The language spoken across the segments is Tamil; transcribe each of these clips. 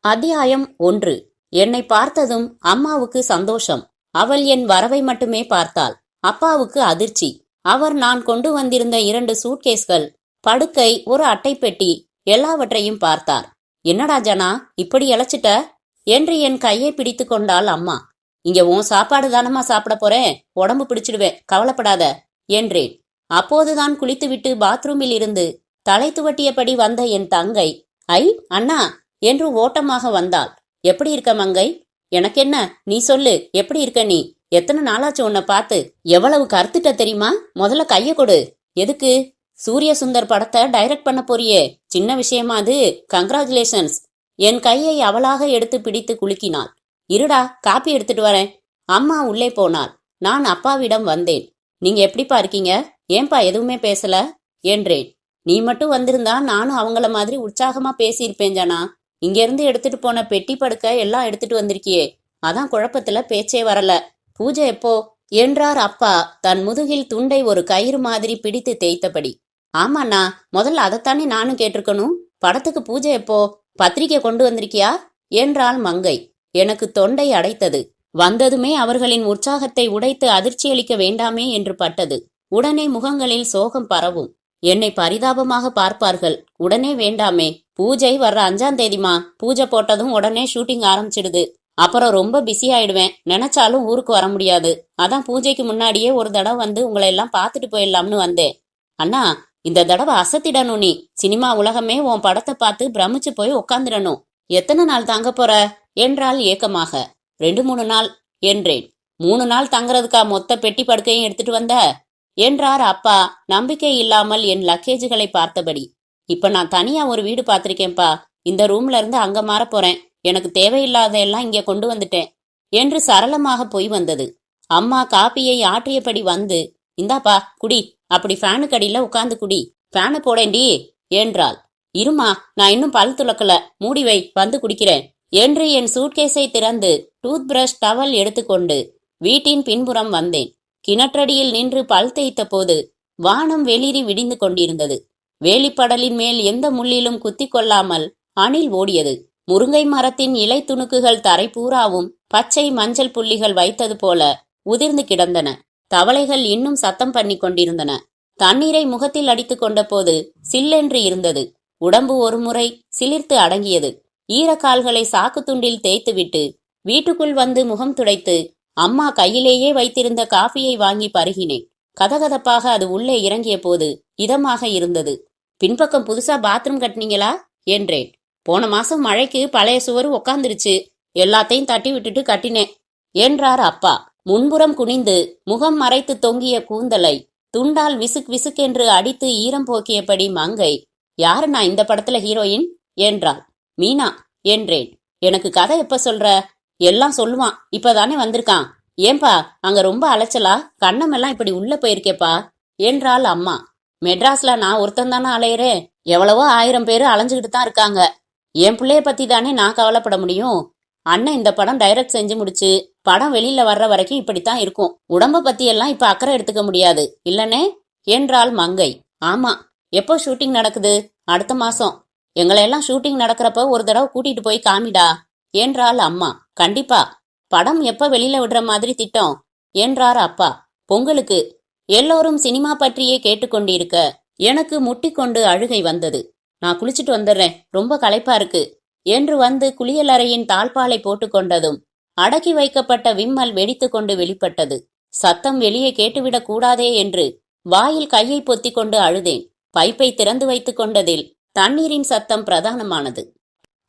அத்தியாயம் 1. என்னை பார்த்ததும் அம்மாவுக்கு சந்தோஷம். அவள் என் வரவை மட்டுமே பார்த்தாள். அப்பாவுக்கு அதிர்ச்சி. அவர் நான் கொண்டு வந்திருந்த 2 சூட்கேஸ்கள், படுக்கை, ஒரு அட்டைப்பெட்டி எல்லாவற்றையும் பார்த்தார். என்னடா ஜனா, இப்படி இழைச்சிட்ட என்று என் கையை பிடித்து கொண்டாள் அம்மா. இங்க உன் சாப்பாடு தானமா சாப்பிட போறேன், உடம்பு பிடிச்சிடுவேன், கவலைப்படாத என்றேன். அப்போதுதான் குளித்துவிட்டு பாத்ரூமில் இருந்து தலை துவட்டியபடி வந்த என் தங்கை, ஐ அண்ணா என்று ஓட்டமாக வந்தாள். எப்படி இருக்க மங்கை? எனக்கென்ன, நீ சொல்லு, எப்படி இருக்க நீ? எத்தனை நாளாச்சு உன்னை பார்த்து? எவ்வளவு கருத்துட்ட தெரியுமா? முதல்ல கைய கொடு. எதுக்கு? சூரிய சுந்தர் படத்தை டைரக்ட் பண்ண போறியே, சின்ன விஷயமா அது? கங்க்ராச்சுலேஷன்ஸ். என் கையை அவளாக எடுத்து பிடித்து குலுக்கினாள். இருடா, காப்பி எடுத்துட்டு வரேன். அம்மா உள்ளே போனாள். நான் அப்பாவிடம் வந்தேன். நீங்க எப்படிப்பா இருக்கீங்க? ஏன்பா எதுவுமே பேசல என்றேன். நீ மட்டும் வந்திருந்தா நானும் அவங்கள மாதிரி உற்சாகமா பேசியிருப்பேன் ஜனா. இங்க இருந்து எடுத்துட்டு போன பெட்டி படுக்க எல்லாம் எடுத்துட்டு வந்திருக்கியே, அதான் குழப்பத்துல பேச்சே வரல. பூஜை எப்போ என்றார் அப்பா தன் முதுகில் துண்டை ஒரு கயிறு மாதிரி பிடித்து தேய்த்தபடி. ஆமாண்ணா, முதல்ல அதைத்தானே நானும் கேட்டிருக்கணும். படத்துக்கு பூஜை எப்போ? பத்திரிக்கை கொண்டு வந்திருக்கியா என்றாள் மங்கை. எனக்கு தொண்டை அடைத்தது. வந்ததுமே அவர்களின் உற்சாகத்தை உடைத்து அதிர்ச்சியளிக்க வேண்டாமே என்று பட்டது. உடனே முகங்களில் சோகம் பரவும். என்னை பரிதாபமாக பார்ப்பார்கள். உடனே வேண்டாமே, பூஜை வர்ற 5ஆம் தேதிமா. பூஜை போட்டதும் உடனே ஷூட்டிங் ஆரம்பிச்சிடுது. அப்புறம் ரொம்ப பிஸி ஆயிடுவேன். நினைச்சாலும் ஊருக்கு வர முடியாது. அதான் பூஜைக்கு முன்னாடியே ஒரு தடவை வந்து உங்களை எல்லாம் பார்த்துட்டு போயிடலாம்னு வந்தேன். அண்ணா, இந்த தடவை அசத்திடணும். நீ சினிமா உலகமே உன் படத்தை பார்த்து பிரமிச்சு போய் உக்காந்துடணும். எத்தனை நாள் தங்க போற என்றால் ஏக்கமாக. 2-3 நாள் என்றேன். 3 நாள் தங்குறதுக்கா மொத்த பெட்டி படுக்கையும் எடுத்துட்டு வந்த என்றார் அப்பா நம்பிக்கை இல்லாமல் என் லக்கேஜுகளை பார்த்தபடி. இப்ப நான் தனியா ஒரு வீடு பார்த்திருக்கேன்பா. இந்த ரூம்ல இருந்து அங்க மாற போறேன். எனக்கு தேவையில்லாத எல்லாம் இங்க கொண்டு வந்துட்டேன் என்று சரளமாக போய் வந்தது. அம்மா காப்பியை ஆற்றியபடி வந்து, இந்தாப்பா குடி, அப்படி ஃபேனுக்கு அடியில உட்கார்ந்து குடி, ஃபேனை போடேண்டி என்றாள். இருமா, நான் இன்னும் பல் துலக்கல, மூடி வை, வந்து குடிக்கிறேன் என்று என் சூட்கேஸை திறந்து டூத் பிரஷ் டவல் எடுத்துக்கொண்டு வீட்டின் பின்புறம் வந்தேன். கிணற்றடியில் நின்று பல் தேய்த்த போது வானம் வெளிரி விடிந்து கொண்டிருந்தது. வேலிப்படலின் மேல் எந்த முள்ளிலும் குத்தி கொள்ளாமல் அணில் ஓடியது. முருங்கை மரத்தின் இலை துணுக்குகள் தரை பூராவும் பச்சை மஞ்சள் புள்ளிகள் வைத்தது போல உதிர்ந்து கிடந்தன. தவளைகள் இன்னும் சத்தம் பண்ணி கொண்டிருந்தன. தண்ணீரை முகத்தில் அடித்து கொண்ட போது சில்லென்று இருந்தது. உடம்பு ஒரு முறை சிலிர்த்து அடங்கியது. ஈரக்கால்களை சாக்கு துண்டில் தேய்த்துவிட்டு வீட்டுக்குள் வந்து முகம் துடைத்து அம்மா கையிலேயே வைத்திருந்த காஃபியை வாங்கி பருகினேன். கதகதப்பாக அது உள்ளே இறங்கிய போது இதமாக இருந்தது. பின்பக்கம் புதுசா பாத்ரூம் கட்டினீங்களா என்றேன். போன மாசம் மழைக்கு பழைய சுவரு உக்காந்துருச்சு, எல்லாத்தையும் தட்டி விட்டுட்டு கட்டினேன் என்றார் அப்பா. முன்புறம் குனிந்து முகம் மறைத்து தொங்கிய கூந்தலை துண்டால் விசுக் விசுக்கென்று அடித்து ஈரம் போக்கியபடி மங்கை, யாரு நான் இந்த படத்துல ஹீரோயின் என்றாள். மீனா என்றேன். எனக்கு கதை எப்ப சொல்ற? எல்லாம் சொல்லுவான், இப்பதானே வந்திருக்கான். ஏன்பா அங்க ரொம்ப அலைச்சலா? கண்ணமெல்லாம் இப்படி உள்ள போயிருக்கேப்பா என்றாள் அம்மா. மெட்ராஸ்ல நான் ஒருத்தந்தானே அலையிறேன், எவ்வளவோ 1000 பேரு அலைஞ்சுக்கிட்டு தான் இருக்காங்க. என் பிள்ளைய பத்தி தானே நான் கவலைப்பட முடியும். அண்ணன் இந்த படம் டைரக்ட் செஞ்சு முடிச்சு படம் வெளியில வர்ற வரைக்கும் இப்படித்தான் இருக்கும். உடம்ப பத்தி எல்லாம் இப்ப அக்கறை எடுத்துக்க முடியாது இல்லனே என்றாள் மங்கை. ஆமா, எப்போ ஷூட்டிங் நடக்குது? அடுத்த மாசம். எங்களையெல்லாம் ஷூட்டிங் நடக்கிறப்ப ஒரு தடவை கூட்டிட்டு போய் காமிடா என்றாள் அம்மா. கண்டிப்பா. படம் எப்ப வெளியில விடுற மாதிரி திட்டம் என்றார் அப்பா. பொங்கலுக்கு. எல்லோரும் சினிமா பற்றியே கேட்டுக்கொண்டிருக்க எனக்கு முட்டிக்கொண்டு அழுகை வந்தது. நான் குளிச்சுட்டு வந்துடுறேன், ரொம்ப களைப்பா இருக்கு என்று வந்து குளியலறையின் தாழ்பாலை போட்டுக்கொண்டதும் அடக்கி வைக்கப்பட்ட விம்மல் வெடித்து கொண்டு வெளிப்பட்டது. சத்தம் வெளியே கேட்டுவிடக் கூடாதே என்று வாயில் கையை பொத்தி கொண்டு அழுதேன். பைப்பை திறந்து வைத்துக் கொண்டதில் தண்ணீரின் சத்தம் பிரதானமானது.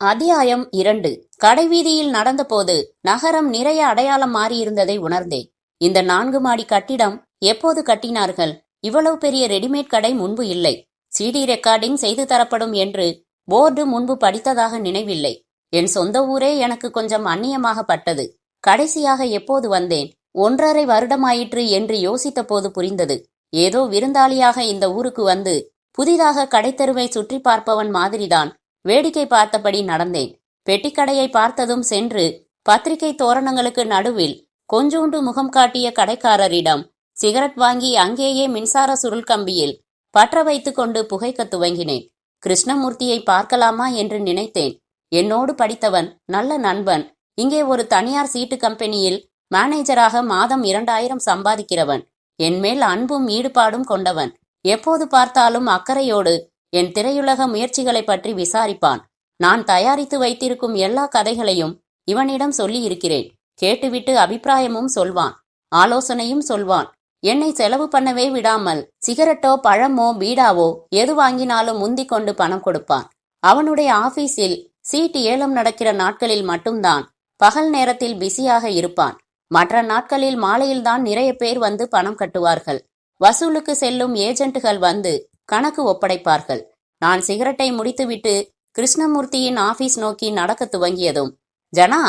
அத்தியாயம் 2. கடைவீதியில் நடந்தபோது நகரம் நிறைய அடையாளம் மாறியிருந்ததை உணர்ந்தேன். இந்த 4 மாடி கட்டிடம் எப்போது கட்டினார்கள்? இவ்வளவு பெரிய ரெடிமேட் கடை முன்பு இல்லை. சிடி ரெக்கார்டிங் செய்து தரப்படும் என்று போர்டு முன்பு படித்ததாக நினைவில்லை. என் சொந்த ஊரே எனக்கு கொஞ்சம் அந்நியமாகப்பட்டது. கடைசியாக எப்போது வந்தேன்? 1.5 வருடமாயிற்று என்று யோசித்த போது புரிந்தது. ஏதோ விருந்தாளியாக இந்த ஊருக்கு வந்து புதிதாக கடைத்தெருவை சுற்றி பார்ப்பவன் மாதிரிதான் வேடிக்கை பார்த்தபடி நடந்தேன். பெட்டிக்கடையை பார்த்ததும் சென்று பத்திரிகை தோரணங்களுக்கு நடுவில் கொஞ்சோண்டு முகம் காட்டிய கடைக்காரரிடம் சிகரெட் வாங்கி அங்கேயே மின்சார சுருள் கம்பியில் பற்ற வைத்து கொண்டு புகைக்க துவங்கினேன். கிருஷ்ணமூர்த்தியை பார்க்கலாமா என்று நினைத்தேன். என்னோடு படித்தவன், நல்ல நண்பன், இங்கே ஒரு தனியார் சீட்டு கம்பெனியில் மேனேஜராக மாதம் 2000 சம்பாதிக்கிறவன், என்மேல் அன்பும் ஈடுபாடும் கொண்டவன். எப்போது பார்த்தாலும் அக்கறையோடு என் திரையுலக முயற்சிகளை பற்றி விசாரிப்பான். நான் தயாரித்து வைத்திருக்கும் எல்லா கதைகளையும் இவனிடம் சொல்லி இருக்கிறேன். கேட்டுவிட்டு அபிப்பிராயமும் சொல்வான், ஆலோசனையும் சொல்வான். என்னை செலவு பண்ணவே விடாமல் சிகரெட்டோ பழமோ பீடாவோ எது வாங்கினாலும் முந்திக் கொண்டு பணம் கொடுப்பான். அவனுடைய ஆபீஸில் சீட்டு ஏலம் நடக்கிற நாட்களில் மட்டும்தான் பகல் நேரத்தில் பிஸியாக இருப்பான். மற்ற நாட்களில் மாலையில்தான் நிறைய பேர் வந்து பணம் கட்டுவார்கள். வசூலுக்கு செல்லும் ஏஜென்ட்டுகள் வந்து கணக்கு ஒப்படைப்பார்கள். நான் சிகரெட்டை முடித்துவிட்டு கிருஷ்ணமூர்த்தியின் ஆபீஸ் நோக்கி நடக்க துவங்கியதும், ஜனா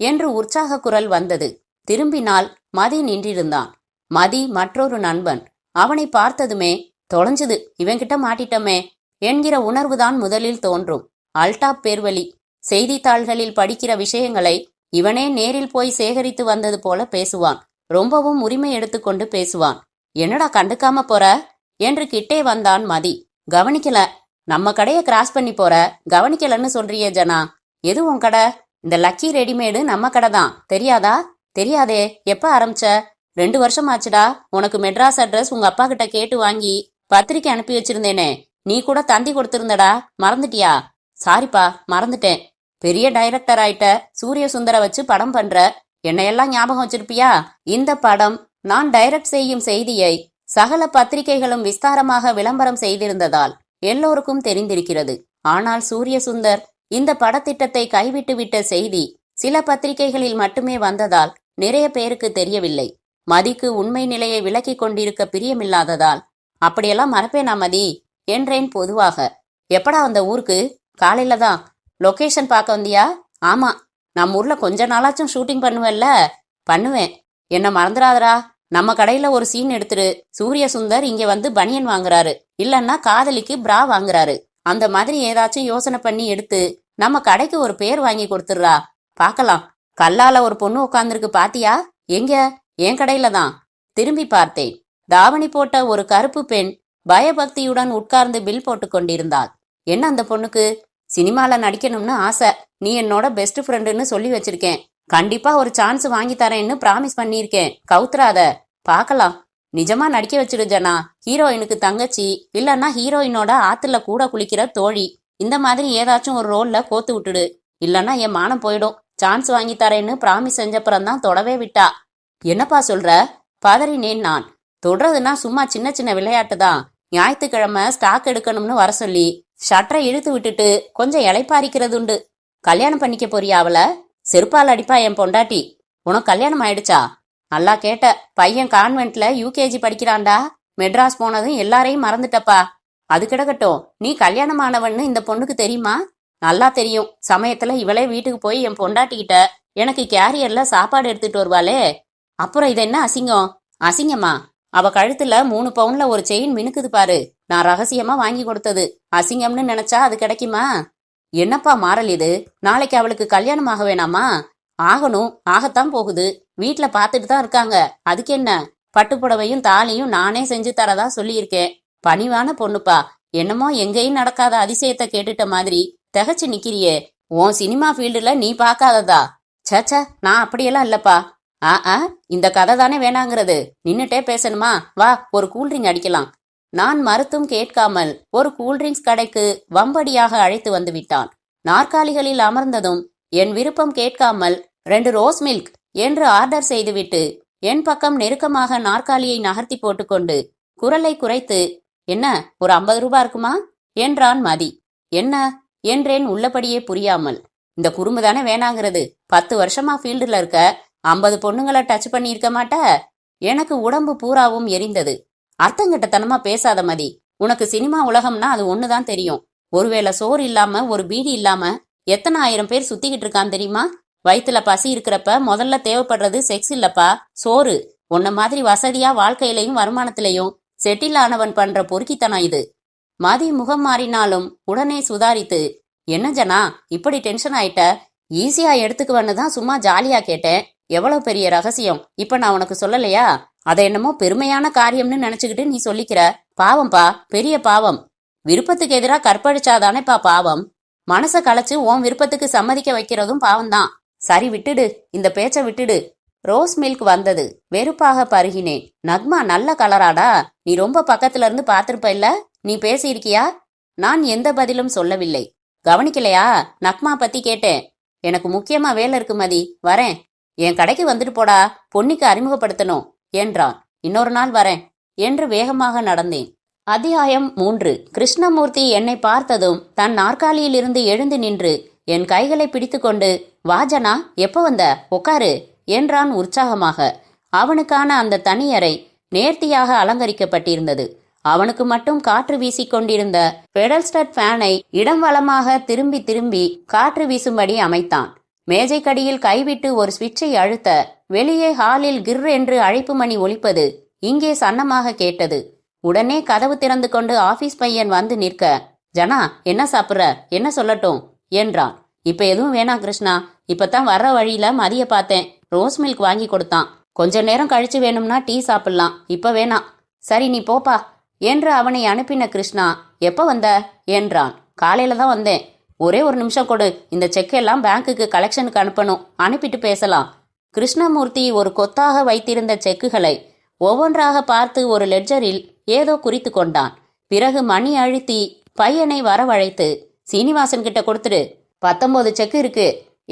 என்று உற்சாக குரல் வந்தது. திரும்பினால் மதி நின்றிருந்தான். மதி மற்றொரு நண்பன். அவனை பார்த்ததுமே, தொலைஞ்சது, இவன்கிட்ட மாட்டிட்டமே என்கிற உணர்வுதான் முதலில் தோன்றும். அல்டாப் பேர்வழி. செய்தித்தாள்களில் படிக்கிற விஷயங்களை இவனே நேரில் போய் சேகரித்து வந்தது போல பேசுவான். ரொம்பவும் உரிமை எடுத்துக்கொண்டு பேசுவான். என்னடா கண்டுக்காம போற என்று கிட்டே வந்தான் மதி. கவனிக்கல. நம்ம கடைய கிராஸ் பண்ணி போற, கவனிக்கலன்னு சொல்றியே ஜனா. எது உன் கடை? இந்த லக்கி ரெடிமேடு நம்ம கடை தான், தெரியாதா? தெரியாதே. எப்ப ஆரம்பிச்ச? 2 வருஷம் ஆச்சுடா. உனக்கு மெட்ராஸ் அட்ரஸ் உங்க அப்பா கிட்ட கேட்டு வாங்கி பத்திரிக்கை அனுப்பி வச்சிருந்தேனே, நீ கூட தந்தி கொடுத்திருந்தடா, மறந்துட்டியா? சாரிப்பா, மறந்துட்டேன். பெரிய டைரக்டர் ஆயிட்ட, சூரிய சுந்தர வச்சு படம் பண்ற, என்னையெல்லாம் ஞாபகம் வச்சிருப்பியா? இந்த படம் நான் டைரக்ட் செய்யும் செய்தியை சகல பத்திரிகைகளும் விஸ்தாரமாக விளம்பரம் செய்திருந்ததால் எல்லோருக்கும் தெரிந்திருக்கிறது. ஆனால் சூரிய சுந்தர் இந்த படத்திட்டத்தை கைவிட்டு விட்ட செய்தி சில பத்திரிகைகளில் மட்டுமே வந்ததால் நிறைய பேருக்கு தெரியவில்லை. மதிக்கு உண்மை நிலையை விளக்கிக் கொண்டிருக்க பிரியமில்லாததால், அப்படியெல்லாம் மறப்பேனா மதி என்றேன் பொதுவாக. எப்படா வந்த ஊருக்கு? காலையில தான். லொகேஷன் பார்க்க வந்தியா? ஆமா. நம்ம ஊர்ல கொஞ்ச நாளாச்சும் ஷூட்டிங் பண்ணுவேல்ல? பண்ணுவேன். என்ன மறந்துடாதரா. நம்ம கடையில ஒரு சீன் எடுத்துரு. சூரிய சுந்தர் இங்க வந்து பனியன் வாங்குறாரு, இல்லன்னா காதலிக்கு பிரா வாங்குறாரு. அந்த மாதிரி ஏதாச்சும் யோசனை பண்ணி எடுத்து நம்ம கடைக்கு ஒரு பேர் வாங்கி கொடுத்துடுறா. பாக்கலாம். கல்லால ஒரு பொண்ணு உட்கார்ந்துருக்கு, பாத்தியா? எங்க? என் கடையில தான். திரும்பி பார்த்தேன். தாவணி போட்ட ஒரு கருப்பு பெண் பயபக்தியுடன் உட்கார்ந்து பில் போட்டு கொண்டிருந்தாள். என்ன அந்த பொண்ணுக்கு? சினிமால நடிக்கணும்னு ஆசை. நீ என்னோட பெஸ்ட் ஃப்ரெண்டுன்னு சொல்லி வச்சிருக்கேன். கண்டிப்பா ஒரு சான்ஸ் வாங்கி தரேன்னு பிராமிஸ் பண்ணியிருக்கேன். கவுத்துறாத. பாக்கலாம். நிஜமா நடிக்க வச்சிரு ஜனா. ஹீரோயினுக்கு தங்கச்சி, இல்லன்னா ஹீரோயினோட ஆத்துல கூட குளிக்கிற தோழி, இந்த மாதிரி ஏதாச்சும் ஒரு ரோல்ல கோத்து விட்டுடு. இல்லன்னா என் மானம் போயிடும். சான்ஸ் வாங்கி தரேன்னு பிராமிஸ் செஞ்சப்புறம்தான் தொடவே விட்டா. என்னப்பா சொல்ற? பதறினேன் நான். தொடுறதுன்னா சும்மா சின்ன சின்ன விளையாட்டு தான். ஞாயிற்றுக்கிழமை ஸ்டாக் எடுக்கணும்னு வர சொல்லி ஷட்டரை இழுத்து விட்டுட்டு கொஞ்சம் இளைப்பாரிக்கிறது உண்டு. கல்யாணம் பண்ணிக்க போறியா அவள? செருப்பால் அடிப்பா என் பொண்டாட்டி. உனக்கு கல்யாணம் ஆயிடுச்சா? நல்லா கேட்ட. பையன் கான்வென்ட்ல யூகேஜி படிக்கிறான்டா. மெட்ராஸ் போனதும் எல்லாரையும் மறந்துட்டப்பா. அது கிடக்கட்டும், நீ கல்யாணமானவன்னு இந்த பொண்ணுக்கு தெரியுமா? நல்லா தெரியும். சமயத்துல இவளே வீட்டுக்கு போய் என் பொண்டாட்டிக்கிட்ட எனக்கு கேரியர்ல சாப்பாடு எடுத்துட்டு வருவாளே. அப்புறம் இது என்ன அசிங்கம்? அசிங்கமா? அவ கழுத்துல 3 பவுன்ல ஒரு செயின் மினுக்குது பாரு. நான் ரகசியமா வாங்கி கொடுத்தது. அசிங்கம்னு நினைச்சா அது கிடைக்குமா? என்னப்பா மாறல் இது? நாளைக்கு அவளுக்கு கல்யாணம் ஆக வேணாமா? ஆகணும். ஆகத்தான் போகுது. வீட்டுல பாத்துட்டு தான் இருக்காங்க. அதுக்கு என்ன? பட்டுப்புடவையும் தாலியும் நானே செஞ்சு தரதா சொல்லியிருக்கேன். பணிவான பொண்ணுப்பா. என்னமோ எங்கேயும் நடக்காத அதிசயத்தை கேட்டுட்ட மாதிரி திகச்சு நிக்கிறியே. உன் சினிமா ஃபீல்டுல நீ பாக்காததா? சச்ச, நான் அப்படியெல்லாம் இல்லப்பா. இந்த கதை தானே வேணாங்கிறது. நின்னுட்டே பேசணுமா? வா, ஒரு கூல்ட்ரிங்க் அடிக்கலாம். நான் மறுத்தும் கேட்காமல் ஒரு கூல்ட்ரிங்க்ஸ் கடைக்கு வம்படியாக அழைத்து வந்து விட்டான். நாற்காலிகளில் அமர்ந்ததும் என் விருப்பம் கேட்காமல் 2 ரோஸ் மில்க் என்று ஆர்டர் செய்துவிட்டு என் பக்கம் நெருக்கமாக நாற்காலியை நகர்த்தி போட்டுக்கொண்டு குரலை குறைத்து, என்ன ஒரு 50 ரூபாய் இருக்குமா என்றான் மதி. என்ன என்றேன் உள்ளபடியே புரியாமல். இந்த குறும்பு தானே வேணாங்கிறது. 10 வருஷமா ஃபீல்டுல இருக்க, 50 பொண்ணுங்களை டச் பண்ணி இருக்க மாட்ட? எனக்கு உடம்பு பூராவும் எரிந்தது. அர்த்தங்கட்டத்தனமா பேசாத மதி. உனக்கு சினிமா உலகம்னா அது ஒண்ணுதான் தெரியும். ஒருவேளை சோறு இல்லாம ஒரு பீடி இல்லாம எத்தனை 1000 பேர் சுத்திக்கிட்டு இருக்கான் தெரியுமா? வயிற்றுல பசி இருக்கிறப்ப முதல்ல தேவைப்படுறது செக்ஸ் இல்லப்பா, சோறு. உன்ன மாதிரி வசதியா வாழ்க்கையிலையும் வருமானத்திலையும் செட்டில் ஆனவன் பண்ற பொறுக்கித்தனம் இது. மதி முகம் மாறினாலும் உடனே சுதாரித்து, என்ன ஜனா இப்படி டென்ஷன் ஆயிட்ட? ஈஸியா எடுத்துக்குவன்னு தான் சும்மா ஜாலியா கேட்டேன். எவ்வளவு பெரிய ரகசியம் இப்ப நான் உனக்கு சொல்லலையா? அதை என்னமோ பெருமையான காரியம்னு நினைச்சுக்கிட்டு நீ சொல்லிக்கிற. பாவம்பா, பெரிய பாவம். விருப்பத்துக்கு எதிராக கற்பழிச்சாதானேப்பா பாவம். மனச கலைச்சு உன் விருப்பத்துக்கு சம்மதிக்க வைக்கிறதும் பாவம்தான். சரி விட்டுடு, இந்த பேச்ச விட்டுடு. ரோஸ் மில்க் வந்தது. வெறுப்பாக பருகினேன். நக்மா நல்ல கலராடா, நீ ரொம்ப பக்கத்துல இருந்து பாத்திருப்ப இல்ல, நீ பேசியிருக்கியா? நான் எந்த பதிலும் சொல்லவில்லை. கவனிக்கலையா? நக்மா பத்தி கேட்டேன். எனக்கு முக்கியமா வேலை இருக்கு மதி, வரேன். என் கடைக்கு வந்துட்டு போடா, பொன்னிக்கு அறிமுகப்படுத்தணும் என்றான். இன்னொரு நாள் வரேன் என்று வேகமாக நடந்தேன். அத்தியாயம் 3. கிருஷ்ணமூர்த்தி என்னை பார்த்ததும் தன் நாற்காலியில் இருந்து எழுந்து நின்று என் கைகளை பிடித்து கொண்டு, வாஜனா, எப்ப வந்த, உட்காரு என்றான் உற்சாகமாக. அவனுக்கான அந்த தனியறை நேர்த்தியாக அலங்கரிக்கப்பட்டிருந்தது. அவனுக்கு மட்டும் காற்று வீசிக்கொண்டிருந்த பெடல்ஸ்டட் ஃபேனை இடம் வலமாக திரும்பி திரும்பி காற்று வீசும்படி அமைத்தான். மேஜைக்கடியில் கைவிட்டு ஒரு சுவிட்சை அழுத்த வெளியே ஹாலில் கிர் என்று அழைப்பு மணி ஒலிப்பது இங்கே சன்னமாக கேட்டது. உடனே கதவு திறந்து கொண்டு ஆபீஸ் பையன் வந்து நிற்க, ஜனா, என்ன சாப்பிட்ற, என்ன சொல்லட்டும் என்றான். இப்ப எதுவும் வேணாம் கிருஷ்ணா, இப்பதான் வர்ற வழியில மதிய பார்த்தேன், ரோஸ் மில்க் வாங்கி கொடுத்தான். கொஞ்ச நேரம் கழிச்சு வேணும்னா டீ சாப்பிடலாம், இப்ப வேணாம். சரி நீ போப்பா என்று அவனை அனுப்பின கிருஷ்ணா, எப்ப வந்த என்றான். காலையில தான் வந்தேன். ஒரே ஒரு நிமிஷம் கொடு, இந்த செக்கெல்லாம் பேங்க்குக்கு கலெக்ஷனுக்கு அனுப்பணும், அனுப்பிட்டு பேசலாம். கிருஷ்ணமூர்த்தி ஒரு கொத்தாக வைத்திருந்த செக்குகளை ஒவ்வொன்றாக பார்த்து ஒரு லெட்ஜரில் ஏதோ குறித்து கொண்டான். பிறகு மணி அழுத்தி பையனை வரவழைத்து, சீனிவாசன் கிட்ட கொடுத்துடு, 19 செக்கு இருக்கு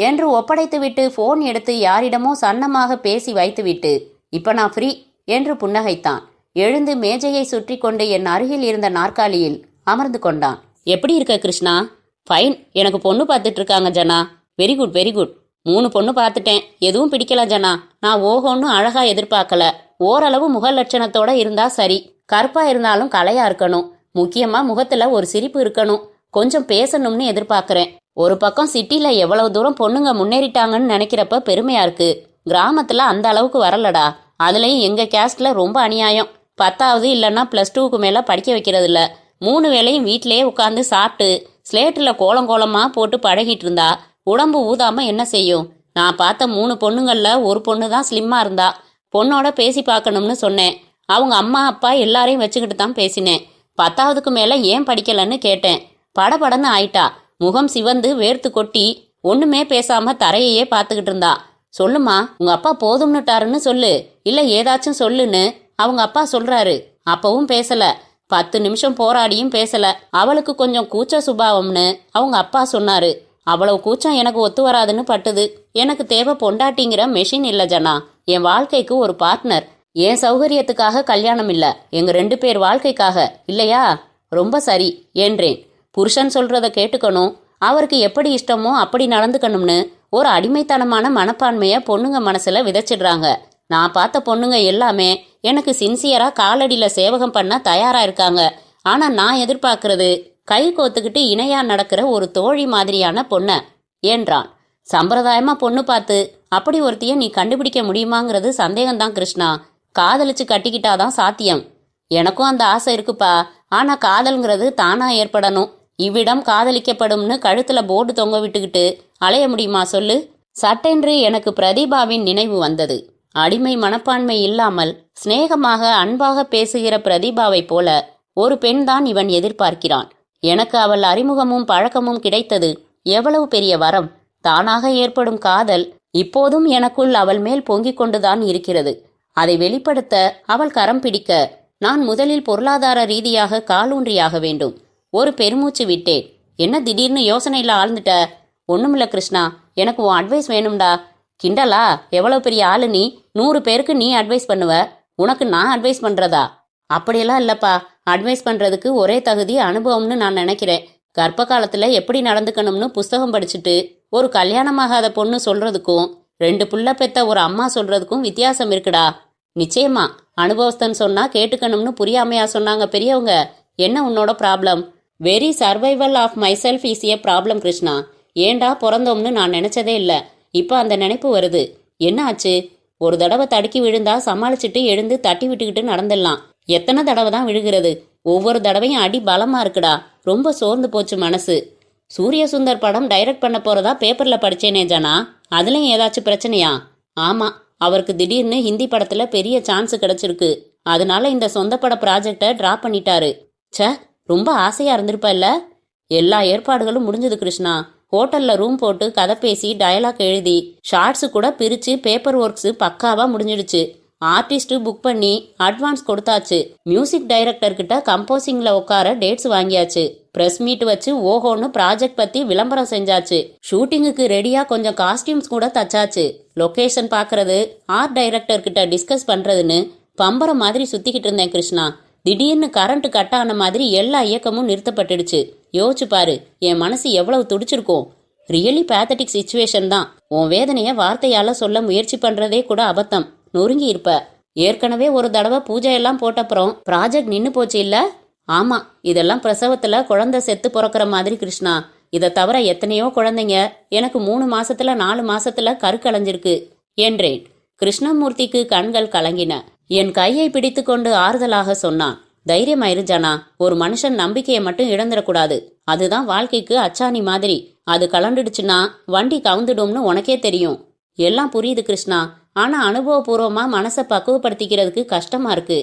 என்று ஒப்படைத்துவிட்டு போன் எடுத்து யாரிடமோ சன்னமாக பேசி வைத்துவிட்டு, இப்ப நான் ஃப்ரீ என்று புன்னகைத்தான். எழுந்து மேஜையை சுற்றி கொண்டு என் அருகில் இருந்த நாற்காலியில் அமர்ந்து கொண்டான். எப்படி இருக்க கிருஷ்ணா? ஃபைன், எனக்கு பொண்ணு பார்த்துட்டு இருக்காங்க Jana. Very good very good. 3 பொண்ணு பார்த்துட்டேன், எதுவும் பிடிக்கல ஜனா. நான் ஓஹோன்னு அழகா எதிர்பார்க்கல. ஓரளவு முக லட்சணத்தோட இருந்தா சரி. கருப்பா இருந்தாலும் கலையா இருக்கணும். முக்கியமா முகத்துல ஒரு சிரிப்பு இருக்கணும். கொஞ்சம் பேசணும்னு எதிர்பார்க்கறேன். ஒரு பக்கம் சிட்டில எவ்வளவு தூரம் பொண்ணுங்க முன்னேறிட்டாங்கன்னு நினைக்கிறப்ப பெருமையா இருக்கு. கிராமத்துல அந்த அளவுக்கு வரலடா. அதுலயும் எங்க கேஸ்ட்ல ரொம்ப அநியாயம். 10வது இல்லைன்னா +2க்கு மேல படிக்க வைக்கிறது இல்ல. 3 வேளையும் வீட்டிலேயே உட்காந்து சாப்பிட்டு ஸ்லேட்டில் கோலமா போட்டு பழகிட்டு இருந்தா உடம்பு ஊதாம என்ன செய்யும்? நான் பார்த்த 3 பொண்ணுங்கள்ல ஒரு பொண்ணு தான் ஸ்லிம்மா இருந்தா. பொண்ணோட பேசி பார்க்கணும்னு சொன்னேன். அவங்க அம்மா அப்பா எல்லாரையும் வச்சுக்கிட்டு தான் பேசினேன். 10வதுக்கு மேல ஏன் படிக்கலன்னு கேட்டேன். படபடன்னு ஆயிட்டா. முகம் சிவந்து வேர்த்து கொட்டி ஒண்ணுமே பேசாம தரையையே பார்த்துக்கிட்டு இருந்தா. சொல்லுமா, உங்க அப்பா போதும்னுட்டாருன்னு சொல்லு, இல்ல ஏதாச்சும் சொல்லுன்னு அவங்க அப்பா சொல்றாரு. அப்பவும் பேசல. 10 நிமிஷம் போராடியும் பேசல. அவளுக்கு கொஞ்சம் கூச்ச சுபாவம்னு அவங்க அப்பா சொன்னாரு. அவ்வளவு கூச்சம் எனக்கு ஒத்து வராதுன்னு பட்டுது. எனக்கு தேவை பொண்டாட்டிங்கிற மெஷின் இல்ல ஜனா, என் வாழ்க்கைக்கு ஒரு பார்ட்னர். என் சௌகரியத்துக்காக கல்யாணம் இல்ல, எங்க 2 பேர் வாழ்க்கைக்காக, இல்லையா? ரொம்ப சரி என்றேன். புருஷன் சொல்றத கேட்டுக்கணும், அவருக்கு எப்படி இஷ்டமோ அப்படி நடந்துக்கணும்னு ஒரு அடிமைத்தனமான மனப்பான்மைய பொண்ணுங்க மனசுல விதைச்சிடுறாங்க. நான் பார்த்த பொண்ணுங்க எல்லாமே எனக்கு சின்சியரா காலடியில சேவகம் பண்ண தயாரா இருக்காங்க. ஆனா நான் எதிர்பார்க்கறது கை கோத்துக்கிட்டு இணையா நடக்கிற ஒரு தோழி மாதிரியான பொண்ண என்றான். சம்பிரதாயமா பொண்ணு பார்த்து அப்படி ஒருத்திய நீ கண்டுபிடிக்க முடியுமாங்கிறது சந்தேகம்தான் கிருஷ்ணா. காதலிச்சு கட்டிக்கிட்டாதான் சாத்தியம். எனக்கும் அந்த ஆசை இருக்குப்பா. ஆனா காதல்ங்கிறது தானா ஏற்படணும். இவ்விடம் காதலிக்கப்படும்னு கழுத்துல போர்டு தொங்க விட்டுக்கிட்டு அலைய முடியுமா சொல்லு? சட்டென்று எனக்கு பிரதீபாவின் நினைவு வந்தது. அடிமை மனப்பான்மை இல்லாமல் சிநேகமாக அன்பாக பேசுகிற பிரதீபாவைப் போல ஒரு பெண் தான் இவன் எதிர்பார்க்கிறான். எனக்கு அவள் அறிமுகமும் பழக்கமும் கிடைத்தது எவ்வளவு பெரிய வரம். தானாக ஏற்படும் காதல் இப்போதும் எனக்குள் அவள் மேல் பொங்கிக் கொண்டுதான் இருக்கிறது. அதை வெளிப்படுத்த அவள் கரம் பிடிக்க நான் முதலில் பொருளாதார ரீதியாக காலூன்றியாக வேண்டும். ஒரு பெருமூச்சு விட்டேன். என்ன திடீர்னு யோசனையில ஆழ்ந்துட்ட? ஒண்ணுமில்ல கிருஷ்ணா, எனக்கு உன் அட்வைஸ் வேணும்டா. கிண்டலா? எவ்வளவு பெரிய ஆளு நீ? 100 பேருக்கு நீ அட்வைஸ் பண்ணுவ, உனக்கு நான் அட்வைஸ் பண்றதா? அப்படியெல்லாம் இல்லப்பா. அட்வைஸ் பண்றதுக்கு ஒரே தகுதி அனுபவம்னு நான் நினைக்கிறேன். கர்ப்ப காலத்துல எப்படி நடந்துக்கணும்னு புஸ்தகம் படிச்சுட்டு ஒரு கல்யாணமாகாத பொண்ணு சொல்றதுக்கும் 2 புள்ள பெத்த ஒரு அம்மா சொல்றதுக்கும் வித்தியாசம் இருக்குடா. நிச்சயமா. அனுபவஸ்தன் சொன்னா கேட்டுக்கணும்னு புரியாமையா சொன்னாங்க பெரியவங்க? என்ன உன்னோட problem? Very survival of my self is a problem Krishna. ஏண்டா பிறந்தோம்னு நான் நினைச்சதே இல்லை. இப்போ அந்த நினைப்பு வருது. என்ன ஆச்சு? ஒரு தடவை தடுக்கி விழுந்தா சமாளிச்சுட்டு எழுந்து தட்டி விட்டுக்கிட்டு நடந்துடலாம். எத்தனை தடவை தான் விழுகிறது? ஒவ்வொரு தடவையும் அடி பலமா இருக்குடா. ரொம்ப சோர்ந்து போச்சு மனசு. சூரிய சுந்தர் படம் டைரக்ட் பண்ண போறதா பேப்பர்ல படிச்சேனே ஜனா, அதுலயும் ஏதாச்சும் பிரச்சனையா? ஆமா, அவருக்கு திடீர்னு ஹிந்தி படத்துல பெரிய சான்ஸ் கிடைச்சிருக்கு. அதனால இந்த சொந்த பட ப்ராஜெக்டை டிராப் பண்ணிட்டாரு. ச்சே, ரொம்ப ஆசையா இருந்திருப்பல்ல? எல்லா ஏற்பாடுகளும் முடிஞ்சது கிருஷ்ணா. ஹோட்டல்ல ரூம் போட்டு கதை பேசி டயலாக் எழுதி ஷார்ட்ஸு கூட பிரிச்சு பேப்பர் ஒர்க்ஸு பக்காவா முடிஞ்சிடுச்சு. ஆர்டிஸ்ட் புக் பண்ணி அட்வான்ஸ் கொடுத்தாச்சு. மியூசிக் டைரக்டர் கிட்ட கம்போசிங்ல உட்கார டேட்ஸ் வாங்கியாச்சு. பிரஸ் மீட் வச்சு ஓஹோன்னு ப்ராஜெக்ட் பத்தி விளம்பரம் செஞ்சாச்சு. ஷூட்டிங்குக்கு ரெடியா கொஞ்சம் காஸ்டியூம்ஸ் கூட தச்சாச்சு. லொகேஷன் பாக்குறது, ஆர்ட் டைரக்டர் கிட்ட டிஸ்கஸ் பண்றதுன்னு பம்பரம் மாதிரி சுத்திக்கிட்டு இருந்தேன் கிருஷ்ணா. திடீர்னு கரண்ட் கட் ஆன மாதிரி எல்லா இயக்கமும் நிறுத்தப்பட்டுடுச்சு. யோசிச்சு பாரு, என் மனசு எவ்வளவு துடிச்சிருக்கும். ரியலி பேத்தட்டிக் சிச்சுவேஷன் தான். உன் வேதனைய வார்த்தையால சொல்ல முயற்சி பண்றதே கூட அபத்தம். நொறுங்கி இருப்ப. ஏற்கனவே ஒரு தடவை பூஜையெல்லாம் போட்டப்புறம் ப்ராஜெக்ட் நின்னு போச்சு இல்ல? ஆமா, இதெல்லாம் பிரசவத்துல குழந்தை செத்து பிறக்கிற மாதிரி கிருஷ்ணா. இதை தவிர எத்தனையோ குழந்தைங்க எனக்கு 3 மாசத்துல 4 மாசத்துல கருக்கலைஞ்சிருக்கு என்றேன். கிருஷ்ணமூர்த்திக்கு கண்கள் கலங்கின. என் கையை பிடித்து கொண்டு ஆறுதலாக சொன்னான். தைரியமாயிரு ஜனா. ஒரு மனுஷன் நம்பிக்கையை மட்டும் இழந்துடக்கூடாது. அதுதான் வாழ்க்கைக்கு அச்சாணி மாதிரி. அது கலண்டுடுச்சுன்னா வண்டி கவுந்துடும்னு உனக்கே தெரியும். எல்லாம் புரியுது கிருஷ்ணா. ஆனா அனுபவபூர்வமா மனசை பக்குவப்படுத்திக்கிறதுக்கு கஷ்டமா இருக்கு.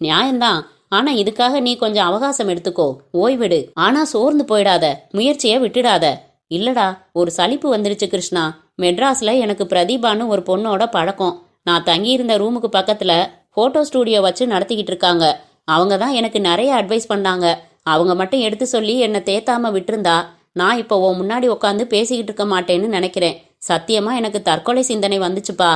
நியாயம்தான். ஆனா இதுக்காக நீ கொஞ்சம் அவகாசம் எடுத்துக்கோ, ஓய்விடு. ஆனா சோர்ந்து போயிடாத, முயற்சியை விட்டுடாத. இல்லடா, ஒரு சலிப்பு வந்துருச்சு கிருஷ்ணா. மெட்ராஸ்ல எனக்கு பிரதீபான்னு ஒரு பொண்ணோட பழக்கம். நான் தங்கியிருந்த ரூமுக்கு பக்கத்துல போட்டோ ஸ்டூடியோ வச்சு நடத்திக்கிட்டு இருக்காங்க. அவங்க தான் எனக்கு நிறைய அட்வைஸ் பண்ணாங்க. அவங்க மட்டும் எடுத்து சொல்லி என்னை தேத்தாம விட்டுருந்தா நான் இப்போ உன் முன்னாடி உட்காந்து பேசிக்கிட்டு இருக்க மாட்டேன்னு நினைக்கிறேன். சத்தியமா எனக்கு தற்கொலை சிந்தனை வந்துச்சுப்பா.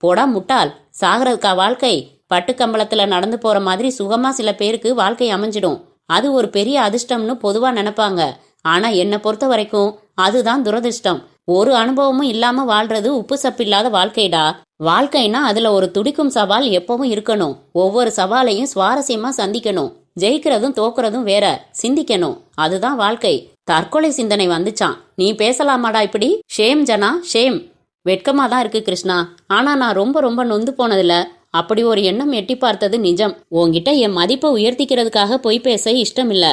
போடா முட்டாள், சாகிறதுக்கா வாழ்க்கை? பட்டுக்கம்பளத்துல நடந்து போற மாதிரி சுகமா சில பேருக்கு வாழ்க்கை அமைஞ்சிடும். அது ஒரு பெரிய அதிர்ஷ்டம்னு பொதுவா நினைப்பாங்க. ஆனா என்னை பொறுத்த வரைக்கும் அதுதான் துரதிர்ஷ்டம். ஒரு அனுபவமும் இல்லாம வாழ்றது உப்பு சப்பில்லாத வாழ்க்கைடா. வாழ்க்கைனா அதுல ஒரு துடிக்கும் சவால் எப்பவும் இருக்கணும். ஒவ்வொரு சவாலையும் சுவாரஸ்யமா சந்திக்கணும். ஜெயிக்கிறதும் தோக்குறதும் வேற, சிந்திக்கணும். அதுதான் வாழ்க்கை. தற்கொலை சிந்தனை வந்துச்சான். நீ பேசலாமாடா இப்படி? ஷேம் ஜனா, ஷேம். வெட்கமா தான் இருக்கு கிருஷ்ணா. ஆனா நான் ரொம்ப நொந்து போனதுல அப்படி ஒரு எண்ணம் எட்டி பார்த்தது நிஜம். உன்கிட்ட என் மதிப்பை உயர்த்திக்கிறதுக்காக பொய் பேச இஷ்டம் இல்ல.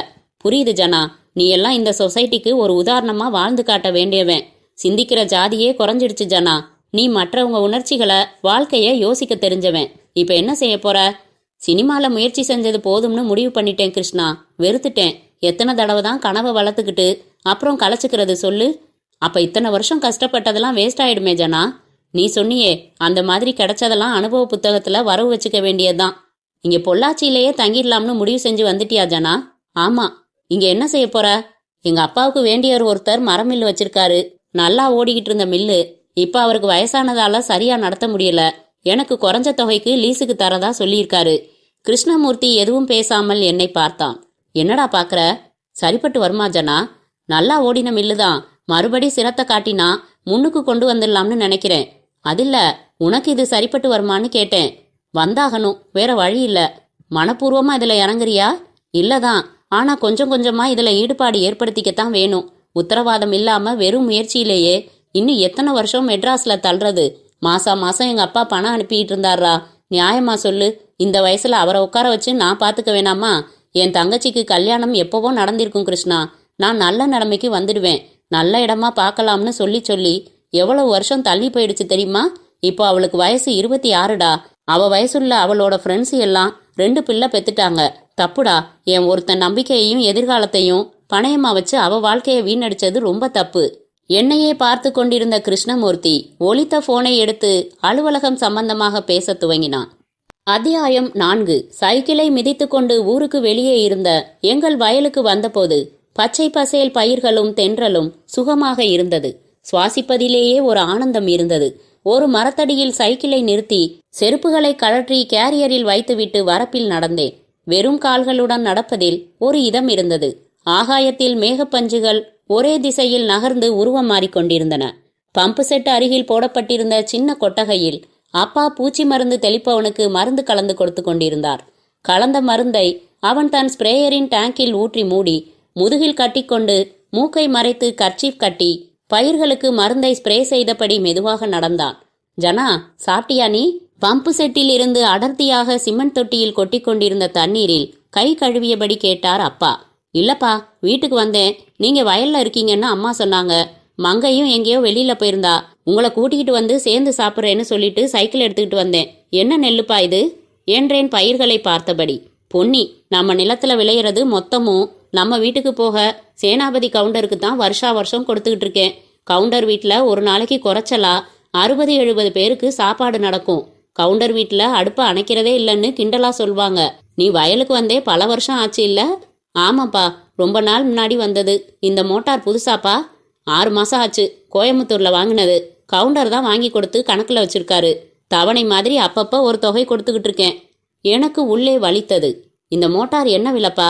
புரியுது ஜனா. நீ எல்லாம் இந்த சொசைட்டிக்கு ஒரு உதாரணமா வாழ்ந்து காட்ட வேண்டியவன். சிந்திக்கிற ஜாதியே குறைஞ்சிடுச்சு ஜனா. நீ மற்றவங்க உணர்ச்சிகளை, வாழ்க்கைய யோசிக்க தெரிஞ்சவன். இப்ப என்ன செய்ய போற? சினிமால முயற்சி செஞ்சது போதும்னு முடிவு பண்ணிட்டேன் கிருஷ்ணா. வெறுத்துட்டேன். எத்தனை தடவை தான் கனவை வளர்த்துக்கிட்டு அப்புறம் கலைச்சுக்கிறது சொல்லு? அப்ப இத்தனை வருஷம் கஷ்டப்பட்டதெல்லாம் வேஸ்ட் ஆயிடுமே ஜனா. நீ சொன்னியே, அந்த மாதிரி கிடைச்சதெல்லாம் அனுபவ புத்தகத்துல வரவு வச்சுக்க வேண்டியதுதான். இங்க பொள்ளாச்சியிலேயே தங்கிடலாம்னு முடிவு செஞ்சு வந்துட்டியா ஜனா? ஆமா. இங்க என்ன செய்ய போற? எங்க அப்பாவுக்கு வேண்டியவர் ஒருத்தர் மரமில்லு வச்சிருக்காரு. நல்லா ஓடிக்கிட்டு இருந்த மில்லு இப்ப அவருக்கு வயசானதால சரியா நடத்த முடியல. எனக்கு குறைஞ்ச தொகைக்கு லீஸுக்கு தரதா சொல்லியிருக்காரு. கிருஷ்ணமூர்த்தி எதுவும் பேசாமல் என்னை பார்த்தான். என்னடா பாக்குற? சரிப்பட்டு வருமா ஜனா? நல்லா ஓடின மில்லுதான். மறுபடி சிரத்தை காட்டினா முன்னுக்கு கொண்டு வந்துடலாம்னு நினைக்கிறேன். அதில்ல, உனக்கு இது சரிப்பட்டு வருமானு கேட்டேன். வந்தாகணும், வேற வழி இல்ல. மனப்பூர்வமா இதுல இறங்குறியா? இல்லதான். ஆனா கொஞ்சம் கொஞ்சமா இதுல ஈடுபாடு ஏற்படுத்திக்கத்தான் வேணும். உத்தரவாதம் இல்லாம வெறும் முயற்சியிலேயே இன்னும் எத்தனை வருஷம் மெட்ராஸ்ல தள்ளுறது? மாசம் எங்க அப்பா பணம் அனுப்பிட்டு இருந்தாரா? நியாயமா சொல்லு. இந்த வயசுல அவரை உட்கார வச்சு நான் பாத்துக்க வேணாமா? என் தங்கச்சிக்கு கல்யாணம் எப்பவோ நடந்திருக்கும் கிருஷ்ணா. நான் நல்ல நிலைமைக்கு வந்துடுவேன். நல்ல இடமா பார்க்கலாம்னு சொல்லி எவ்வளவு வருஷம் தள்ளி போயிடுச்சு தெரியுமா? இப்போ அவளுக்கு வயசு 26டா. அவ வயசுள்ள அவளோட ஃப்ரெண்ட்ஸ் எல்லாம் 2 பிள்ளை பெத்துட்டாங்க. தப்புடா. என் ஒருத்தன் நம்பிக்கையையும் எதிர்காலத்தையும் பணயமா வச்சு அவ வாழ்க்கையை வீணடிச்சது ரொம்ப தப்பு. என்னையே பார்த்து கொண்டிருந்த கிருஷ்ணமூர்த்தி ஒலித்த போனை எடுத்து அலுவலகம் சம்பந்தமாக பேச துவங்கினான். அத்தியாயம் 4. சைக்கிளை மிதித்து கொண்டு ஊருக்கு வெளியே இருந்த எங்கள் வயலுக்கு வந்தபோது பச்சை பசேல் பயிர்களும் தென்றலும் சுகமாக இருந்தது. சுவாசிப்பதிலேயே ஒரு ஆனந்தம் இருந்தது. ஒரு மரத்தடியில் சைக்கிளை நிறுத்தி செருப்புகளை கழற்றி கேரியரில் வைத்துவிட்டு வரப்பில் நடந்தேன். வெறும் கால்களுடன் நடப்பதில் ஒரு இதம் இருந்தது. ஆகாயத்தில் மேகப்பஞ்சுகள் ஒரே திசையில் நகர்ந்து உருவம் மாறிக்கொண்டிருந்தன. பம்பு செட் அருகில் போடப்பட்டிருந்த சின்ன கொட்டகையில் அப்பா பூச்சி மருந்து தெளிப்பவனுக்கு மருந்து கலந்து கொடுத்து கொண்டிருந்தார். கலந்த மருந்தை அவன் தன் ஸ்ப்ரேயரின் டேங்கில் ஊற்றி மூடி முதுகில் கட்டிக்கொண்டு மூக்கை மறைத்து கர்ச்சீப் கட்டி பயிர்களுக்கு மருந்தை ஸ்ப்ரே செய்தபடி மெதுவாக நடந்தான். ஜனா, சாப்பிட்டியா நீ? பம்பு செட்டில் இருந்து அடர்த்தியாக சிமெண்ட் தொட்டியில் கொட்டி கொண்டிருந்த தண்ணீரில் கை கழுவியபடி கேட்டார் அப்பா. இல்லப்பா, வீட்டுக்கு வந்தேன். நீங்க வயல்ல இருக்கீங்கன்னு அம்மா சொன்னாங்க. மங்கையும் எங்கேயோ வெளியில போயிருந்தா. உங்களை கூட்டிக்கிட்டு வந்து சேர்ந்து சாப்பிட்றேன்னு சொல்லிட்டு சைக்கிள் எடுத்துக்கிட்டு வந்தேன். என்ன நெல்லுப்பா இது என்றேன் பயிர்களை பார்த்தபடி. பொன்னி, நம்ம நிலத்துல விளையிறது மொத்தமும் நம்ம வீட்டுக்கு போக சேனாபதி கவுண்டருக்கு தான் வருஷா வருஷம் கொடுத்துக்கிட்டு இருக்கேன். கவுண்டர் வீட்டில் ஒரு நாளைக்கு குறைச்சலா 60-70 பேருக்கு சாப்பாடு நடக்கும். கவுண்டர் வீட்டில் அடுப்பை அணைக்கிறதே இல்லைன்னு கிண்டலா சொல்வாங்க. நீ வயலுக்கு வந்தே பல வருஷம் ஆச்சு இல்ல? ஆமாப்பா, ரொம்ப நாள் முன்னாடி வந்தது. இந்த மோட்டார் புதுசாப்பா? 6 மாசம் ஆச்சு. கோயம்புத்தூர்ல வாங்கினது. கவுண்டர் தான் வாங்கி கொடுத்து கணக்குல வச்சிருக்காரு. தவணை மாதிரி அப்பப்போ ஒரு தொகை கொடுத்துக்கிட்டு இருக்கேன். எனக்கு உள்ளே வலித்தது. இந்த மோட்டார் என்ன விலைப்பா?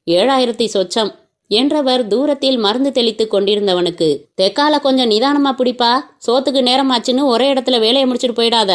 7000 சொச்சம் என்றவர் தூரத்தில் மருந்து தெளித்து கொண்டிருந்தவனுக்கு, தெக்கால கொஞ்சம் நிதானமா பிடிப்பா, சோத்துக்கு நேரமாச்சுன்னு ஒரே இடத்துல வேலையை முடிச்சுட்டு போயிடாத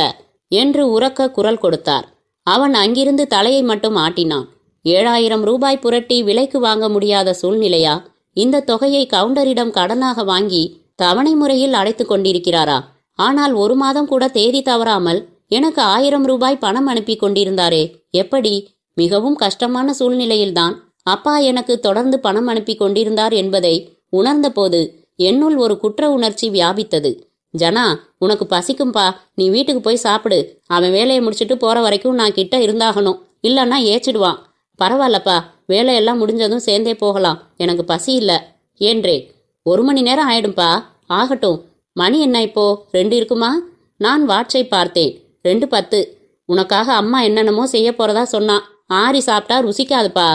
என்று உரக்க குரல் கொடுத்தார். அவன் அங்கிருந்து தலையை மட்டும் ஆட்டினான். 7000 ரூபாய் புரட்டி விலைக்கு வாங்க முடியாத சூழ்நிலையா? இந்த தொகையை கவுண்டரிடம் கடனாக வாங்கி தவணை முறையில் அடைத்து கொண்டிருக்கிறாரா? ஆனால் 1 மாதம் கூட தேதி தவறாமல் எனக்கு 1000 ரூபாய் பணம் அனுப்பி கொண்டிருந்தாரே, எப்படி? மிகவும் கஷ்டமான சூழ்நிலையில்தான் அப்பா எனக்கு தொடர்ந்து பணம் அனுப்பி கொண்டிருந்தார் என்பதை உணர்ந்தபோது என்னுள் ஒரு குற்ற உணர்ச்சி வியாபித்தது. ஜனா, உனக்கு பசிக்கும்பா, நீ வீட்டுக்கு போய் சாப்பிடு. அவன் வேலையை முடிச்சுட்டு போற வரைக்கும் நான் கிட்ட இருந்தாகணும், இல்லைன்னா ஏச்சிடுவான். பரவாயில்லப்பா, வேலையெல்லாம் முடிஞ்சதும் சேர்ந்தே போகலாம், எனக்கு பசி இல்லை என்றேன். 1 மணி நேரம் ஆயிடும்பா. ஆகட்டும். மணி என்ன இப்போ? 2 இருக்குமா? நான் வாட்சை பார்த்தேன். 2:10. உனக்காக அம்மா என்னென்னமோ செய்ய போறதா சொன்னான். ஆறி சாப்பிட்டா ருசிக்காதுப்பா.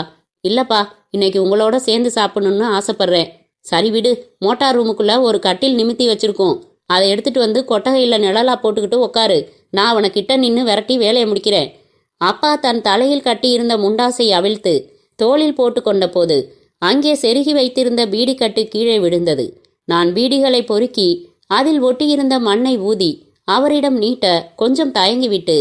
இல்லப்பா, இன்னைக்கு உங்களோட சேர்ந்து சாப்பிடணும்னு ஆசைப்படுறேன். சரி விடு, மோட்டார் ரூமுக்குள்ள ஒரு கட்டில் நிமித்தி வச்சிருக்கோம். அதை எடுத்துட்டு வந்து கொட்டகையில் நிழலா போட்டுக்கிட்டு உக்காரு. நான் அவனை கிட்ட நின்று விரட்டி வேலையை முடிக்கிறேன். அப்பா தன் தலையில் கட்டியிருந்த முண்டாசை அவிழ்த்து தோளில் போட்டு கொண்ட போது அங்கே செருகி வைத்திருந்த பீடிக்கட்டு கீழே விழுந்தது. நான் பீடிகளை பொறுக்கி அதில் ஒட்டியிருந்த மண்ணை ஊதி அவரிடம் நீட்ட கொஞ்சம் தயங்கிவிட்டு,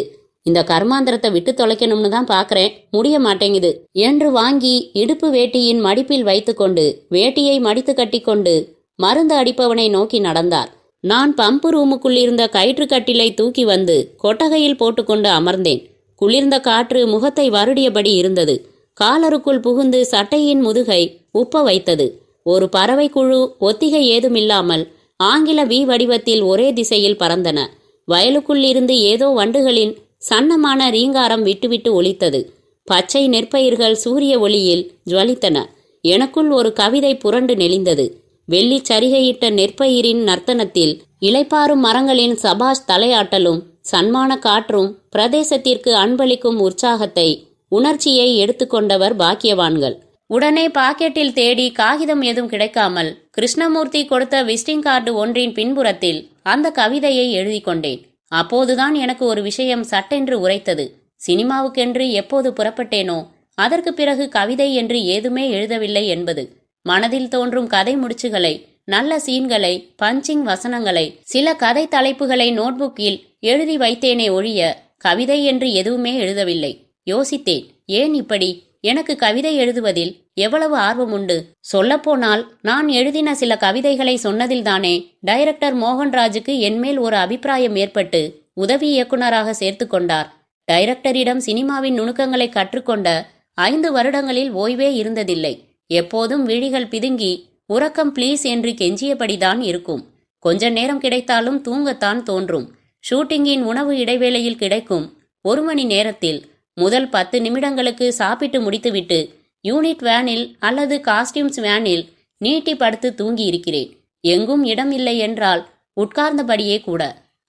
இந்த கர்மாந்திரத்தை விட்டு தொலைக்கணும்னு தான் பார்க்கறேன், முடிய மாட்டேங்குது என்று வாங்கி இடுப்பு வேட்டியின் மடிப்பில் வைத்துக்கொண்டு வேட்டியை மடித்து கட்டி கொண்டு மருந்து அடிப்பவனை நோக்கி நடந்தார். நான் பம்பு ரூமுக்குள் இருந்த கயிற்று கட்டிலை தூக்கி வந்து கொட்டகையில் போட்டுக்கொண்டு அமர்ந்தேன். குளிர்ந்த காற்று முகத்தை வருடியபடி இருந்தது. காலருக்குள் புகுந்து சட்டையின் முதுகை உப்ப வைத்தது. ஒரு பறவை குழு ஒத்திகை ஏதுமில்லாமல் ஆங்கில வி வடிவத்தில் ஒரே திசையில் பறந்தன. வயலுக்குள் இருந்து ஏதோ வண்டுகளின் சன்னமான ரீங்காரம் விட்டுவிட்டு ஒலித்தது. பச்சை நெற்பயிர்கள் சூரிய ஒளியில் ஜுவலித்தன. எனக்குள் ஒரு கவிதை புரண்டு நெளிந்தது. வெள்ளி சரிகையிட்ட நெற்பயிரின் நர்த்தனத்தில் இளைப்பாறும் மரங்களின் சபாஷ் தலையாட்டலும் சன்மான காற்றும் பிரதேசத்திற்கு அன்பளிக்கும் உற்சாகத்தை உணர்ச்சியை எடுத்துக்கொண்டவர் பாக்கியவான்கள். உடனே பாக்கெட்டில் தேடி காகிதம் ஏதும் கிடைக்காமல் கிருஷ்ணமூர்த்தி கொடுத்த விசிட்டிங் கார்டு ஒன்றின் பின்புறத்தில் அந்த கவிதையை எழுதி கொண்டேன். அப்போதுதான் எனக்கு ஒரு விஷயம் சட்டென்று உரைத்தது. சினிமாவுக்கென்று எப்போது புறப்பட்டேனோ அதற்கு பிறகு கவிதை என்று ஏதுமே எழுதவில்லை என்பது. மனதில் தோன்றும் கதை முடிச்சுகளை, நல்ல சீன்களை, பஞ்சிங் வசனங்களை, சில கதை தலைப்புகளை நோட்புக்கில் எழுதி வைத்தேனே ஒழிய கவிதை என்று எதுவுமே எழுதவில்லை. யோசித்தேன், ஏன் இப்படி? எனக்கு கவிதை எழுதுவதில் எவ்வளவு ஆர்வம் உண்டு. சொல்லப்போனால் நான் எழுதின சில கவிதைகளை சொன்னதில்தானே டைரக்டர் மோகன்ராஜுக்கு என்மேல் ஒரு அபிப்பிராயம் ஏற்பட்டு உதவி இயக்குனராக சேர்த்து கொண்டார். டைரக்டரிடம் சினிமாவின் நுணுக்கங்களை கற்றுக்கொண்ட 5 வருடங்களில் ஓய்வே இருந்ததில்லை. எப்போதும் விழிகள் பிதுங்கி உறக்கம் ப்ளீஸ் என்று கெஞ்சியபடிதான் இருக்கும். கொஞ்ச நேரம் கிடைத்தாலும் தூங்கத்தான் தோன்றும். ஷூட்டிங்கின் உணவு இடைவேளையில் கிடைக்கும் 1 மணி நேரத்தில் முதல் 10 நிமிடங்களுக்கு சாப்பிட்டு முடித்துவிட்டு யூனிட் வேனில் அல்லது காஸ்டியூம்ஸ் வேனில் நீட்டி படுத்து தூங்கி இருக்கிறேன். எங்கும் இடம் இல்லை என்றால் உட்கார்ந்தபடியே கூட.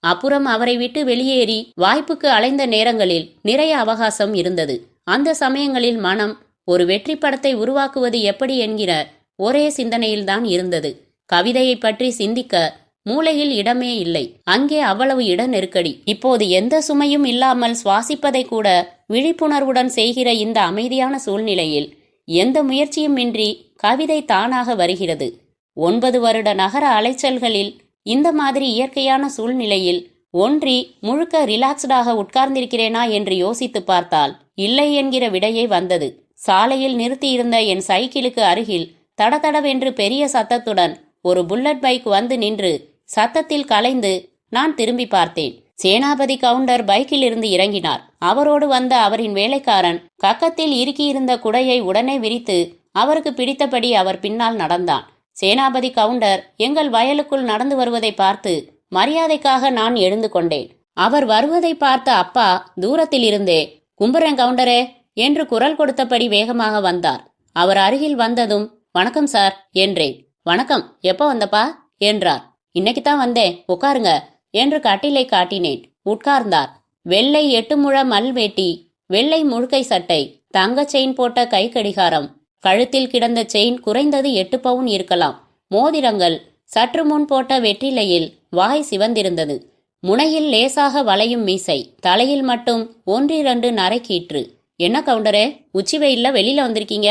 அப்புறம் அவரை விட்டு வெளியேறி வாய்ப்புக்கு அலைந்த நேரங்களில் நிறைய அவகாசம் இருந்தது. அந்த சமயங்களில் மனம் ஒரு வெற்றி படத்தை உருவாக்குவது எப்படி என்கிற ஒரே சிந்தனையில்தான் இருந்தது. கவிதையை பற்றி சிந்திக்க மூளையில் இடமே இல்லை. அங்கே அவ்வளவு இட நெருக்கடி. இப்போது எந்த சுமையும் இல்லாமல் சுவாசிப்பதை கூட விழிப்புணர்வுடன் செய்கிற இந்த அமைதியான சூழ்நிலையில் எந்த முயற்சியும் இன்றி கவிதை தானாக வருகிறது. 9 வருட நகர அலைச்சல்களில் இந்த மாதிரி இயற்கையான சூழ்நிலையில் ஒன்றி முழுக்க ரிலாக்ஸ்டாக உட்கார்ந்திருக்கிறேனா என்று யோசித்து பார்த்தால் இல்லை என்கிற விடையே வந்தது. சாலையில் நிறுத்தியிருந்த என் சைக்கிளுக்கு அருகில் தடதடவென்று பெரிய சத்தத்துடன் ஒரு புல்லட் பைக் வந்து நின்று சத்தத்தில் கலைந்து நான் திரும்பி பார்த்தேன். சேனாபதி கவுண்டர் பைக்கில் இருந்து இறங்கினார். அவரோடு வந்த அவரின் வேலைக்காரன் கக்கத்தில் இறுக்கியிருந்த குடையை உடனே விரித்து அவருக்கு பிடித்தபடி அவர் பின்னால் நடந்தான். சேனாபதி கவுண்டர் எங்கள் வயலுக்குள் நடந்து வருவதை பார்த்து மரியாதைக்காக நான் எழுந்து கொண்டேன். அவர் வருவதை பார்த்த அப்பா தூரத்தில் இருந்தே கும்புறேன் கவுண்டரே என்று குரல் கொடுத்தபடி வேகமாக வந்தார். அவர் அருகில் வந்ததும் வணக்கம் சார் என்றேன். வணக்கம், எப்போ வந்தப்பா என்றார். இன்னைக்கு தான் வந்தேன், உட்காருங்க என்று கட்டிலை காட்டினேன். உட்கார்ந்தார். வெள்ளை 8 முழ மல்வேட்டி, வெள்ளை முழுக்கை சட்டை, தங்க செயின் போட்ட கை கடிகாரம், கழுத்தில் கிடந்த செயின் குறைந்தது 8 பவுன் இருக்கலாம். மோதிரங்கள், சற்று முன் போட்ட வெற்றிலையில் வாய் சிவந்திருந்தது. முனையில் லேசாக வளையும் மீசை, தலையில் மட்டும் 1-2 நரைக்கீற்று. என்ன கவுண்டரே, உச்சி வெயில்ல வெளியில வந்திருக்கீங்க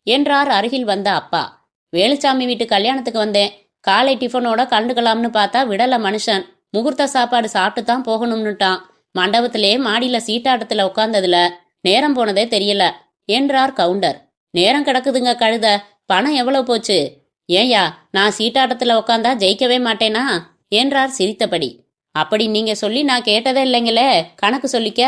என்றார் அருகில் வந்த அப்பா. வேலுச்சாமி வீட்டு கல்யாணத்துக்கு வந்தேன். காலை டிஃபனோட கண்டுக்கலாம்னு பார்த்தா விடல மனுஷன். முகூர்த்த சாப்பாடு சாப்பிட்டு தான் போகணும்னுட்டான். மண்டபத்திலே மாடியில சீட்டாட்டத்துல உட்கார்ந்ததுல நேரம் போனதே தெரியல என்றார் கவுண்டர். நேரம் கிடக்குதுங்க கழுத, பணம் எவ்வளவு போச்சு? ஏயா, நான் சீட்டாட்டத்துல உட்காந்தா ஜெயிக்கவே மாட்டேனா என்றார் சிரித்தபடி. அப்படி நீங்க சொல்லி நான் கேட்டதே இல்லைங்களே, கணக்கு சொல்லிக்க.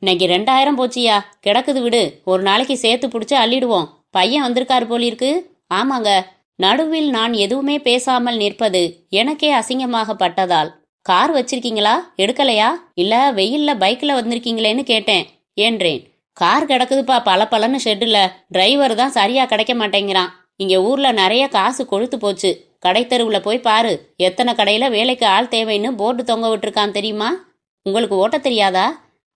இன்னைக்கு 2000 போச்சியா, கிடக்குது விடு, ஒரு நாளைக்கு சேர்த்து பிடிச்சு அள்ளிடுவோம். பையன் வந்திருக்காரு போலிருக்கு. ஆமாங்க. நடுவில் நான் எதுவுமே பேசாமல் நிற்பது எனக்கே அசிங்கமாக பட்டதால், கார் வச்சிருக்கீங்களா, எடுக்கலையா, இல்ல வெயில்ல பைக்ல வந்திருக்கீங்களேன்னு கேட்டேன் என்றேன். கார் கிடக்குதுப்பா பலன்னு ஷெட்டுல, டிரைவர் தான் சரியா கிடைக்க மாட்டேங்கிறான். இங்க ஊர்ல நிறைய காசு கொழுத்து போச்சு. கடைத்தெருவுல போய் பாரு, எத்தனை கடையில வேலைக்கு ஆள் தேவைன்னு போர்டு தொங்க விட்டுருக்கான் தெரியுமா? உங்களுக்கு ஓட்ட தெரியாதா?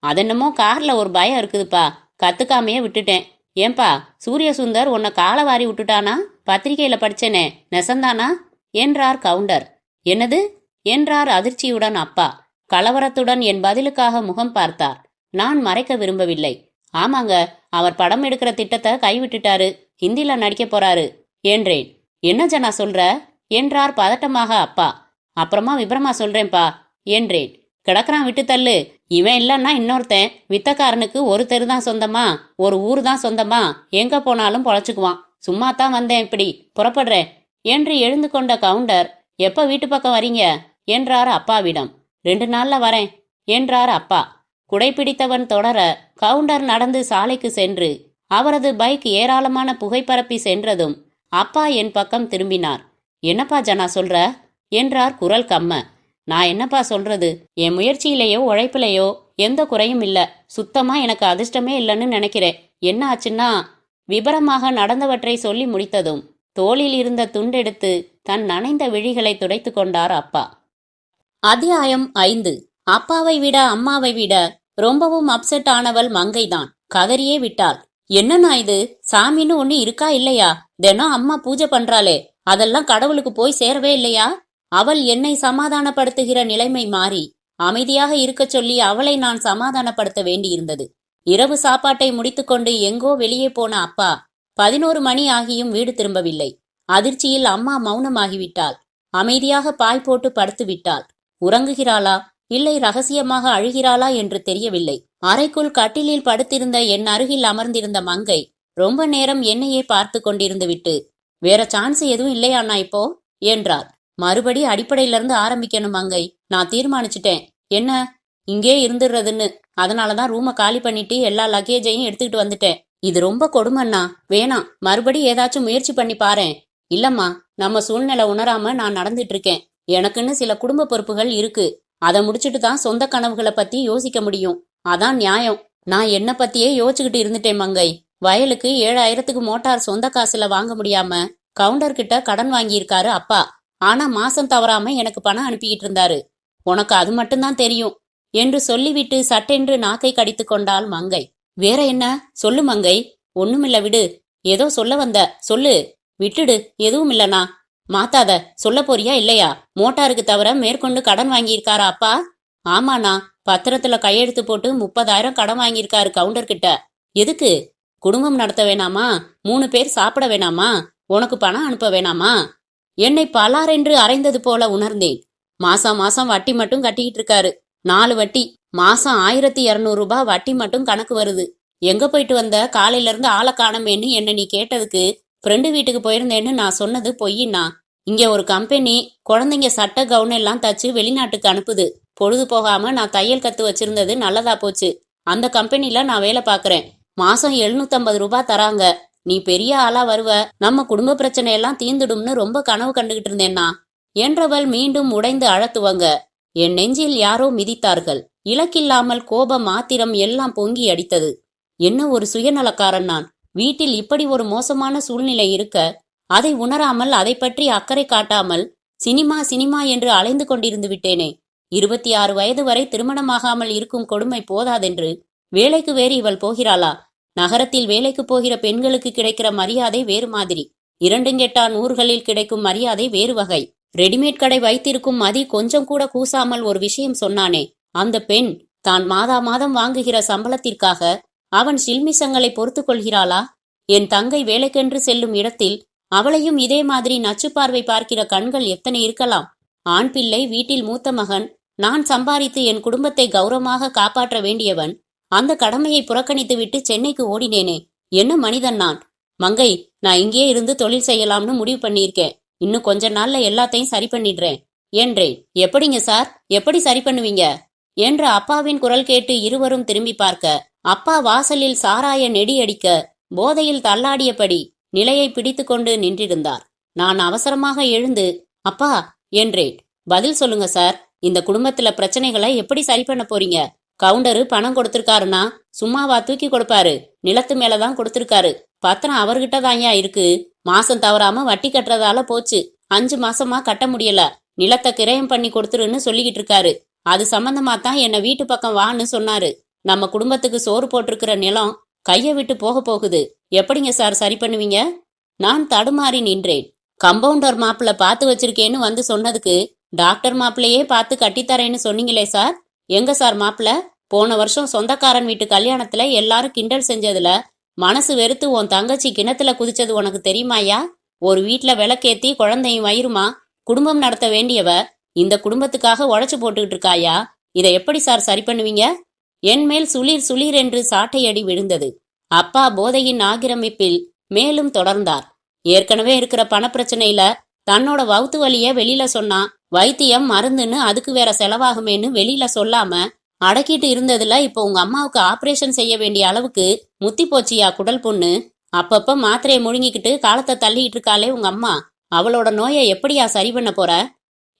அதென்னமோ கார்ல ஒரு பயம் இருக்குதுப்பா, கத்துக்காமையே விட்டுட்டேன். ஏன்பா, சூரிய சுந்தர் உன்னை காலை வாரி விட்டுட்டானா? பத்திரிகையில படிச்சேனே, நெசந்தானா என்றார் கவுண்டர். என்னது என்றார் அதிர்ச்சியுடன் அப்பா. கலவரத்துடன் என் பதிலுக்காக முகம் பார்த்தார். நான் மறைக்க விரும்பவில்லை. ஆமாங்க, அவர் படம் எடுக்கிற திட்டத்தை கைவிட்டுட்டாரு, ஹிந்தில நடிக்க போறாரு என்றேன். என்ன ஜனா சொல்ற என்றார் பதட்டமாக அப்பா. அப்புறமா விபரமா சொல்றேன்பா என்றேன். கிடக்குறான், விட்டு தள்ளு. இவன் இல்லைன்னா இன்னொருத்தன். வித்தக்காரனுக்கு ஒரு தெரு தான் சொந்தமா, ஒரு ஊர் தான் சொந்தமா, எங்க போனாலும் பொழைச்சுக்குவான். சும்மா தான் வந்தேன், இப்படி புறப்படுறேன் என்று எழுந்து கொண்ட கவுண்டர், எப்ப வீட்டு பக்கம் வரீங்க என்றார் அப்பாவிடம். 2 நாள்ல வரேன் என்றார் அப்பா. குடைப்பிடித்தவன் தொடர கவுண்டர் நடந்து சாலைக்கு சென்று அவரது பைக் ஏராளமான புகைப்பரப்பி சென்றதும் அப்பா என் பக்கம் திரும்பினார். என்னப்பா ஜனா சொல்ற என்றார் குரல் கம்ம. நான் என்னப்பா சொல்றது, என் முயற்சியிலேயோ உழைப்பிலேயோ எந்த குறையும் இல்ல. சுத்தமா எனக்கு அதிர்ஷ்டமே இல்லைன்னு நினைக்கிறேன். என்ன ஆச்சுன்னா, விபரமாக நடந்தவற்றை சொல்லி முடித்ததும் தோளில் இருந்த துண்டெடுத்து தன் நனைந்த விழிகளை துடைத்து கொண்டார் அப்பா. அத்தியாயம் 5. அப்பாவை விட அம்மாவை விட ரொம்பவும் அப்செட் ஆனவள் மங்கைதான். கதறியே விட்டாள். என்னன்னா இது, சாமின்னு ஒண்ணு இருக்கா இல்லையா? தினம் அம்மா பூஜை பண்றாளே, அதெல்லாம் கடவுளுக்கு போய் சேரவே இல்லையா? அவள் என்னை சமாதானப்படுத்துகிற நிலைமை மாறி அமைதியாக இருக்க சொல்லி அவளை நான் சமாதானப்படுத்த வேண்டியிருந்தது. இரவு சாப்பாட்டை முடித்துக்கொண்டு எங்கோ வெளியே போன அப்பா 11 மணி ஆகியும் வீடு திரும்பவில்லை. அதிர்ச்சியில் அம்மா மௌனமாகிவிட்டாள். அமைதியாக பாய் போட்டு படுத்து விட்டாள். உறங்குகிறாளா இல்லை ரகசியமாக அழுகிறாளா என்று தெரியவில்லை. அறைக்குள் கட்டிலில் படுத்திருந்த என் அருகில் அமர்ந்திருந்த மங்கை ரொம்ப நேரம் என்னையே பார்த்து கொண்டிருந்து விட்டு, வேற சான்ஸ் எதுவும் இல்லையாண்ணா இப்போ என்றாள். மறுபடி அடிப்படையில இருந்து ஆரம்பிக்கணும் மங்கை, நான் தீர்மானிச்சுட்டேன். என்ன, இங்கே இருந்துடுறதுன்னு. அதனாலதான் ரூமை காலி பண்ணிட்டு எல்லா லக்கேஜையும் எடுத்துக்கிட்டு வந்துட்டேன். இது ரொம்ப கொடுமண்ணா, வேணாம், மறுபடி ஏதாச்சும் முயற்சி பண்ணி பாரேன். இல்லம்மா, நம்ம சூழ்நிலை உணராம நான் நடந்துட்டு இருக்கேன். எனக்குன்னு சில குடும்ப பொறுப்புகள் இருக்கு. அதை முடிச்சுட்டு தான் சொந்த கனவுகளை பத்தி யோசிக்க முடியும். அதான் நியாயம். நான் என்ன பத்தியே யோசிச்சுக்கிட்டு இருந்துட்டேன் மங்கை. வயலுக்கு 7000க்கு மோட்டார் சொந்த காசுல வாங்க முடியாம கவுண்டர் கிட்ட கடன் வாங்கியிருக்காரு அப்பா. ஆனா மாசம் தவறாம எனக்கு பணம் அனுப்பிக்கிட்டு இருந்தாரு. உனக்கு அது மட்டும்தான் தெரியும் என்று சொல்லிவிட்டு சட்டென்று நாக்கை கடித்து கொண்டாள் மங்கை. வேற என்ன சொல்லு மங்கை. ஒண்ணுமில்ல, விடு. ஏதோ சொல்ல வந்த, சொல்லு. விட்டுடு, எதுவும் இல்லனா. மாத்தாத, சொல்ல போறியா இல்லையா? மோட்டாருக்கு தவிர மேற்கொண்டு கடன் வாங்கியிருக்காரா அப்பா? ஆமாண்ணா, பத்திரத்துல கையெழுத்து போட்டு 30,000 கடன் வாங்கியிருக்காரு கவுண்டர் கிட்ட. எதுக்கு? குடும்பம் நடத்த வேணாமா? 3 பேர் சாப்பிட வேணாமா? உனக்கு பணம் அனுப்ப வேணாமா? என்னை பலாரென்று அரைந்தது போல உணர்ந்தேன். மாசம் மாசம் வட்டி மட்டும் கட்டிக்கிட்டு இருக்காரு. 4 வட்டி, மாசம் 1200 ரூபாய் வட்டி மட்டும் கணக்கு வருது. எங்க போயிட்டு வந்த, காலையில இருந்து ஆளை காணமேன்னு என்ன நீ கேட்டதுக்கு ஃப்ரெண்டு வீட்டுக்கு போயிருந்தேன்னு நான் சொன்னது பொய்யின்னா. இங்க ஒரு கம்பெனி குழந்தைங்க சட்ட கவுன் எல்லாம் தச்சு வெளிநாட்டுக்கு அனுப்புது. பொழுது போகாம நான் தையல் கத்து வச்சிருந்தது நல்லதா போச்சு. அந்த கம்பெனில நான் வேலை பாக்குறேன். மாசம் 750 ரூபாய் தராங்க. நீ பெரிய ஆளா வருவ, நம்ம குடும்ப பிரச்சனை எல்லாம் தீந்துடும்னு ரொம்ப கனவு கண்டுகிட்டு இருந்தேன்னா என்றவள் மீண்டும் உடைந்து அழத்துவங்க. என் நெஞ்சில் யாரோ மிதித்தார்கள். இலக்கில்லாமல் கோபம், ஆத்திரம் எல்லாம் பொங்கி அடித்தது. என்ன ஒரு சுயநலக்காரன் நான். வீட்டில் இப்படி ஒரு மோசமான சூழ்நிலை இருக்க அதை உணராமல் அதை பற்றி அக்கறை காட்டாமல் சினிமா சினிமா என்று அலைந்து கொண்டிருந்து விட்டேனே. 26 வயது வரை திருமணமாகாமல் இருக்கும் கொடுமை போதாதென்று வேலைக்கு வேறு இவள் போகிறாளா? நகரத்தில் வேலைக்கு போகிற பெண்களுக்கு கிடைக்கிற மரியாதை வேறு மாதிரி, இரண்டுங்கெட்டான் ஊர்களில் கிடைக்கும் மரியாதை வேறு வகை. ரெடிமேட் கடை வைத்திருக்கும் மதி கொஞ்சம் கூட கூசாமல் ஒரு விஷயம் சொன்னானே, அந்த பெண் தான் மாதா மாதம் வாங்குகிற சம்பளத்திற்காக அவன் சில்மிசங்களை பொறுத்து கொள்கிறாளா? என் தங்கை வேலைக்கென்று செல்லும் இடத்தில் அவளையும் இதே மாதிரி நச்சு பார்வை பார்க்கிற கண்கள் எத்தனை இருக்கலாம்? ஆண் பிள்ளை, வீட்டில் மூத்த மகன், நான் சம்பாதித்து என் குடும்பத்தை கௌரவமாக காப்பாற்ற வேண்டியவன், அந்த கடமையை புறக்கணித்து விட்டு சென்னைக்கு ஓடினேனே. என்ன மனிதன் நான்? மங்கை, நான் இங்கேயே இருந்து தொழில் செய்யலாம்னு முடிவு பண்ணியிருக்கேன். இன்னும் கொஞ்ச நாள்ல எல்லாத்தையும் சரி பண்ணிடுறேன் என்றேன். எப்படிங்க சார், எப்படி சரி பண்ணுவீங்க என்ற அப்பாவின் குரல் கேட்டு இருவரும் திரும்பி பார்க்க, அப்பா வாசலில் சாராய நெடி அடிக்க போதையில் தள்ளாடியபடி நிலையை பிடித்து கொண்டு நின்றிருந்தார். நான் அவசரமாக எழுந்து அப்பா என்றேன். பதில் சொல்லுங்க சார், இந்த குடும்பத்துல பிரச்சனைகளை எப்படி சரி பண்ண போறீங்க? கவுண்டரு பணம் கொடுத்திருக்காருன்னா சும்மாவா தூக்கி கொடுப்பாரு? நிலத்து மேலதான் கொடுத்திருக்காரு. பத்திரம் அவர்கிட்ட தான்யா இருக்கு. மாசம் தவறாம வட்டி கட்டுறதால போச்சு. 5 மாசமா கட்ட முடியல. நிலத்தை கிரயம் பண்ணி கொடுத்துருன்னு சொல்லிக்கிட்டு இருக்காரு. அது சம்பந்தமா தான் என்ன வீட்டு பக்கம் வான்னு சொன்னாரு. நம்ம குடும்பத்துக்கு சோறு போட்டிருக்கிற நிலம் கைய விட்டு போக போகுது. எப்படிங்க சார் சரி பண்ணுவீங்க? நான் தடுமாறி நின்றேன். கம்பவுண்டர் மாப்பிள்ள பார்த்து வச்சிருக்கேன்னு வந்து சொன்னதுக்கு டாக்டர் மாப்பிள்ளையே பார்த்து கட்டித்தரேன்னு சொன்னீங்களே சார், எங்க சார் மாப்பிள்ள? போன வருஷம் சொந்தக்காரன் வீட்டு கல்யாணத்துல எல்லாரும் கிண்டல் செஞ்சதுல மனசு வெறுத்து உன் தங்கச்சி கிணத்துல குதிச்சது உனக்கு தெரியுமாயா? ஒரு வீட்டுல விளக்கேத்தி குழந்தையும் வயிறுமா குடும்பம் நடத்த வேண்டியவ இந்த குடும்பத்துக்காக உழைச்சு போட்டுக்கிட்டு இருக்காயா? இதை எப்படி சார் சரி பண்ணுவீங்க? என் மேல் சுளீர் சுளீர் என்று சாட்டையடி விழுந்தது. அப்பா போதையின் ஆக்கிரமிப்பில் மேலும் தொடர்ந்தார். ஏற்கனவே இருக்கிற பணப்பிரச்சனையில தன்னோட வவுத்து வலிய வெளியில சொன்னா வைத்தியம் மருந்துன்னு அதுக்கு வேற செலவாகுமேன்னு வெளியில சொல்லாம அடக்கிட்டு இருந்ததுல இப்போ உங்க அம்மாவுக்கு ஆபரேஷன் செய்ய வேண்டிய அளவுக்கு முத்தி போச்சியா குடல் பொண்ணு. அப்பப்ப மாத்திரையை முழுங்கிக்கிட்டு காலத்தை தள்ளிட்டு இருக்காளே உங்க அம்மா, அவளோட நோயை எப்படியா சரி பண்ண போற?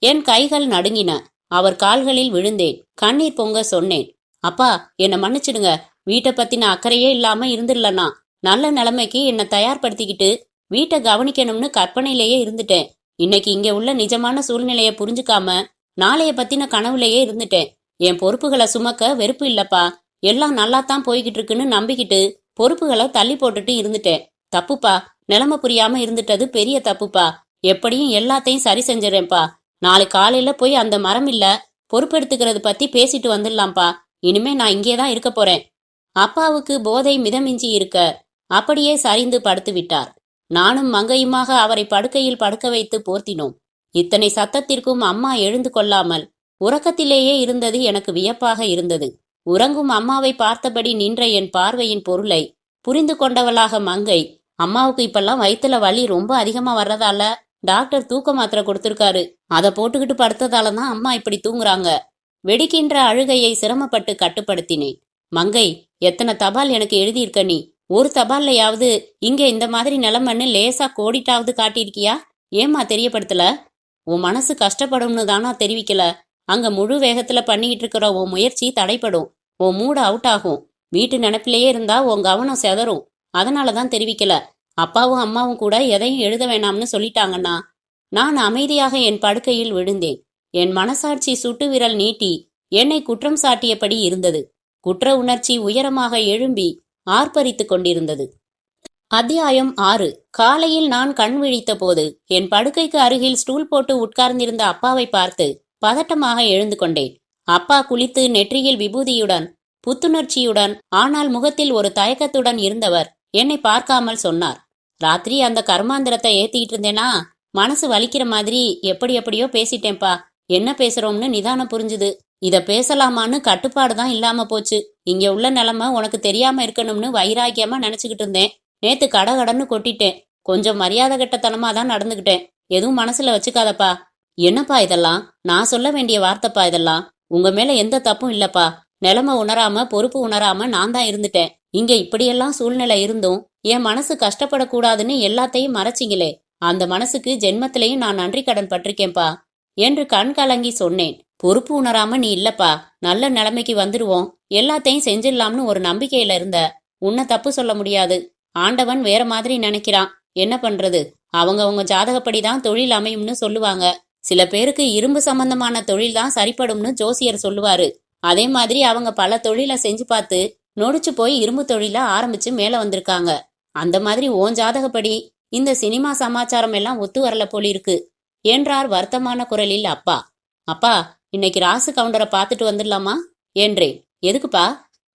என் கைகள் நடுங்கின. அவர் கால்களில் விழுந்தேன். கண்ணீர் பொங்க சொன்னேன். அப்பா, என்னை மன்னிச்சிடுங்க. வீட்டை பத்தின அக்கறையே இல்லாம இருந்துடலனா நல்ல நிலைமைக்கு என்னை தயார்படுத்திக்கிட்டு வீட்டை கவனிக்கணும்னு கற்பனையிலேயே இருந்துட்டேன். இன்னைக்கு இங்க உள்ள நிஜமான சூழ்நிலைய புரிஞ்சுக்காம நாளைய பத்தின கனவுலேயே இருந்துட்டேன். என் பொறுப்புகளை சுமக்க வெறுப்பு இல்லப்பா. எல்லாம் நல்லாத்தான் போய்கிட்டு இருக்குன்னு நம்பிக்கிட்டு பொறுப்புகளை தள்ளி போட்டுட்டு இருந்துட்டேன். தப்புப்பா. நிலைமை புரியாம இருந்துட்டது பெரிய தப்புப்பா. எப்படியும் எல்லாத்தையும் சரி செஞ்சிடறேன்ப்பா. நாளை காலையில போய் அந்த மரம் இல்ல பொறுப்பெடுத்துக்கிறது பத்தி பேசிட்டு வந்துடலாம்ப்பா. இனிமே நான் இங்கேதான் இருக்க போறேன். அப்பாவுக்கு போதை மிதமிஞ்சி இருக்க அப்படியே சரிந்து படுத்து விட்டார். நானும் மங்கையுமாக அவரை படுக்கையில் படுக்க வைத்து போர்த்தினோம். இத்தனை சத்தத்திற்கும் அம்மா எழுந்து கொள்ளாமல் உறக்கத்திலேயே இருந்தது எனக்கு வியப்பாக இருந்தது. உறங்கும் அம்மாவை பார்த்தபடி நின்ற என் பார்வையின் பொருளை புரிந்து கொண்டவளாக மங்கை, அம்மாவுக்கு இப்பெல்லாம் வயிற்றுல வலி ரொம்ப அதிகமா வர்றதால டாக்டர் தூக்க மாத்திரை கொடுத்திருக்காரு. அதை போட்டுக்கிட்டு படுத்ததாலதான் அம்மா இப்படி தூங்குறாங்க. வெடிக்கின்ற அழுகையை சிரமப்பட்டு கட்டுப்படுத்தினேன். மங்கை, எத்தனை தபால் எனக்கு எழுதியிருக்க நீ? ஒரு தபால்லையாவது இங்க இந்த மாதிரி நிலைமைன்னு லேசா கோடிட்டாவது காட்டியிருக்கியா? ஏமா தெரியப்படுத்தல? உன் மனசு கஷ்டப்படும்னு தானா தெரிவிக்கல? அங்க முழு வேகத்துல பண்ணிக்கிட்டு இருக்கிற உன் முயற்சி தடைப்படும். உன் மூடு அவுட் ஆகும். வீட்டு நினைப்பிலேயே இருந்தா உன் கவனம் செதறும். அதனாலதான் தெரிவிக்கல. அப்பாவும் அம்மாவும் கூட எதையும் எழுத வேணாம்னு சொல்லிட்டாங்கன்னா. நான் அமைதியாக என் படுக்கையில் விழுந்தேன். என் மனசாட்சி சுட்டு விரல் நீட்டி என்னை குற்றம் சாட்டியபடி இருந்தது. குற்ற உணர்ச்சி உயரமாக எழும்பி ஆர்ப்பரித்து கொண்டிருந்தது. அத்தியாயம் 6. காலையில் நான் கண் விழித்த போது என் படுக்கைக்கு அருகில் ஸ்டூல் போட்டு உட்கார்ந்திருந்த அப்பாவை பார்த்து பதட்டமாக எழுந்து கொண்டேன். அப்பா குளித்து நெற்றியில் விபூதியுடன் புத்துணர்ச்சியுடன் ஆனால் முகத்தில் ஒரு தயக்கத்துடன் இருந்தவர் என்னை பார்க்காமல் சொன்னார். ராத்திரி அந்த கர்மாந்திரத்தை ஏத்திக்கிட்டு இருந்தேனா, மனசு வலிக்கிற மாதிரி எப்படியோ பேசிட்டேன்பா. என்ன பேசுறோம்னு நிதானம் புரிஞ்சுது. இத பேசலாமான்னு கட்டுப்பாடுதான் இல்லாம போச்சு. இங்க உள்ள நிலைமை உனக்கு தெரியாம இருக்கணும்னு வைராக்கியமா நினைச்சுக்கிட்டு இருந்தேன். நேத்து கடகடன்னு கொட்டிட்டேன். கொஞ்சம் மரியாதை கெட்டத்தனமா தான் நடந்துகிட்டேன். எதுவும் மனசுல வச்சுக்காதப்பா. என்னப்பா இதெல்லாம்? நான் சொல்ல வேண்டிய வார்த்தைப்பா இதெல்லாம். உங்க மேல எந்த தப்பும் இல்லப்பா. நிலைமை உணராம பொறுப்பு உணராம நான் தான் இருந்துட்டேன். இங்க இப்படியெல்லாம் சூழ்நிலை இருந்தும் என் மனசு கஷ்டப்படக்கூடாதுன்னு எல்லாத்தையும் மறைச்சிங்களே, அந்த மனசுக்கு ஜென்மத்திலையும் நான் நன்றி கடன் பட்டிருக்கேன்பா என்று கண் கலங்கி சொன்னேன். பொறுப்பு உணராம நீ இல்லப்பா. நல்ல நிலைமைக்கு வந்துடுவோம், எல்லாத்தையும் செஞ்சிடலாம்னு ஒரு நம்பிக்கையில இருந்த. உன்னை தப்பு சொல்ல முடியாது. ஆண்டவன் வேற மாதிரி நினைக்கிறான். என்ன பண்றது? அவங்க ஜாதகப்படிதான் தொழில் அமையும்னு சொல்லுவாங்க. சில பேருக்கு இரும்பு சம்பந்தமான தொழில் தான் சரிப்படும்னு ஜோசியர் சொல்லுவாரு. அதே மாதிரி அவங்க பல தொழிலை செஞ்சு பார்த்து நொடிச்சு போய் இரும்பு தொழில ஆரம்பிச்சு மேல வந்திருக்காங்க. அந்த மாதிரி ஓன் ஜாதகப்படி இந்த சினிமா சமாச்சாரம் எல்லாம் ஒத்து வரல போலிருக்கு என்றார் வருத்தமான குரலில் அப்பா. அப்பா, இன்னைக்கு ராசு கவுண்டரை பார்த்துட்டு வந்துடலாமா என்றேன். எதுக்குப்பா?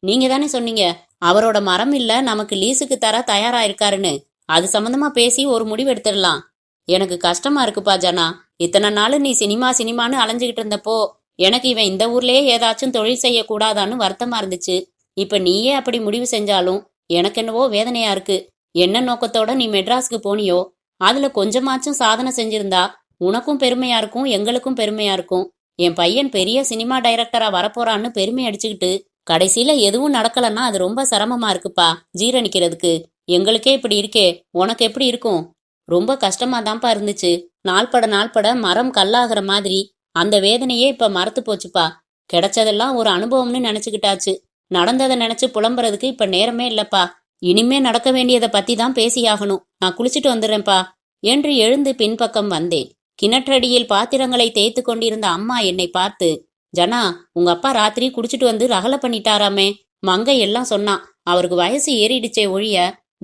நீங்க தானே சொன்னீங்க அவரோட மரம் இல்ல நமக்கு லீஸுக்கு தர தயாரா இருக்காருன்னு. அது சம்பந்தமா பேசி ஒரு முடிவு எடுத்துடலாம். எனக்கு கஷ்டமா இருக்குப்பா ஜனா. இத்தனை நாள் நீ சினிமான்னு அலைஞ்சுகிட்டு இருந்தப்போ எனக்கு இவன் இந்த ஊர்லயே ஏதாச்சும் தொழில் செய்ய கூடாதான்னு வருத்தமா இருந்துச்சு. இப்ப நீயே அப்படி முடிவு செஞ்சாலும் எனக்கு என்னவோ வேதனையா இருக்கு. என்ன நோக்கத்தோட நீ மெட்ராஸ்க்கு போனியோ அதுல கொஞ்சமாச்சும் சாதனை செஞ்சிருந்தா உனக்கும் பெருமையா இருக்கும், எங்களுக்கும் பெருமையா இருக்கும். என் பையன் பெரிய சினிமா டைரக்டரா வரப்போறான்னு பெருமை அடிச்சுக்கிட்டு கடைசியில எதுவும் நடக்கலன்னா அது ரொம்ப சிரமமா இருக்குப்பா ஜீரணிக்கிறதுக்கு. எங்களுக்கே இப்படி இருக்கே, உனக்கு எப்படி இருக்கும்? ரொம்ப கஷ்டமா தான்ப்பா இருந்துச்சு. நாள்பட மரம் கல்லாகிற மாதிரி அந்த வேதனையே இப்ப மறத்து போச்சுப்பா. கிடைச்சதெல்லாம் ஒரு அனுபவம்னு நினைச்சுக்கிட்டாச்சு. நடந்ததை நினைச்சு புலம்புறதுக்கு இப்ப நேரமே இல்லப்பா. இனிமே நடக்க வேண்டியதை பத்தி தான் பேசியாகணும். நான் குளிச்சுட்டு வந்துடுறேன்ப்பா என்று எழுந்து பின்பக்கம் வந்தேன். கிணற்றடியில் பாத்திரங்களை தேய்த்து கொண்டிருந்த அம்மா என்னை பார்த்து, ஜனா, உங்க அப்பா ராத்திரி குடிச்சிட்டு வந்து ரகல பண்ணிட்டாராமே. மங்கை எல்லாம் சொன்னான். அவருக்கு வயசு ஏறிடுச்சே ஒழிய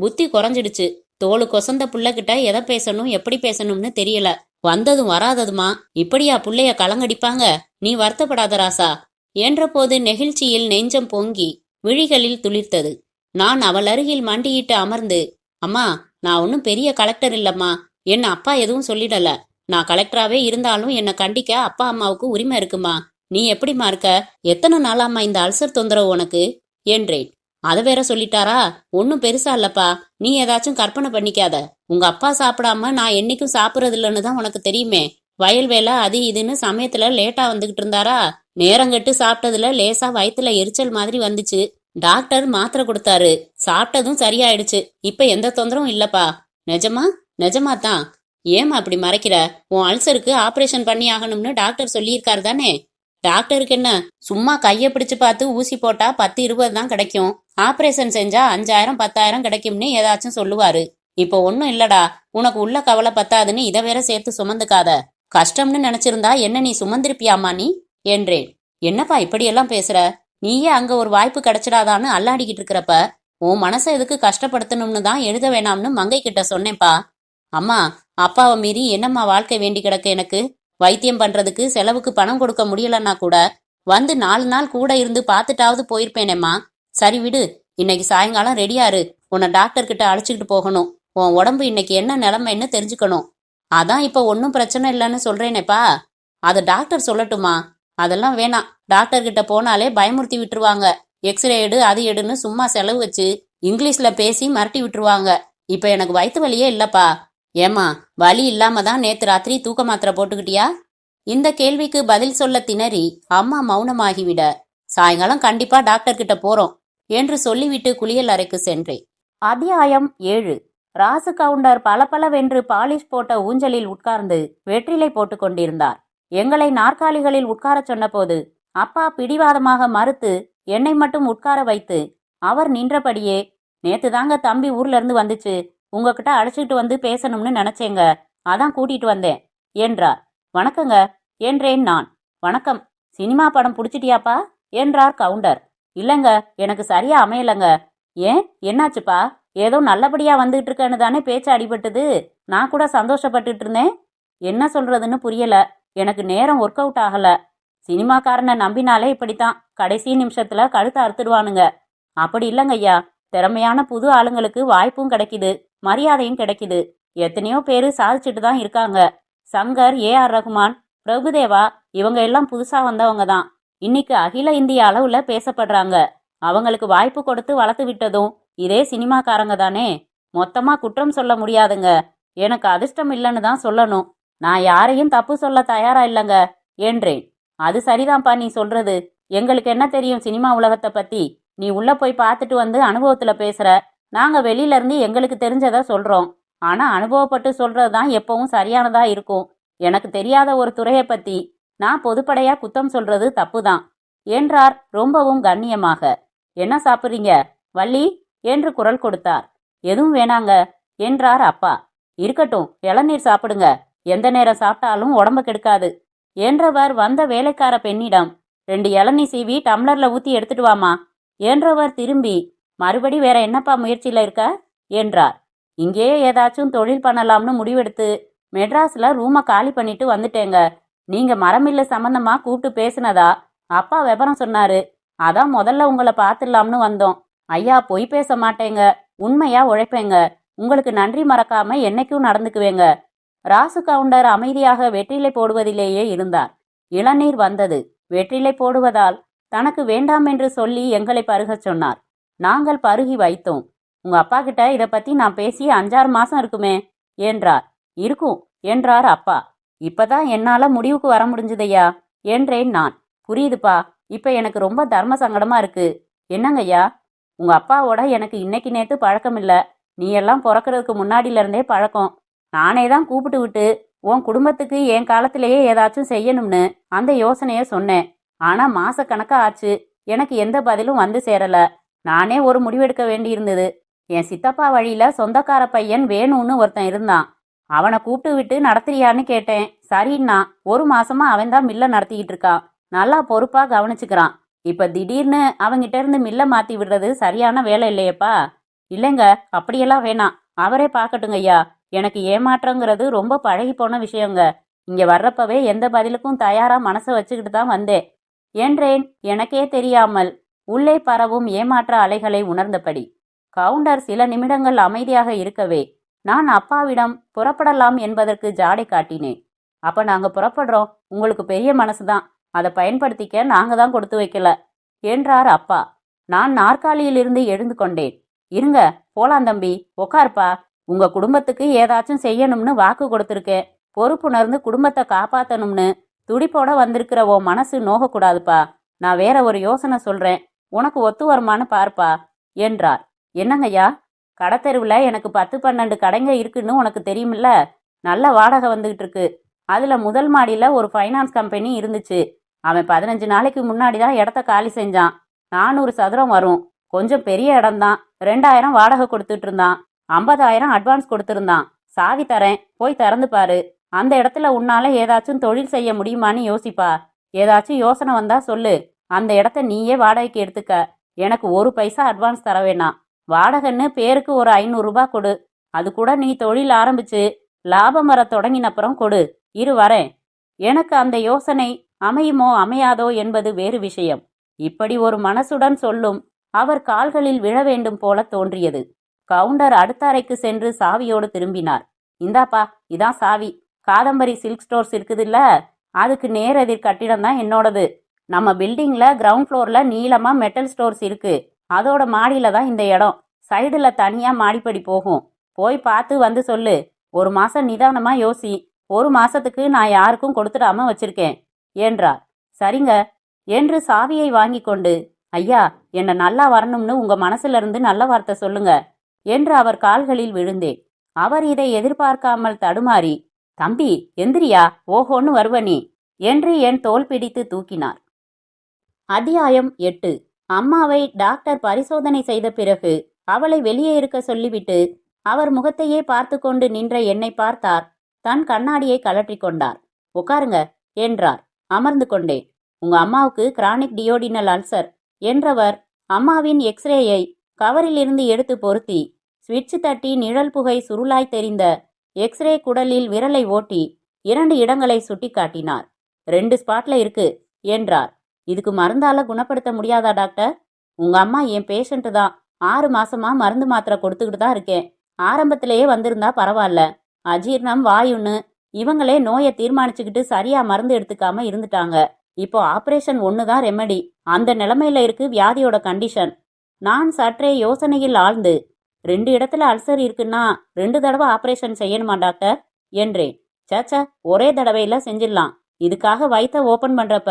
புத்தி குறைஞ்சிடுச்சு. தோளு கொசந்த புள்ளகிட்ட எதை பேசணும் எப்படி பேசணும்னு தெரியல. வந்ததும் வராததுமா இப்படியா புள்ளைய கலங்கடிப்பாங்க? நீ வருத்தப்படாத ராசா என்ற போது நெகிழ்ச்சியில் நெஞ்சம் பொங்கி விழிகளில் துளிர்த்தது. நான் அவள் அருகில் மண்டியிட்டு அமர்ந்து, அம்மா, நான் ஒன்னும் பெரிய கலெக்டர் இல்லம்மா. என்ன அப்பா எதுவும் சொல்லிடல. நான் கலெக்டராவே இருந்தாலும் என்னை கண்டிக்க அப்பா அம்மாவுக்கு உரிமை இருக்குமா. நீ எப்படிமா இருக்க? எத்தனை நாளாம்மா இந்த அல்சர் தொந்தரவு உனக்கு என்றேன். அதை வேற சொல்லிட்டாரா? ஒன்னும் பெருசா இல்லப்பா, நீ ஏதாச்சும் கற்பனை பண்ணிக்காத. உங்க அப்பா சாப்பிடாம நான் என்னைக்கும் சாப்பிடறது இல்லைன்னு தான் உனக்கு தெரியுமே. வயல் வேலை அது இதுன்னு சமயத்துல லேட்டா வந்துகிட்டு இருந்தாரா. நேரங்கெட்டு சாப்பிட்டதுல லேசா வயித்துல எரிச்சல் மாதிரி வந்துச்சு. டாக்டர் மாத்திரை கொடுத்தாரு. சாப்பிட்டதும் சரியாயிடுச்சு. இப்ப எந்த தொந்தரவும் இல்லப்பா. நிஜமா தான். ஏமா அப்படி மறைக்கிற? உன் அல்சருக்கு ஆபரேஷன் பண்ணி ஆகணும்னு டாக்டர் சொல்லியிருக்காரு தானே? டாக்டருக்கு என்ன, சும்மா கைய பிடிச்சு பார்த்து ஊசி போட்டா 10-20 தான் கிடைக்கும். ஆபரேஷன் செஞ்சா 5000-10,000 கிடைக்கும்னு ஏதாச்சும் சொல்லுவாரு. இப்போ ஒன்னும் இல்லடா. உனக்கு உள்ள கவலை பத்தாதுன்னு இதை வேற சேர்த்து சுமந்துக்காத. கஷ்டம்னு நினைச்சிருந்தா என்ன நீ சுமந்திருப்பியாமா நீ என்றேன். என்னப்பா இப்படியெல்லாம் பேசுற? நீயே அங்க ஒரு வாய்ப்பு கிடைச்சிடாதான்னு அல்லாடிக்கிட்டு இருக்கிறப்ப உன் மனசை எதுக்கு கஷ்டப்படுத்தணும்னு தான் எழுத வேணாம்னு மங்கை கிட்ட சொன்னேன்ப்பா. அம்மா, அப்பாவை மீறி என்னம்மா வாழ்க்கை வேண்டி கிடக்கு எனக்கு? வைத்தியம் பண்றதுக்கு செலவுக்கு பணம் கொடுக்க முடியலன்னா கூட வந்து 4 நாள் கூட இருந்து பார்த்துட்டாவது போயிருப்பேனேம்மா. சரி விடு, இன்னைக்கு சாயங்காலம் ரெடியாரு. உன்னை டாக்டர் கிட்ட அழைச்சிக்கிட்டு போகணும். உன் உடம்பு இன்னைக்கு என்ன நிலைமைன்னு தெரிஞ்சுக்கணும். அதான் இப்ப ஒன்னும் பிரச்சனை இல்லைன்னு சொல்றேனேப்பா. அதை டாக்டர் சொல்லட்டுமா? அதெல்லாம் வேணாம். டாக்டர் கிட்ட போனாலே பயமுறுத்தி விட்டுருவாங்க. எக்ஸ்ரே எடு அது எடுன்னு சும்மா செலவு வச்சு இங்கிலீஷ்ல பேசி மிரட்டி விட்டுருவாங்க. இப்ப எனக்கு வயிற்று வலியே இல்லப்பா. ஏமா, வலி இல்லாம தான் நேத்து ராத்திரி தூக்க மாத்திரை போட்டுக்கிட்டியா? இந்த கேள்விக்கு பதில் சொல்ல திணறி அம்மா மௌனமாகிவிட, சாயங்காலம் கண்டிப்பா டாக்டர் கிட்ட போறோம் என்று சொல்லிவிட்டு குளியல் அறைக்கு சென்றேன். அத்தியாயம் 7. ராசு கவுண்டர் பலபலவென்று பாலிஷ் போட்ட ஊஞ்சலில் உட்கார்ந்து வெற்றிலை போட்டு கொண்டிருந்தார். எங்களை நாற்காலிகளில் உட்கார சொன்னபோது அப்பா பிடிவாதமாக மறுத்து என்னை மட்டும் உட்கார வைத்து அவர் நின்றபடியே, நேத்து தாங்க தம்பி ஊர்ல இருந்து வந்துச்சு. உங்ககிட்ட அழைச்சிட்டு வந்து பேசணும்னு நினைச்சேங்க, அதான் கூட்டிட்டு வந்தேன் என்றார். வணக்கங்க என்றேன் நான். வணக்கம். சினிமா படம் பிடிச்சிட்டியாப்பா என்றார் கவுண்டர். இல்லங்க, எனக்கு சரியா அமையலங்க. ஏன், என்னாச்சுப்பா? ஏதோ நல்லபடியா வந்துகிட்டு இருக்கேன்னு தானே பேச்சு அடிபட்டது. நான் கூட சந்தோஷப்பட்டுட்டு இருந்தேன். என்ன சொல்றதுன்னு புரியல. எனக்கு நேரம் ஒர்க் அவுட் ஆகல. சினிமாக்காரனை நம்பினாலே இப்படித்தான், கடைசி நிமிஷத்துல கழுத்தை அறுத்துடுவானுங்க. அப்படி இல்லைங்க ஐயா, திறமையான புது ஆளுங்களுக்கு வாய்ப்பும் கிடைக்குது, மரியாதையும் கிடைக்குது. எத்தனையோ பேரு சாதிச்சுட்டு தான் இருக்காங்க. சங்கர், AR ரகுமான், பிரபுதேவா இவங்க எல்லாம் புதுசா வந்தவங்க தான். இன்னைக்கு அகில இந்திய அளவுல பேசப்படுறாங்க. அவங்களுக்கு வாய்ப்பு கொடுத்து வளர்த்து விட்டதும் இதே சினிமாக்காரங்க தானே. மொத்தமா குற்றம் சொல்ல முடியாதுங்க. எனக்கு அதிர்ஷ்டம் இல்லைன்னு தான் சொல்லணும். நான் யாரையும் தப்பு சொல்ல தயாரா இல்லைங்க என்றேன். அது சரிதான்ப்பா நீ சொல்றது. எங்களுக்கு என்ன தெரியும் சினிமா உலகத்தை பத்தி? நீ உள்ள போய் பார்த்துட்டு வந்து அனுபவத்துல பேசுற. நாங்க வெளியில இருந்து எங்களுக்கு தெரிஞ்சதை சொல்றோம். ஆனா அனுபவப்பட்டு சொல்றதுதான் எப்பவும் சரியானதா இருக்கும். எனக்கு தெரியாத ஒரு துறையை பத்தி நான் பொதுப்படையா குத்தம் சொல்றது தப்புதான் என்றார் ரொம்பவும் கண்ணியமாக. என்ன சாப்பிட்றீங்க வள்ளி என்று குரல் கொடுத்தார். எதுவும் வேணாங்க என்றார் அப்பா. இருக்கட்டும், இளநீர் சாப்பிடுங்க. எந்த நேரம் சாப்பிட்டாலும் உடம்பு கெடுக்காது என்றவர் வந்த வேலைக்கார பெண்ணிடம் 2 இளநீ சீவி டம்ளர்ல ஊத்தி எடுத்துட்டு வாமா என்றவர் திரும்பி, மறுபடி வேற என்னப்பா முயற்சியில இருக்க என்றார். இங்கேயே ஏதாச்சும் தொழில் பண்ணலாம்னு முடிவெடுத்து மெட்ராஸ்ல ரூமை காலி பண்ணிட்டு வந்துட்டேங்க. நீங்க மரமில்ல சம்பந்தமா கூப்பிட்டு பேசினதா அப்பா விவரம் சொன்னாரு. அதான் முதல்ல உங்களை பார்த்துடலாம்னு வந்தோம். ஐயா, பொய் பேச மாட்டேங்க, உண்மையா உழைப்பேங்க. உங்களுக்கு நன்றி மறக்காம என்னைக்கும் நடந்துக்குவேங்க. ராசு கவுண்டர் அமைதியாக வெற்றிலை போடுவதிலேயே இருந்தார். இளநீர் வந்தது. வெற்றிலை போடுவதால் தனக்கு வேண்டாம் என்று சொல்லி எங்களை பருகச் சொன்னார். நாங்கள் பருகி வைத்தோம். உங்க அப்பா கிட்ட இதை பத்தி நான் பேசி 5-6 மாசம் இருக்குமே என்றார். இருக்கும் என்றார் அப்பா. இப்பதான் என்னால முடிவுக்கு வர முடிஞ்சதையா என்றேன் நான். புரியுதுப்பா, இப்ப எனக்கு ரொம்ப தர்ம சங்கடமா இருக்கு. என்னங்கய்யா? உங்க அப்பாவோட எனக்கு இன்னைக்கு நேத்து பழக்கம் இல்ல. நீ எல்லாம் பிறக்கிறதுக்கு முன்னாடில இருந்தே பழக்கம். நானே தான் கூப்பிட்டு விட்டு உன் குடும்பத்துக்கு என் காலத்திலேயே ஏதாச்சும் செய்யணும்னு அந்த யோசனைய சொன்னேன். ஆனா மாசக்கணக்கா ஆச்சு, எனக்கு எந்த பதிலும் வந்து சேரல. நானே ஒரு முடிவெடுக்க வேண்டியிருந்தது. என் சித்தப்பா வழியில சொந்தக்கார பையன் வேணும்னு ஒருத்தன் இருந்தான். அவனை கூப்பிட்டு விட்டு நடத்துறியான்னு கேட்டேன். சரின்னா 1 மாசமா அவன் தான் மில்ல நடத்திக்கிட்டு இருக்கான். நல்லா பொறுப்பா கவனிச்சுக்கிறான். இப்ப திடீர்னு அவங்கிட்ட இருந்து மில்ல மாத்தி விடுறது சரியான வேலை இல்லையப்பா. இல்லைங்க, அப்படியெல்லாம் வேணாம், அவரே பார்க்கட்டுங்க ஐயா. எனக்கு ஏமாற்றங்கிறது ரொம்ப பழகி போன விஷயங்க. இங்க வர்றப்பவே எந்த பதிலுக்கும் தயாரா மனசை வச்சுக்கிட்டு தான் வந்தேன் என்றேன், எனக்கே தெரியாமல் உள்ளே பரவும் ஏமாற்ற அலைகளை உணர்ந்தபடி. கவுண்டர் சில நிமிடங்கள் அமைதியாக இருக்கவே நான் அப்பாவிடம் புறப்படலாம் என்பதற்கு ஜாடை காட்டினேன். அப்ப நாங்க புறப்படுறோம், உங்களுக்கு பெரிய மனசுதான், அதை பயன்படுத்திக்க நாங்க தான் கொடுத்து வைக்கல என்றார் அப்பா. நான் நாற்காலியிலிருந்து எழுந்து கொண்டேன். இருங்க, போலாம் தம்பி, உக்கார்ப்பா. உங்க குடும்பத்துக்கு ஏதாச்சும் செய்யணும்னு வாக்கு கொடுத்துருக்கேன். பொறுப்புணர்ந்து குடும்பத்தை காப்பாத்தணும்னு துடிப்போட வந்திருக்கிற ஓ மனசு நோகக்கூடாதுப்பா. நான் வேற ஒரு யோசனை சொல்றேன், உனக்கு ஒத்து வருமானு பார்ப்பா என்றார். என்னங்கய்யா? கடத்தெருவில் எனக்கு 10-12 கடைங்க இருக்குன்னு உனக்கு தெரியுமில்ல. நல்ல வாடகை வந்துகிட்டு இருக்கு. அதுல முதல் மாடியில ஒரு ஃபைனான்ஸ் கம்பெனி இருந்துச்சு. அவன் 15 நாளைக்கு முன்னாடி தான் இடத்த காலி செஞ்சான். 400 சதுரம் வரும். கொஞ்சம் பெரிய இடம்தான். 2000 வாடகை கொடுத்துட்டு இருந்தான். 50,000 அட்வான்ஸ் கொடுத்துருந்தான். சாவி தரேன், போய் திறந்து பாரு. அந்த இடத்துல உன்னால ஏதாச்சும் தொழில் செய்ய முடியுமான்னு யோசிப்பா. ஏதாச்சும் யோசனை வந்தா சொல்லு. அந்த இடத்த நீயே வாடகைக்கு எடுத்துக்க. எனக்கு 1 பைசா அட்வான்ஸ் தர வேணாம். வாடகைன்னு பேருக்கு ஒரு 500 ரூபாய் கொடு. அது கூட நீ தொழில் ஆரம்பிச்சு லாபம் வர தொடங்கினப்புறம் கொடு. வரேன். எனக்கு அந்த யோசனை அமையுமோ அமையாதோ என்பது வேறு விஷயம். இப்படி ஒரு மனசுடன் சொல்லும் அவர் கால்களில் விழ வேண்டும் போல தோன்றியது. கவுண்டர் அடுத்த அறைக்கு சென்று சாவியோடு திரும்பினார். இந்தாப்பா, இதான் சாவி. காதம்பரி சில்க் ஸ்டோர்ஸ் இருக்குதுல்ல, அதுக்கு நேரெதிர் கட்டிடம் தான் என்னோடது. நம்ம பில்டிங்ல கிரவுண்ட் ஃப்ளோர்ல நீளமா மெட்டல் ஸ்டோர்ஸ் இருக்கு. அதோட மாடியில தான் இந்த இடம். சைடுல தனியா மாடிப்படி போகும். போய் பார்த்து வந்து சொல்லு. 1 மாசம் நிதானமா யோசி. 1 மாசத்துக்கு நான் யாருக்கும் கொடுத்துடாம வச்சிருக்கேன் என்றார். சரிங்க என்று சாவியை வாங்கி கொண்டு, ஐயா, என்ன நல்லா வரணும்னு உங்க மனசுல இருந்து நல்ல வார்த்தை சொல்லுங்க என்று அவர் கால்களில் விழுந்தேன். அவர் இதை எதிர்பார்க்காமல் தடுமாறி, தம்பி எந்திரியா, ஓஹோன்னு வருவ நீ என்று என் தோள் பிடித்து தூக்கினார். அத்தியாயம் 8. அம்மாவை டாக்டர் பரிசோதனை செய்த பிறகு அவளை வெளியே இருக்க சொல்லிவிட்டு அவர் முகத்தையே பார்த்து கொண்டு நின்ற என்னை பார்த்தார். தன் கண்ணாடியை கழற்றி கொண்டார். உட்காருங்க என்றார். அமர்ந்து கொண்டேன். உங்க அம்மாவுக்கு கிரானிக் டியோடினல் அல்சர் என்றவர் அம்மாவின் எக்ஸ்ரேயை கவரில் இருந்து எடுத்து பொருத்தி ஸ்விட்ச் தட்டி நிழல் புகை சுருளாய் தெரிந்த எக்ஸ்ரே குடலில் விரலை ஓட்டி 2 இடங்களை சுட்டி காட்டினார். 2 ஸ்பாட்ல இருக்கு என்றார். இதுக்கு மருந்தால குணப்படுத்த முடியாதா டாக்டர்? உங்க அம்மா என் பேஷண்ட் தான். 6 மாசமா மருந்து மாத்திரை கொடுத்துக்கிட்டு தான் இருக்கேன். ஆரம்பத்திலேயே வந்திருந்தா பரவாயில்ல. அஜீர்ணம் வாயுன்னு இவங்களே நோயை தீர்மானிச்சுக்கிட்டு சரியா மருந்து எடுத்துக்காம இருந்துட்டாங்க. இப்போ ஆபரேஷன் 1 தான் ரெமெடி. அந்த நிலைமையில இருக்கு வியாதியோட கண்டிஷன். நான் சற்றே யோசனையில் ஆழ்ந்து, 2 இடத்துல அல்சர் இருக்குன்னா 2 தடவை ஆபரேஷன் செய்யணுமா டாக்டர் என்றேன். சேச்சா, ஒரே தடவையில செஞ்சிடலாம். இதுக்காக வயித்தை ஓபன் பண்றப்ப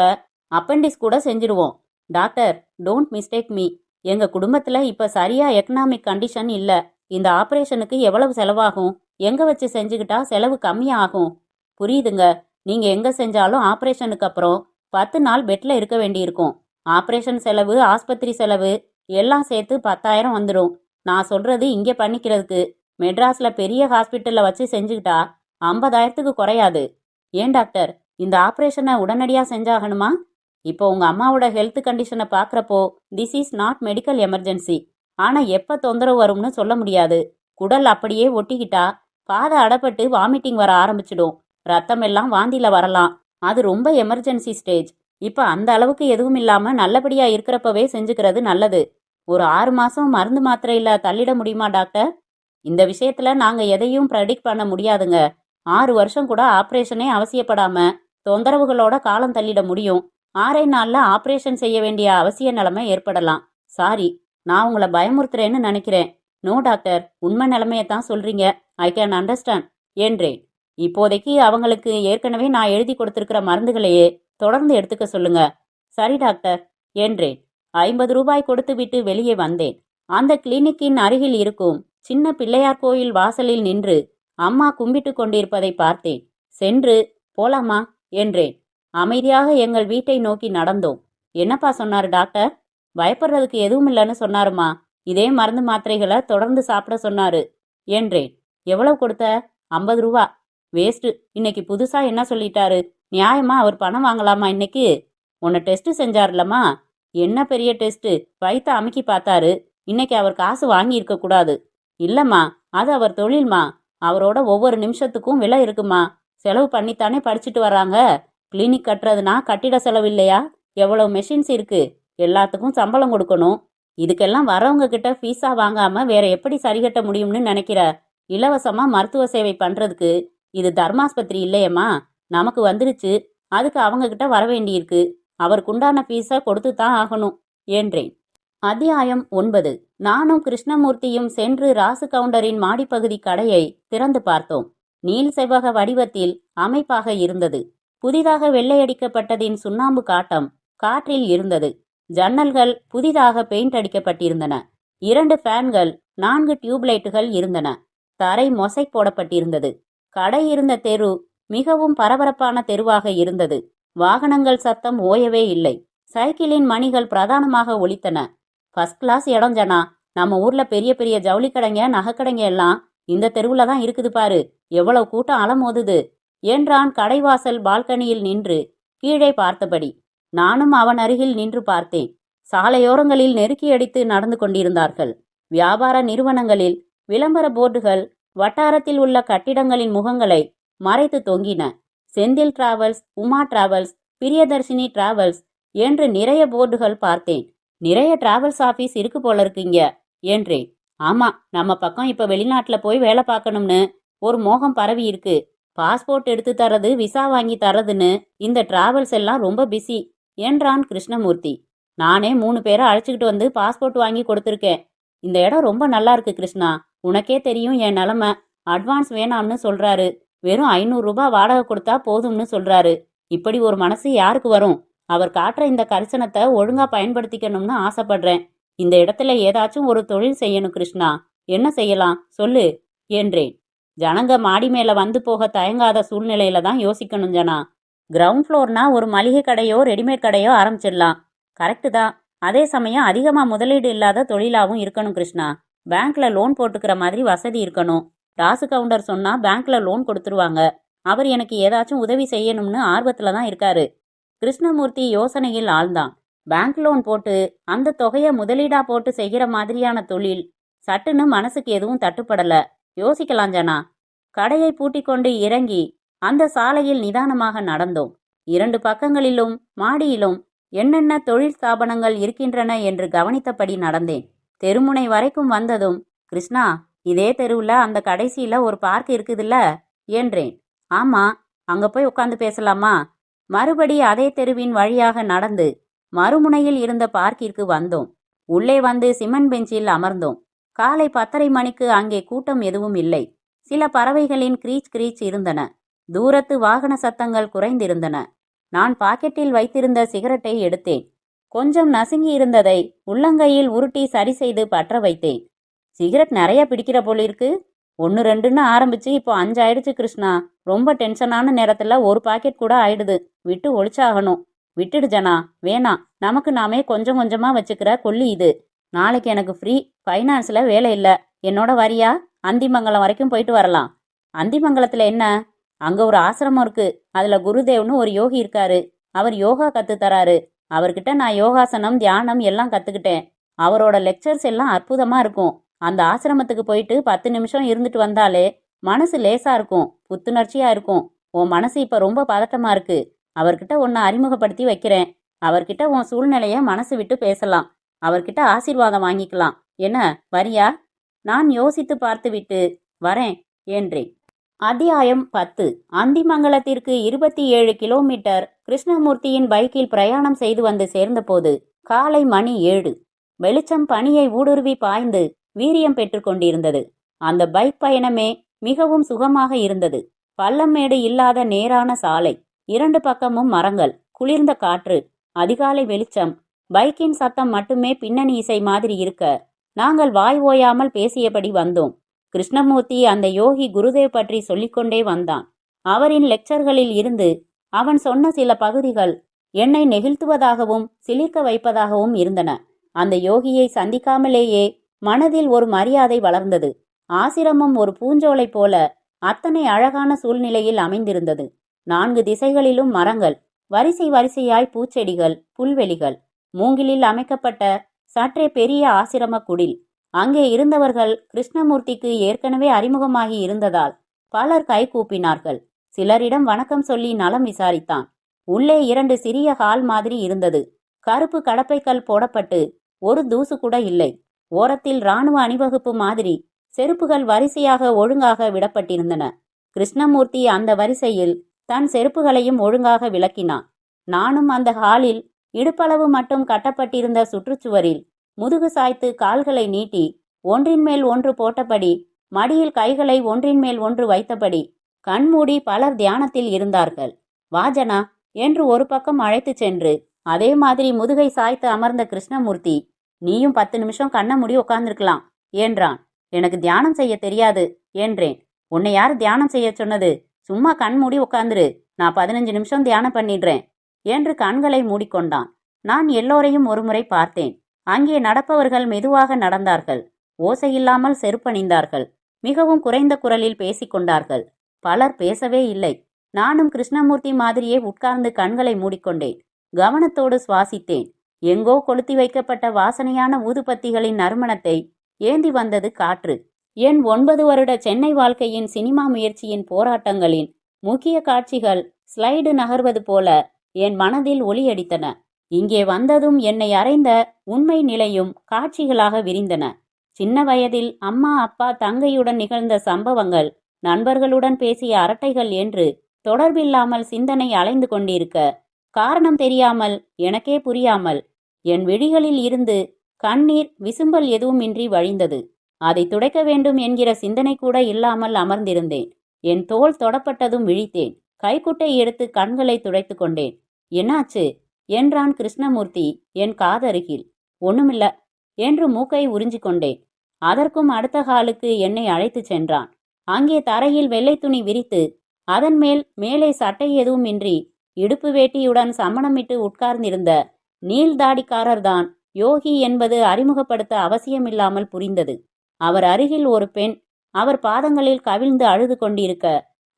அப்பெண்டிஸ் கூட செஞ்சிடுவோம். Doctor, don't mistake me. எங்க குடும்பத்துல இப்ப சரியா எக்கனாமிக் கண்டிஷன் இல்ல. இந்த ஆபரேஷனுக்கு எவ்வளவு செலவாகும்? எங்க வச்சு செஞ்சுக்கிட்டா செலவு கம்மியாகும்? புரியுதுங்க. நீங்க எங்க செஞ்சாலும் ஆபரேஷனுக்கு அப்புறம் 10 நாள் பெட்ல இருக்க வேண்டியிருக்கும். ஆபரேஷன் செலவு, ஆஸ்பத்திரி செலவு எல்லாம் சேர்த்து 10,000 வந்துடும். நான் சொல்றது இங்க பண்ணிக்கிறதுக்கு. மெட்ராஸ்ல பெரிய ஹாஸ்பிட்டல்ல வச்சு செஞ்சுக்கிட்டா 50,000க்கு குறையாது. ஏன் டாக்டர், இந்த ஆபரேஷனை உடனடியா செஞ்சாகணுமா? இப்போ உங்க அம்மாவோட ஹெல்த் கண்டிஷனை பார்க்குறப்போ this is not medical emergency. ஆனா எப்ப தொந்தரவு வரும்னு சொல்ல முடியாது. குடல் அப்படியே ஒட்டிக்கிட்டா பாதை அடப்பட்டு வாமிட்டிங் வர ஆரம்பிச்சிடும். ரத்தம் எல்லாம் வாந்தியில வரலாம். அது ரொம்ப எமர்ஜென்சி ஸ்டேஜ். இப்ப அந்த அளவுக்கு எதுவும் இல்லாம நல்லபடியா இருக்கிறப்பவே செஞ்சுக்கிறது நல்லது. ஒரு 6 மாசம் மருந்து மாத்திரையில தள்ளிட முடியுமா டாக்டர்? இந்த விஷயத்துல நாங்க எதையும் ப்ரெடிக்ட் பண்ண முடியாதுங்க. 6 வருஷம் கூட ஆபரேஷனே அவசியப்படாம தொந்தரவுகளோட காலம் தள்ளிட முடியும். 6 நாள்ல ஆபரேஷன் செய்ய வேண்டிய அவசிய நிலைமை ஏற்படலாம். சாரி, நான் உங்களை பயமுறுத்துறேன்னு நினைக்கிறேன். நோ டாக்டர், உண்மை நிலைமையை தான் சொல்றீங்க. ஐ கேன் அண்டர்ஸ்டாண்ட் என்றேன். இப்போதைக்கு அவங்களுக்கு ஏற்கனவே நான் எழுதி கொடுத்திருக்கிற மருந்துகளையே தொடர்ந்து எடுத்துக்க சொல்லுங்க. சரி டாக்டர் என்றேன். 50 ரூபாய் கொடுத்து விட்டு வெளியே வந்தேன். அந்த கிளினிக்கின் அருகில் இருக்கும் சின்ன பிள்ளையார் கோயில் வாசலில் நின்று அம்மா கும்பிட்டு கொண்டிருப்பதை பார்த்தேன். சென்று போலாமா என்றேன். அமைதியாக எங்கள் வீட்டை நோக்கி நடந்தோம். என்னப்பா சொன்னாரு டாக்டர்? பயப்படுறதுக்கு எதுவும் இல்லைன்னு சொன்னாருமா. இதே மருந்து மாத்திரைகளை தொடர்ந்து சாப்பிட சொன்னாரு என்றேன். எவ்வளவு கொடுத்த? 50 ரூபா. வேஸ்ட். இன்னைக்கு புதுசா என்ன சொல்லிட்டாரு? நியாயமா அவர் பணம் வாங்கலாமா இன்னைக்கு? உன்னை டெஸ்ட் செஞ்சாருலம்மா. என்ன பெரிய டெஸ்ட்? வயிற்ற அமுக்கி பார்த்தாரு. இன்னைக்கு அவர் காசு வாங்கி இருக்க கூடாது. இல்லம்மா, அது அவர் தொழில்மா. அவரோட ஒவ்வொரு நிமிஷத்துக்கும் விலை இருக்குமா. செலவு பண்ணித்தானே படிச்சுட்டு வர்றாங்க. கிளினிக் கட்டுறதுனா கட்டிட செலவு இல்லையா? எவ்வளவு மெஷின்ஸ் இருக்கு. எல்லாத்துக்கும் சம்பளம் கொடுக்கணும். இதுக்கெல்லாம் வரவங்க கிட்ட ஃபீஸா வாங்காம வேற எப்படி சரிகட்ட முடியும்னு நினைக்கிற? இலவசமா மருத்துவ சேவை பண்றதுக்கு இது தர்மாஸ்பத்திரி இல்லையம்மா. நமக்கு வந்துருச்சு. அதுக்கு அவங்க கிட்ட வர வேண்டியிருக்கு. அவருக்குண்டான ஃபீஸை கொடுத்து தான் ஆகணும் என்றேன். அத்தியாயம் 9. நானும் கிருஷ்ணமூர்த்தியும் சென்று ராசு கவுண்டரின் மாடிப்பகுதி கடையை திறந்து பார்த்தோம். நீல் செவ்வக வடிவத்தில் அமைப்பாக இருந்தது. புதிதாக வெள்ளையடிக்கப்பட்டதின் சுண்ணாம்பு காட்டம் காற்றில் இருந்தது. ஜன்னல்கள் புதிதாக பெயிண்ட் அடிக்கப்பட்டிருந்தன. 2 ஃபேன்கள், 4 டியூப்லைட்டுகள் இருந்தன. தரை மொசைக் போடப்பட்டிருந்தது. கடை இருந்த தெரு மிகவும் பரபரப்பான தெருவாக இருந்தது. வாகனங்கள் சத்தம் ஓயவே இல்லை. சைக்கிளின் மணிகள் பிரதானமாக ஒலித்தன. ஃபர்ஸ்ட் கிளாஸ் இடம் ஜனா. நம்ம ஊர்ல பெரிய பெரிய ஜவுளி கடைங்க, நகைக்கடைங்க எல்லாம் இந்த தெருவுல தான் இருக்குது பாரு. எவ்வளவு கூட்டம் அலமோதுது என்றான் கடைவாசல் பால்கனியில் நின்று கீழே பார்த்தபடி. நானும் அவன் அருகில் நின்று பார்த்தேன். சாலையோரங்களில் நெருக்கியடித்து நடந்து கொண்டிருந்தார்கள். வியாபார நிறுவனங்களில் விளம்பர போர்டுகள் வட்டாரத்தில் உள்ள கட்டிடங்களின் முகங்களை மறைத்து தொங்கின. Senthil Travels, Uma Travels, Priyadarshini Travels என்று நிறைய போர்டுகள் பார்த்தேன். நிறைய டிராவல்ஸ் ஆபீஸ் இருக்கு போல இருக்குங்க என்றேன். ஆமா, நம்ம பக்கம் இப்ப வெளிநாட்டுல போய் வேலை பார்க்கணும்னு ஒரு மோகம் பரவி இருக்கு. பாஸ்போர்ட் எடுத்து தரது, விசா வாங்கி தரதுன்னு இந்த டிராவல்ஸ் எல்லாம் ரொம்ப பிஸி என்றான் கிருஷ்ணமூர்த்தி. நானே 3 பேரை அழைச்சிக்கிட்டு வந்து பாஸ்போர்ட் வாங்கி கொடுத்துருக்கேன். இந்த இடம் ரொம்ப நல்லா இருக்கு கிருஷ்ணா. உனக்கே தெரியும் என் நிலமை. அட்வான்ஸ் வேணாம்னு சொல்றாரு. வெறும் 500 ரூபாய் வாடகை கொடுத்தா போதும்னு சொல்றாரு. இப்படி ஒரு மனசு யாருக்கு வரும்? அவர் காட்டுற இந்த கரிசனத்தை ஒழுங்கா பயன்படுத்திக்கணும்னு ஆசைப்படுறேன். இந்த இடத்துல ஏதாச்சும் ஒரு தொழில் செய்யணும் கிருஷ்ணா. என்ன செய்யலாம் சொல்லு என்றேன். ஜனங்க மாடி மேல வந்து போக தயங்காத சூழ்நிலையில தான் யோசிக்கணும் ஜனா. கிரவுண்ட் ஃப்ளோர்னா ஒரு மளிகை கடையோ ரெடிமேட் கடையோ ஆரம்பிச்சிடலாம். கரெக்டு தான். அதே சமயம் அதிகமா முதலீடு இல்லாத தொழிலாவும் இருக்கணும் கிருஷ்ணா. பேங்க்ல லோன் போட்டுக்கிற மாதிரி வசதி இருக்கணும். ராசு கவுண்டர் சொன்னா பேங்க்ல லோன் கொடுத்துருவாங்க. அவர் எனக்கு ஏதாச்சும் உதவி செய்யணும்னு ஆர்வத்துல தான் இருக்காரு. கிருஷ்ணமூர்த்தி யோசனையில் ஆழ்ந்தான். பேங்க் லோன் போட்டு அந்த தொகையை முதலீடா போட்டு செய்கிற மாதிரியான தொழில் சட்டுன்னு மனசுக்கு எதுவும் தட்டுப்படல. யோசிக்கலாம் ஜனா. கடையை பூட்டிக் கொண்டு இறங்கி அந்த சாலையில் நிதானமாக நடந்தோம். 2 பக்கங்களிலும் மாடியிலும் என்னென்ன தொழில் ஸ்தாபனங்கள் இருக்கின்றன என்று கவனித்தபடி நடந்தேன். தெருமுனை வரைக்கும் வந்ததும், கிருஷ்ணா, இதே தெருவில் அந்த கடைசியில ஒரு பார்க் இருக்குதுல்ல என்றேன். ஆமா, அங்க போய் உட்காந்து பேசலாமா? மறுபடி அதே தெருவின் வழியாக நடந்து மறுமுனையில் இருந்த பார்க்கிற்கு வந்தோம். உள்ளே வந்து சிமெண்ட் பெஞ்சில் அமர்ந்தோம். காலை 10:30 மணிக்கு அங்கே கூட்டம் எதுவும் இல்லை. சில பறவைகளின் கிரீச் கிரீச் இருந்தன. தூரத்து வாகன சத்தங்கள் குறைந்திருந்தன. நான் பாக்கெட்டில் வைத்திருந்த சிகரெட்டை எடுத்தேன். கொஞ்சம் நசுங்கி இருந்ததை உள்ளங்கையில் உருட்டி சரி செய்து பற்ற வைத்தேன். சிகரெட் நிறைய பிடிக்கிற போலிருக்கு. 1 2ன்னு ஆரம்பிச்சு இப்போ 5 ஆயிடுச்சு கிருஷ்ணா. ரொம்ப டென்ஷனான நேரத்துல ஒரு பாக்கெட் கூட ஆயிடுது. விட்டு ஒழிச்சாகணும். விட்டுடு ஜனா, வேணாம். நமக்கு நாமே கொஞ்சம் கொஞ்சமா வச்சுக்கிற கொல்லி இது. நாளைக்கு எனக்கு ஃப்ரீ, ஃபைனான்ஸில் வேலை இல்லை, என்னோட வரியா? அந்திமங்கலம் வரைக்கும் போயிட்டு வரலாம். அந்திமங்கலத்தில் என்ன? அங்கே ஒரு ஆசிரமம் இருக்கு. அதில் குருதேவ்னு ஒரு யோகி இருக்காரு. அவர் யோகா கற்று தராரு. அவர்கிட்ட நான் யோகாசனம், தியானம் எல்லாம் கற்றுக்கிட்டேன். அவரோட லெக்சர்ஸ் எல்லாம் அற்புதமாக இருக்கும். அந்த ஆசிரமத்துக்கு போயிட்டு 10 நிமிஷம் இருந்துட்டு வந்தாலே மனசு லேசாக இருக்கும், புத்துணர்ச்சியாக இருக்கும். உன் மனசு இப்போ ரொம்ப பதட்டமாக இருக்கு. அவர்கிட்ட உன்னை அறிமுகப்படுத்தி வைக்கிறேன். அவர்கிட்ட உன் சூழ்நிலைய மனசு விட்டு பேசலாம். அவர்கிட்ட ஆசீர்வாதம் வாங்கிக்கலாம். என்ன, வரியா? நான் யோசித்து பார்த்துவிட்டு வரேன் என்றேன். அத்தியாயம் 10. அந்திமங்கலத்திற்கு 27 கிலோமீட்டர் கிருஷ்ணமூர்த்தியின் பைக்கில் பிரயாணம் செய்து வந்து சேர்ந்தபோது காலை மணி 7. வெளிச்சம் பனியை ஊடுருவி பாய்ந்து வீரியம் பெற்று கொண்டிருந்தது. அந்த பைக் பயணமே மிகவும் சுகமாக இருந்தது. பள்ளமேடு இல்லாத நேரான சாலை, 2 பக்கமும் மரங்கள், குளிர்ந்த காற்று, அதிகாலை வெளிச்சம், பைக்கின் சத்தம் மட்டுமே பின்னணி இசை மாதிரி இருக்க நாங்கள் வாய் ஓயாமல் பேசியபடி வந்தோம். கிருஷ்ணமூர்த்தி அந்த யோகி குருதேவ் பற்றி சொல்லிக்கொண்டே வந்தான். அவரின் லெக்சர்களில் இருந்து அவன் சொன்ன சில பகுதிகள் என்னை நெகிழ்த்துவதாகவும் சிலிர்க்க வைப்பதாகவும் இருந்தன. அந்த யோகியை சந்திக்காமலேயே மனதில் ஒரு மரியாதை வளர்ந்தது. ஆசிரமம் ஒரு பூஞ்சோலை போல அத்தனை அழகான சூழ்நிலையில் அமைந்திருந்தது. 4 திசைகளிலும் மரங்கள், வரிசை வரிசையாய் பூச்செடிகள், புல்வெளிகள், மூங்கிலில் அமைக்கப்பட்ட சற்றே பெரிய ஆசிரம குடில். அங்கே இருந்தவர்கள் கிருஷ்ணமூர்த்திக்கு ஏற்கனவே அறிமுகமாகி இருந்ததால் பலர் கை கூப்பினார்கள். சிலரிடம் வணக்கம் சொல்லி நலம் விசாரித்தான். உள்ளே 2 சிறிய ஹால் மாதிரி இருந்தது. கருப்பு கடப்பைக்கல் போடப்பட்டு ஒரு தூசு கூட இல்லை. ஓரத்தில் இராணுவ அணிவகுப்பு மாதிரி செருப்புகள் வரிசையாக ஒழுங்காக விடப்பட்டிருந்தன. கிருஷ்ணமூர்த்தி அந்த வரிசையில் தன் செருப்புகளையும் ஒழுங்காக விளக்கினான். நானும் அந்த ஹாலில் இடுப்பளவு மட்டும் கட்டப்பட்டிருந்த சுற்றுச்சுவரில் முதுகு சாய்த்து கால்களை நீட்டி ஒன்றின் மேல் ஒன்று போட்டபடி, மடியில் கைகளை ஒன்றின் மேல் ஒன்று வைத்தபடி கண்மூடி பலர் தியானத்தில் இருந்தார்கள். வாஜனா என்று ஒரு பக்கம் அழைத்து சென்று அதே மாதிரி முதுகை சாய்த்து அமர்ந்த கிருஷ்ணமூர்த்தி, நீயும் 10 நிமிஷம் கண்ண மூடி உட்கார்ந்துருக்கலாம் என்றான். எனக்கு தியானம் செய்ய தெரியாது என்றேன். உன்னை யார் தியானம் செய்ய சொன்னது? சும்மா கண் மூடி உட்கார்ந்துரு, நான் 15 நிமிஷம் தியானம் பண்ணிடுறேன் என்று கண்களை மூடிக்கொண்டான். நான் எல்லோரையும் ஒருமுறை பார்த்தேன். அங்கே நடப்பவர்கள் மெதுவாக நடந்தார்கள். ஓசையில்லாமல் செருப்பணிந்தார்கள். மிகவும் குறைந்த குரலில் பேசிக்கொண்டார்கள். பலர் பேசவே இல்லை. நானும் கிருஷ்ணமூர்த்தி மாதிரியே உட்கார்ந்து கண்களை மூடிக்கொண்டேன். கவனத்தோடு சுவாசித்தேன். எங்கோ கொளுத்தி வைக்கப்பட்ட வாசனையான ஊதுபத்திகளின் நறுமணத்தை ஏந்தி வந்தது காற்று. என் 9 வருட சென்னை வாழ்க்கையின் சினிமா முயற்சியின் போராட்டங்களின் முக்கிய காட்சிகள் ஸ்லைடு நகர்வது போல என் மனதில் ஒளியடித்தன. இங்கே வந்ததும் என்னை அறைந்த உண்மை நிலையும் காட்சிகளாக விரிந்தன. சின்ன வயதில் அம்மா, அப்பா, தங்கையுடன் நிகழ்ந்த சம்பவங்கள், நண்பர்களுடன் பேசிய அரட்டைகள் என்று தொடர்பில்லாமல் சிந்தனை அலைந்து கொண்டிருக்க, காரணம் தெரியாமல், எனக்கே புரியாமல் என் விழிகளில் இருந்து கண்ணீர் விசும்பல் எதுவுமின்றி வழிந்தது. அதை துடைக்க வேண்டும் என்கிற சிந்தனை கூட இல்லாமல் அமர்ந்திருந்தேன். என் தோள் தொடப்பட்டதும் விழித்தேன். கைக்குட்டை எடுத்து கண்களை துடைத்து கொண்டேன். என்னாச்சு என்றான் கிருஷ்ணமூர்த்தி என் காதருகில். ஒண்ணுமில்ல என்று மூக்கை உறிஞ்சி கொண்டேன். அதற்கும் அடுத்த ஹாலுக்கு என்னை அழைத்து சென்றான். அங்கே தரையில் வெள்ளை துணி விரித்து அதன் மேலே சட்டை எதுவுமின்றி இடுப்பு வேட்டியுடன் சமணமிட்டு உட்கார்ந்திருந்த நீள்தாடிக்காரர்தான் யோகி என்பது அறிமுகப்படுத்த அவசியமில்லாமல் புரிந்தது. அவர் அருகில் ஒரு பெண் அவர் பாதங்களில் கவிழ்ந்து அழுது கொண்டிருக்க,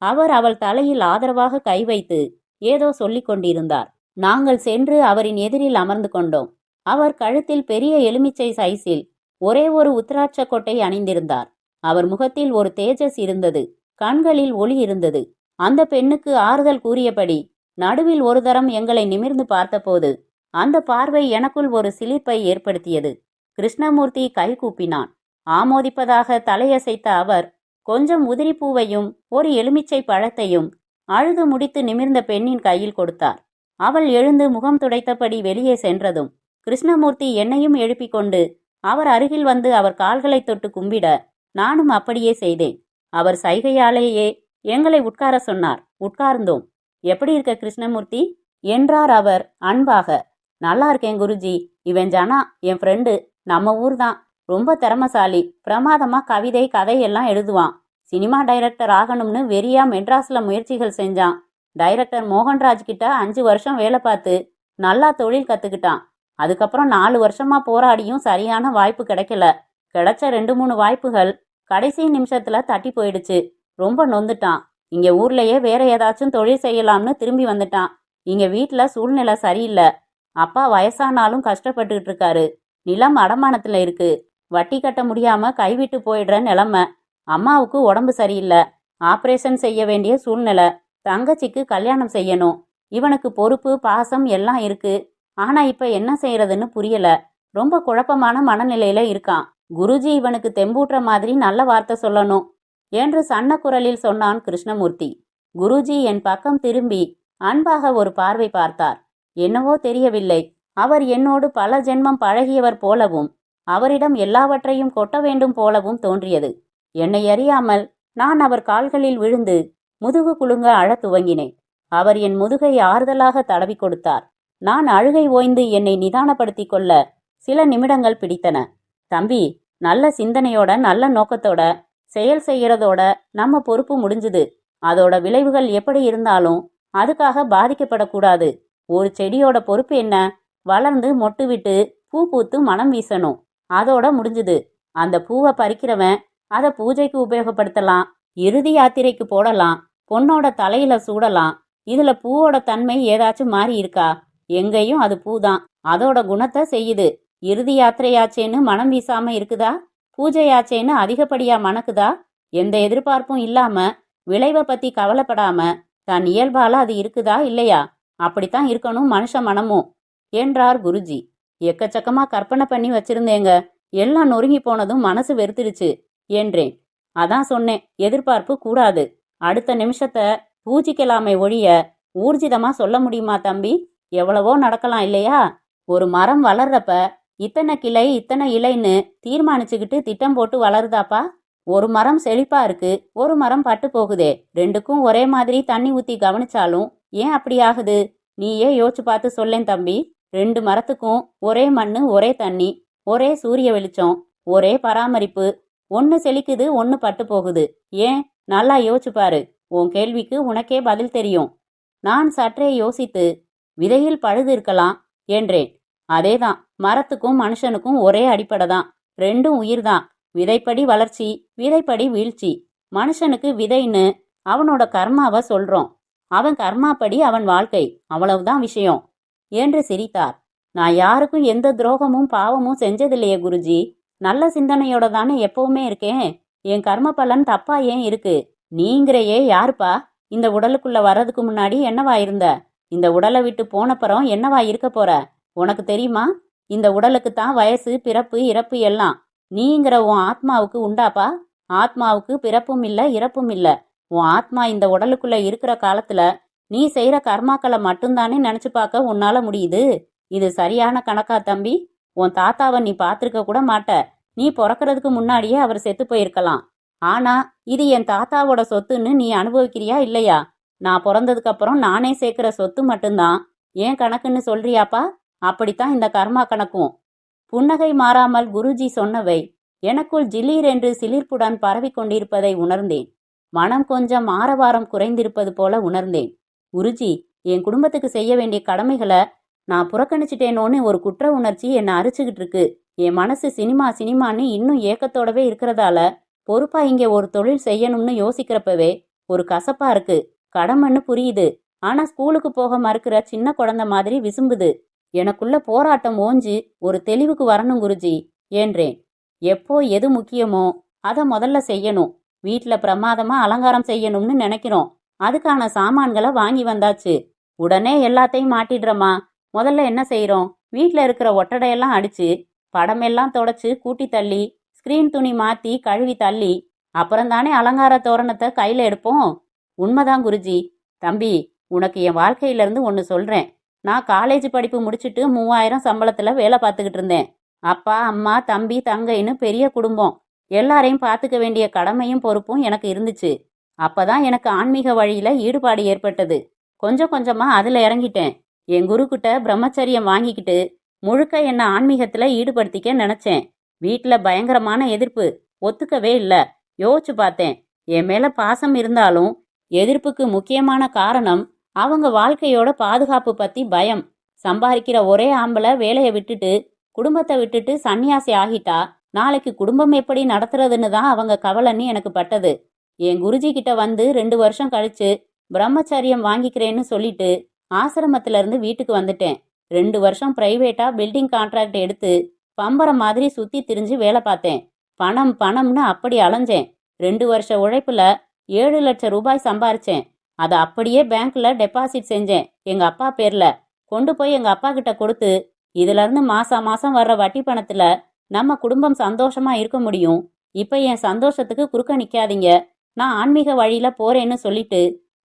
அவர் அவள் தலையில் ஆதரவாக கை வைத்து ஏதோ சொல்லிக் கொண்டிருந்தார். நாங்கள் சென்று அவரின் எதிரில் அமர்ந்து கொண்டோம். அவர் கழுத்தில் பெரிய எலுமிச்சை சைஸில் ஒரே ஒரு உத்திராட்ச கொட்டை அணிந்திருந்தார். அவர் முகத்தில் ஒரு தேஜஸ் இருந்தது. கண்களில் ஒளி இருந்தது. அந்த பெண்ணுக்கு ஆறுதல் கூறியபடி நடுவில் ஒரு தரம் எங்களை நிமிர்ந்து பார்த்தபோது அந்த பார்வை எனக்குள் ஒரு சிலிர்ப்பை ஏற்படுத்தியது. கிருஷ்ணமூர்த்தி கை கூப்பினான். ஆமோதிப்பதாக தலையசைத்த அவர் கொஞ்சம் உதிரிப்பூவையும் ஒரு எலுமிச்சை பழத்தையும் அழுது முடித்து நிமிர்ந்த பெண்ணின் கையில் கொடுத்தார். அவள் எழுந்து முகம் துடைத்தபடி வெளியே சென்றதும் கிருஷ்ணமூர்த்தி என்னையும் எழுப்பிக் கொண்டு அவர் அருகில் வந்து அவர் கால்களை தொட்டு கும்பிட நானும் அப்படியே செய்தேன். அவர் சைகையாலேயே எங்களை உட்கார சொன்னார். உட்கார்ந்தோம். எப்படி இருக்க கிருஷ்ணமூர்த்தி என்றார் அவர் அன்பாக. நல்லா இருக்கேன் குருஜி. இவன் ஜனா, என் ஃப்ரெண்டு. நம்ம ஊர் தான். ரொம்ப திறமசாலி. பிரமாதமா கவிதை, கதையெல்லாம் எழுதுவான். சினிமா டைரக்டர் ஆகணும்னு வெறியா மெட்ராஸ்ல முயற்சிகள் செஞ்சான். டைரக்டர் மோகன்ராஜ் கிட்ட 5 வருஷம் வேலை பார்த்து நல்லா தொழில் கத்துக்கிட்டான். அதுக்கப்புறம் 4 வருஷமா போராடியும் சரியான வாய்ப்பு கிடைக்கல. கிடைச்ச 2-3 வாய்ப்புகள் கடைசி நிமிஷத்துல தட்டி போயிடுச்சு. ரொம்ப நொந்துட்டான். இங்க ஊர்லயே வேற ஏதாச்சும் தொழில் செய்யலாம்னு திரும்பி வந்துட்டான். இங்க வீட்டுல சூழ்நிலை சரியில்லை. அப்பா வயசானாலும் கஷ்டப்பட்டுக்கிட்டு இருக்காரு. நிலம் அடமானத்துல இருக்கு. வட்டி கட்ட முடியாம கைவிட்டு போயிடுற நிலைமை. அம்மாவுக்கு உடம்பு சரியில்லை. ஆபரேஷன் செய்ய வேண்டிய சூழ்நிலை. தங்கச்சிக்கு கல்யாணம் செய்யணும். இவனுக்கு பொறுப்பு பாசம் எல்லாம் இருக்கு. ஆனா இப்ப என்ன செய்யறதுன்னு புரியல. ரொம்ப குழப்பமான மனநிலையில இருக்கான். குருஜி இவனுக்கு தெம்பூட்டுற மாதிரி நல்ல வார்த்தை சொல்லணும் என்று சன்ன குரலில் சொன்னான் கிருஷ்ணமூர்த்தி. குருஜி என் பக்கம் திரும்பி அன்பாக ஒரு பார்வை பார்த்தார். என்னவோ தெரியவில்லை, அவர் என்னோடு பல ஜென்மம் பழகியவர் போலவும் அவரிடம் எல்லாவற்றையும் கொட்ட வேண்டும் போலவும் தோன்றியது. என்னை அறியாமல் நான் அவர் கால்களில் விழுந்து முதுகு குலுங்க அழத் துவங்கினேன். அவர் என் முதுகை ஆறுதலாக தடவி கொடுத்தார். நான் அழுகை ஓய்ந்து என்னை நிதானப்படுத்தி கொள்ள சில நிமிடங்கள் பிடித்தன. தம்பி, நல்ல சிந்தனையோட நல்ல நோக்கத்தோட செயல் செய்யறதோட நம்ம பொறுப்பு முடிஞ்சுது. அதோட விளைவுகள் எப்படி இருந்தாலும் அதுக்காக பாதிக்கப்படக்கூடாது. ஒரு செடியோட பொறுப்பு என்ன? வளர்ந்து மொட்டு விட்டு பூ பூத்து மனம் வீசணும். அதோட முடிஞ்சுது. அந்த பூவை பறிக்கிறவன் அதை பூஜைக்கு உபயோகப்படுத்தலாம், இறுதி யாத்திரைக்கு போடலாம், பொண்ணோட தலையில சூடலாம். இதுல பூவோட தன்மை ஏதாச்சும் மாறி இருக்கா? எங்கேயும் அது பூதான். அதோட குணத்தை செய்யுது. இறுதி யாத்திரையாச்சேன்னு மனம் வீசாம இருக்குதா? பூஜையாச்சேன்னு அதிகப்படியா மணக்குதா? எந்த எதிர்பார்ப்பும் இல்லாம விளைவை பத்தி கவலைப்படாம தன் இயல்பால அது இருக்குதா இல்லையா? அப்படித்தான் இருக்கணும் மனுஷ மனமும் என்றார் குருஜி. எக்கச்சக்கமா கற்பனை பண்ணி வச்சிருந்தேங்க. எல்லாம் நொறுங்கி போனதும் மனசு வெறுத்துடுச்சு என்றேன். அதான் சொன்னேன், எதிர்பார்ப்பு கூடாது. அடுத்த நிமிஷத்தை பூஜிக்கலாமே ஒழிய ஊர்ஜிதமா சொல்ல முடியுமா தம்பி? எவ்வளவோ நடக்கலாம் இல்லையா? ஒரு மரம் வளர்றப்ப இத்தனை கிளை இத்தனை இலைன்னு தீர்மானிச்சுக்கிட்டு திட்டம் போட்டு வளருதாப்பா? ஒரு மரம் செழிப்பா இருக்கு, ஒரு மரம் பட்டு போகுதே. ரெண்டுக்கும் ஒரே மாதிரி தண்ணி ஊத்தி கவனிச்சாலும் ஏன் அப்படி ஆகுது? நீயே யோசிச்சு பார்த்து சொல்லேன் தம்பி. 2 மரத்துக்கும் ஒரே மண்ணு, ஒரே தண்ணி, ஒரே சூரிய வெளிச்சம், ஒரே பராமரிப்பு. ஒன்னு செழிக்குது, ஒன்னு பட்டு போகுது. ஏன்? நல்லா யோசிச்சு பாரு. உன் கேள்விக்கு உனக்கே பதில் தெரியும். நான் சற்றே யோசித்து விதையில் பழுது இருக்கலாம் என்றேன். அதேதான், மரத்துக்கும் மனுஷனுக்கும் ஒரே அடிப்படை தான். ரெண்டும் உயிர்தான். விதைப்படி வளர்ச்சி, விதைப்படி வீழ்ச்சி. மனுஷனுக்கு விதைன்னு அவனோட கர்மாவை சொல்றோம். அவன் கர்மாப்படி அவன் வாழ்க்கை. அவ்வளவுதான் விஷயம் என்று சிரித்தார். நான் யாருக்கும் எந்த துரோகமும் பாவமும் செஞ்சதில்லையே குருஜி. நல்ல சிந்தனையோட தானே எப்பவுமே இருக்கேன். என் கர்ம பலன் தப்பா ஏன் இருக்கு? நீங்கிறையே யாருப்பா? இந்த உடலுக்குள்ள வர்றதுக்கு முன்னாடி என்னவா இருந்த? இந்த உடலை விட்டு போனப்புறம் என்னவா இருக்க போற? உனக்கு தெரியுமா? இந்த உடலுக்கு தான் வயசு, பிறப்பு, இறப்பு எல்லாம். நீங்கிற உன் ஆத்மாவுக்கு உண்டாப்பா? ஆத்மாவுக்கு பிறப்பும் இல்ல, இறப்பும் இல்ல. உன் ஆத்மா இந்த உடலுக்குள்ள இருக்கிற காலத்துல நீ செய்யற கர்மாக்களை மட்டும்தானே நினைச்சு பார்க்க உன்னால முடியுது. இது சரியான கணக்கா தம்பி? உன் தாத்தாவை நீ பார்த்திருக்க கூட மாட்ட. நீ பிறக்கிறதுக்கு முன்னாடியே அவர் செத்து போயிருக்கலாம். ஆனா இது என் தாத்தாவோட சொத்துன்னு நீ அனுபவிக்கிறியா இல்லையா? நான் பிறந்ததுக்கு அப்புறம் நானே சேர்க்கிற சொத்து மட்டும்தான் ஏன் கணக்குன்னு சொல்றியாப்பா? அப்படித்தான் இந்த கர்மா கணக்கும். புன்னகை மாறாமல் குருஜி சொன்னவை எனக்குள் ஜிலீர் என்று சிலிர்ப்புடன் பரவி கொண்டிருப்பதை உணர்ந்தேன். மனம் கொஞ்சம் ஆரவாரம் குறைந்திருப்பது போல உணர்ந்தேன். குருஜி, என் குடும்பத்துக்கு செய்ய வேண்டிய கடமைகளை நான் புறக்கணிச்சிட்டேனோன்னு ஒரு குற்ற உணர்ச்சி என்னை அரிச்சுக்கிட்டு இருக்கு. என் மனசு சினிமான்னு இன்னும் ஏக்கத்தோடவே இருக்கிறதால பொறுப்பா இங்கே ஒரு தொழில் செய்யணும்னு யோசிக்கிறப்பவே ஒரு கசப்பா இருக்கு. கடமைன்னு புரியுது. ஆனா ஸ்கூலுக்கு போக மறுக்கிற சின்ன குழந்தை மாதிரி விசும்புது. எனக்குள்ள போராட்டம் ஓஞ்சி ஒரு தெளிவுக்கு வரணும் குருஜி என்றேன். எப்போ எது முக்கியமோ அதை முதல்ல செய்யணும். வீட்டில் பிரமாதமா அலங்காரம் செய்யணும்னு நினைக்கிறோம். அதுக்கான சாமான்களை வாங்கி வந்தாச்சு. உடனே எல்லாத்தையும் மாட்டிடுறோமா? முதல்ல என்ன செய்யறோம்? வீட்டில் இருக்கிற ஒட்டடையெல்லாம் அடிச்சு, படமெல்லாம் தொடச்சு கூட்டி தள்ளி, ஸ்கிரீன் துணி மாத்தி கழுவி தள்ளி, அப்புறம்தானே அலங்கார தோரணத்தை கையில எடுப்போம். உண்மைதான் குருஜி. தம்பி, உனக்கு என் வாழ்க்கையிலிருந்து ஒன்று சொல்றேன். நான் காலேஜ் படிப்பு முடிச்சுட்டு 3000 சம்பளத்துல வேலை பார்த்துக்கிட்டு இருந்தேன். அப்பா, அம்மா, தம்பி, தங்கைன்னு பெரிய குடும்பம். எல்லாரையும் பார்த்துக்க வேண்டிய கடமையும் பொறுப்பும் எனக்கு இருந்துச்சு. அப்பதான் எனக்கு ஆன்மீக வழியில ஈடுபாடு ஏற்பட்டது. கொஞ்சம் கொஞ்சமா அதுல இறங்கிட்டேன். என் குருக்கிட்ட பிரம்மச்சரியம் வாங்கிக்கிட்டு முழுக்க என்ன ஆன்மீகத்துல ஈடுபடுத்திக்க நினைச்சேன். வீட்டுல பயங்கரமான எதிர்ப்பு. ஒத்துக்கவே இல்லை. யோசிச்சு பார்த்தேன். என் மேல பாசம் இருந்தாலும் எதிர்ப்புக்கு முக்கியமான காரணம் அவங்க வாழ்க்கையோட பாதுகாப்பு பத்தி பயம். சம்பாதிக்கிற ஒரே ஆம்பளை வேலையை விட்டுட்டு குடும்பத்தை விட்டுட்டு சன்னியாசி ஆகிட்டா நாளைக்கு குடும்பம் எப்படி நடத்துறதுன்னு தான் அவங்க கவலைன்னு எனக்கு பட்டது. என் குருஜி கிட்ட வந்து 2 வருஷம் கழிச்சு பிரம்மச்சரியம் வாங்கிக்கிறேன்னு சொல்லிட்டு ஆசிரமத்துல இருந்து வீட்டுக்கு வந்துட்டேன். 2 வருஷம் பிரைவேட்டா பில்டிங் கான்ட்ராக்ட் எடுத்து பம்பரம் மாதிரி சுத்தி திரிஞ்சு வேலை பார்த்தேன். பணம் பணம்னு அப்படி அலைஞ்சேன். 2 வருஷ உழைப்புல 7 லட்சம் ரூபாய் சம்பாரிச்சேன். அதை அப்படியே பேங்க்ல டெபாசிட் செஞ்சேன். எங்க அப்பா பேர்ல கொண்டு போய் எங்க அப்பா கிட்ட கொடுத்து, இதுல இருந்து மாசம் மாசம் வர்ற வட்டி பணத்துல நம்ம குடும்பம் சந்தோஷமா இருக்க முடியும். இப்ப என் சந்தோஷத்துக்கு குறுக்க நிக்காதீங்க, நான் ஆன்மீக வழியில போறேன்னு சொல்லிட்டு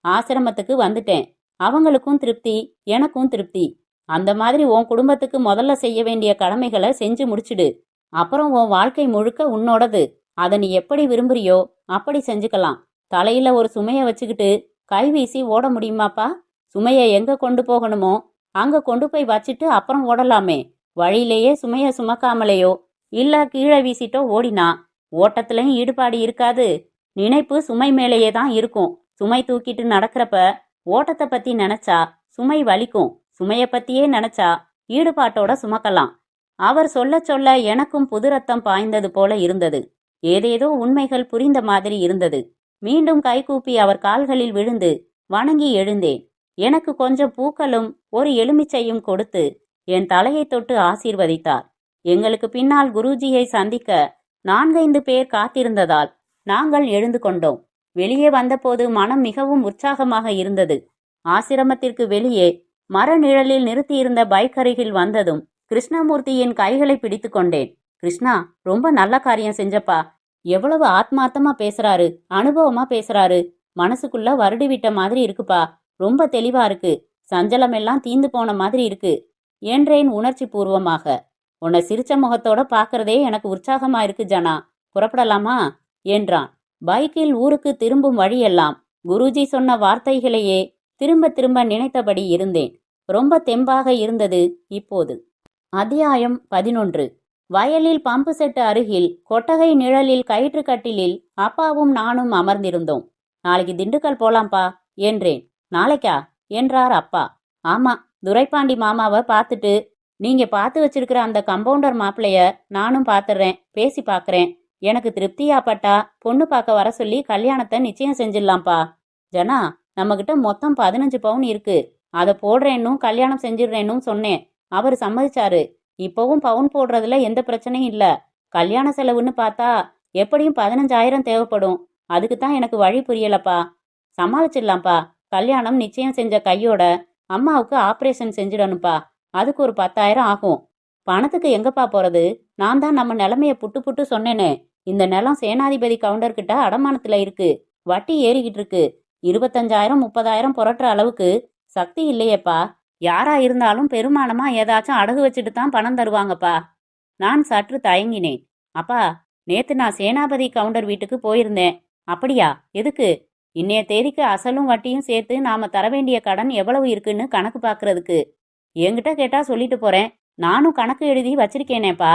ஆசிரமத்துக்கு வந்துட்டேன். அவங்களுக்கும் திருப்தி, எனக்கும் திருப்தி. அந்த மாதிரி உன் குடும்பத்துக்கு முதல்ல செய்ய வேண்டிய கடமைகளை செஞ்சு முடிச்சிடு. அப்புறம் உன் வாழ்க்கை முழுக்க உன்னோடது. அதை நீ எப்படி விரும்புறியோ அப்படி செஞ்சுக்கலாம். தலையில ஒரு சுமையை வச்சுக்கிட்டு கைவீசி ஓட முடியுமாப்பா? சுமையை எங்க கொண்டு போகணுமோ அங்க கொண்டு போய் வச்சுட்டு அப்புறம் ஓடலாமே. வழியிலேயே சுமையை சுமக்காமலேயோ இல்ல கீழே வீசிட்டோ ஓடினா ஓட்டத்திலையும் ஈடுபாடு இருக்காது. நினைப்பு சுமை மேலேயே தான் இருக்கும். சுமை தூக்கிட்டு நடக்கிறப்ப ஓட்டத்தை பத்தி நினைச்சா சுமை வலிக்கும். சுமைய பத்தியே நினைச்சா ஈடுபாட்டோட சுமக்கலாம். அவர் சொல்ல சொல்ல எனக்கும் புது ரத்தம் பாய்ந்தது போல இருந்தது. ஏதேதோ உண்மைகள் புரிந்த மாதிரி இருந்தது. மீண்டும் கைகூப்பி அவர் கால்களில் விழுந்து வணங்கி எழுந்தேன். எனக்கு கொஞ்சம் பூக்களும் ஒரு எலுமிச்சையும் கொடுத்து என் தலையை தொட்டு ஆசீர்வதித்தார். எங்களுக்கு பின்னால் குருஜியை சந்திக்க 4-5 பேர் காத்திருந்ததால் நாங்கள் எழுந்து கொண்டோம். வெளியே வந்தபோது மனம் மிகவும் உற்சாகமாக இருந்தது. ஆசிரமத்திற்கு வெளியே மர நிழலில் நிறுத்தியிருந்த பைக் அருகில் வந்ததும் கிருஷ்ணமூர்த்தியின் கைகளை பிடித்து கொண்டேன். கிருஷ்ணா, ரொம்ப நல்ல காரியம் செஞ்சப்பா. எவ்வளவு ஆத்மார்த்தமா பேசுறாரு, அனுபவமா பேசுறாரு. மனசுக்குள்ள வருடி விட்ட மாதிரி இருக்குப்பா. ரொம்ப தெளிவா இருக்கு. சஞ்சலம் எல்லாம் தீந்து போன மாதிரி இருக்கு என்றேன் உணர்ச்சி பூர்வமாக. உன்னை சிரிச்ச முகத்தோட பாக்குறதே எனக்கு உற்சாகமா இருக்கு ஜனா. புறப்படலாமா என்றான். பைக்கில் ஊருக்கு திரும்பும் வழியெல்லாம் குருஜி சொன்ன வார்த்தைகளையே திரும்ப திரும்ப நினைத்தபடி இருந்தேன். ரொம்ப தெம்பாக இருந்தது இப்போது. அத்தியாயம் 11. வயலில் பம்பு செட்டு அருகில் கொட்டகை நிழலில் கயிற்று கட்டிலில் அப்பாவும் நானும் அமர்ந்திருந்தோம். நாளைக்கு திண்டுக்கல் போலாம்பா என்றேன். நாளைக்கா என்றார் அப்பா. ஆமா, துரைப்பாண்டி மாமாவை பார்த்துட்டு நீங்க பார்த்து வச்சிருக்கிற அந்த கம்பவுண்டர் மாப்பிளைய நானும் பார்த்துடுறேன், பேசி பார்க்கறேன். எனக்கு திருப்தியாப்பட்டா பொண்ணு பார்க்க வர சொல்லி கல்யாணத்தை நிச்சயம் செஞ்சிடலாம்ப்பா. ஜனா, நம்மகிட்ட மொத்தம் 15 பவுன் இருக்கு. அதை போடுறேன்னும் கல்யாணம் செஞ்சிடுறேன்னும் சொன்னேன். அவர் சம்மதிச்சாரு. இப்பவும் பவுன் போடுறதுல எந்த பிரச்சனையும் இல்ல. கல்யாண செலவுன்னு பார்த்தா எப்படியும் 15,000 தேவைப்படும். அதுக்கு தான் எனக்கு வழி புரியலப்பா. சமாளிச்சிடலாம்ப்பா. கல்யாணம் நிச்சயம் செஞ்ச கையோட அம்மாவுக்கு ஆப்ரேஷன் செஞ்சிடணும்ப்பா. அதுக்கு ஒரு 10,000 ஆகும். பணத்துக்கு எங்கப்பா போறது? நான் தான் நம்ம நிலைமைய புட்டு புட்டு சொன்னேனே. இந்த நிலம் சேனாதிபதி கவுண்டர் கிட்ட அடமானத்துல இருக்கு. வட்டி ஏறிக்கிட்டு இருக்கு. 25,000 30,000 புரட்டுற அளவுக்கு சக்தி இல்லையேப்பா. யாரா இருந்தாலும் பெருமானமா ஏதாச்சும் அடகு வச்சுட்டு தான் பணம் தருவாங்கப்பா. நான் சற்று தயங்கினேன். அப்பா, நேத்து நான் சேனாபதி கவுண்டர் வீட்டுக்கு போயிருந்தேன். அப்படியா? எதுக்கு? இன்னைய தேதிக்கு அசலும் வட்டியும் சேர்த்து நாம தர வேண்டிய கடன் எவ்வளவு இருக்குன்னு கணக்கு பாக்குறதுக்கு. என்கிட்ட கேட்டா சொல்லிட்டு போறேன். நானும் கணக்கு எழுதி வச்சிருக்கேனேப்பா.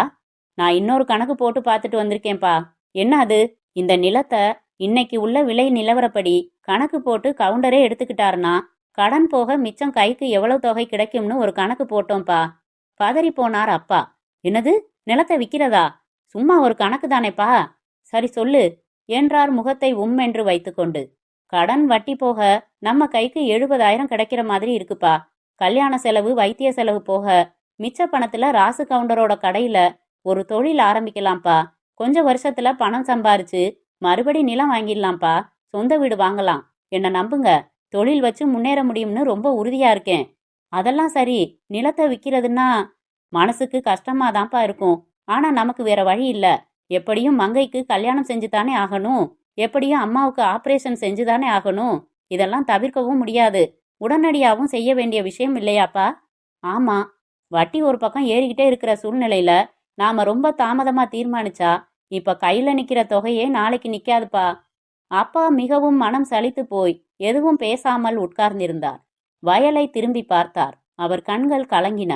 நான் இன்னொரு கணக்கு போட்டு பார்த்துட்டு வந்திருக்கேன்ப்பா. என்ன அது? இந்த நிலத்தை இன்னைக்கு உள்ள விலை நிலவரப்படி கணக்கு போட்டு கவுண்டரே எடுத்துக்கிட்டாருன்னா கடன் போக மிச்சம் கைக்கு எவ்வளவு தொகை கிடைக்கும்னு ஒரு கணக்கு போட்டோம்ப்பா. பதறி போனார் அப்பா. என்னது, நிலத்தை விற்கிறதா? சும்மா ஒரு கணக்கு தானேப்பா. சரி சொல்லு என்றார் முகத்தை என்று வைத்துக்கொண்டு. கடன் வட்டி போக நம்ம கைக்கு 70,000 கிடைக்கிற மாதிரி இருக்குப்பா. கல்யாண செலவு வைத்திய செலவு போக மிச்ச பணத்துல ராசு கவுண்டரோட கடையில ஒரு தொழில் ஆரம்பிக்கலாம்ப்பா. கொஞ்ச வருஷத்துல பணம் சம்பாரிச்சு மறுபடி நிலம் வாங்கிடலாம்ப்பா. சொந்த வீடு வாங்கலாம். என்ன நம்புங்க, தொழில் வச்சு முன்னேற முடியும்னு ரொம்ப உறுதியா இருக்கேன். அதெல்லாம் சரி, நிலத்தை விற்கிறதுன்னா மனசுக்கு கஷ்டமாதான்ப்பா இருக்கும். ஆனா நமக்கு வேற வழி இல்ல. எப்படியும் மங்கைக்கு கல்யாணம் செஞ்சுதானே ஆகணும். எப்படியும் அம்மாவுக்கு ஆப்ரேஷன் செஞ்சுதானே ஆகணும். இதெல்லாம் தவிர்க்கவும் முடியாது. உடனடியாகவும் செய்ய வேண்டிய விஷயம் இல்லையாப்பா? ஆமா, வட்டி ஒரு பக்கம் ஏறிக்கிட்டே இருக்கிற சூழ்நிலையில நாம ரொம்ப தாமதமா தீர்மானிச்சா இப்ப கையில நிக்கிற தொகையே நாளைக்கு நிக்காதுப்பா. அப்பா மிகவும் மனம் சலித்து போய் எதுவும் பேசாமல் உட்கார்ந்திருந்தார். வயலை திரும்பி பார்த்தார். அவர் கண்கள் கலங்கின.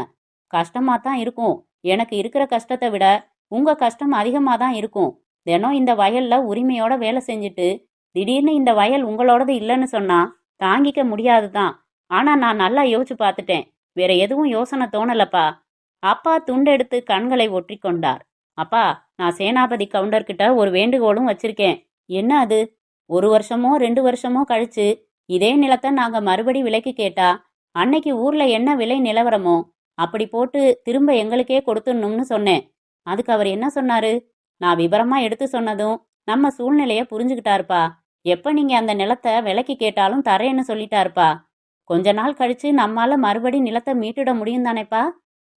கஷ்டமாத்தான் இருக்கும். எனக்கு இருக்கிற கஷ்டத்தை விட உங்க கஷ்டம் அதிகமா தான் இருக்கும். தினம் இந்த வயல்ல உரிமையோட வேலை செஞ்சுட்டு திடீர்னு இந்த வயல் உங்களோடது இல்லைன்னு சொன்னா தாங்கிக்க முடியாதுதான். ஆனா நான் நல்லா யோசிச்சு பார்த்துட்டேன். வேற எதுவும் யோசனை தோணலப்பா. அப்பா துண்டெடுத்து கண்களை ஒற்றிக்கொண்டார். அப்பா, நான் சேனாபதி கவுண்டர்கிட்ட ஒரு வேண்டுகோளும் வச்சிருக்கேன். என்ன அது? 1 வருஷமோ 2 வருஷமோ கழிச்சு இதே நிலத்தை நாங்க மறுபடி விலைக்கு கேட்டா அன்னைக்கு ஊர்ல என்ன விலை நிலவரமோ அப்படி போட்டு திரும்ப எங்களுக்கே கொடுத்துடணும்னு சொன்னேன். அதுக்கு அவர் என்ன சொன்னாரு? நான் விபரமா எடுத்து சொன்னதும் நம்ம சூழ்நிலைய புரிஞ்சுக்கிட்டாருப்பா. எப்ப நீங்க அந்த நிலத்தை விலைக்கு கேட்டாலும் தரேன்னு சொல்லிட்டாருப்பா. கொஞ்ச நாள் கழிச்சு நம்மால மறுபடி நிலத்தை மீட்டுட முடியும் தானேப்பா?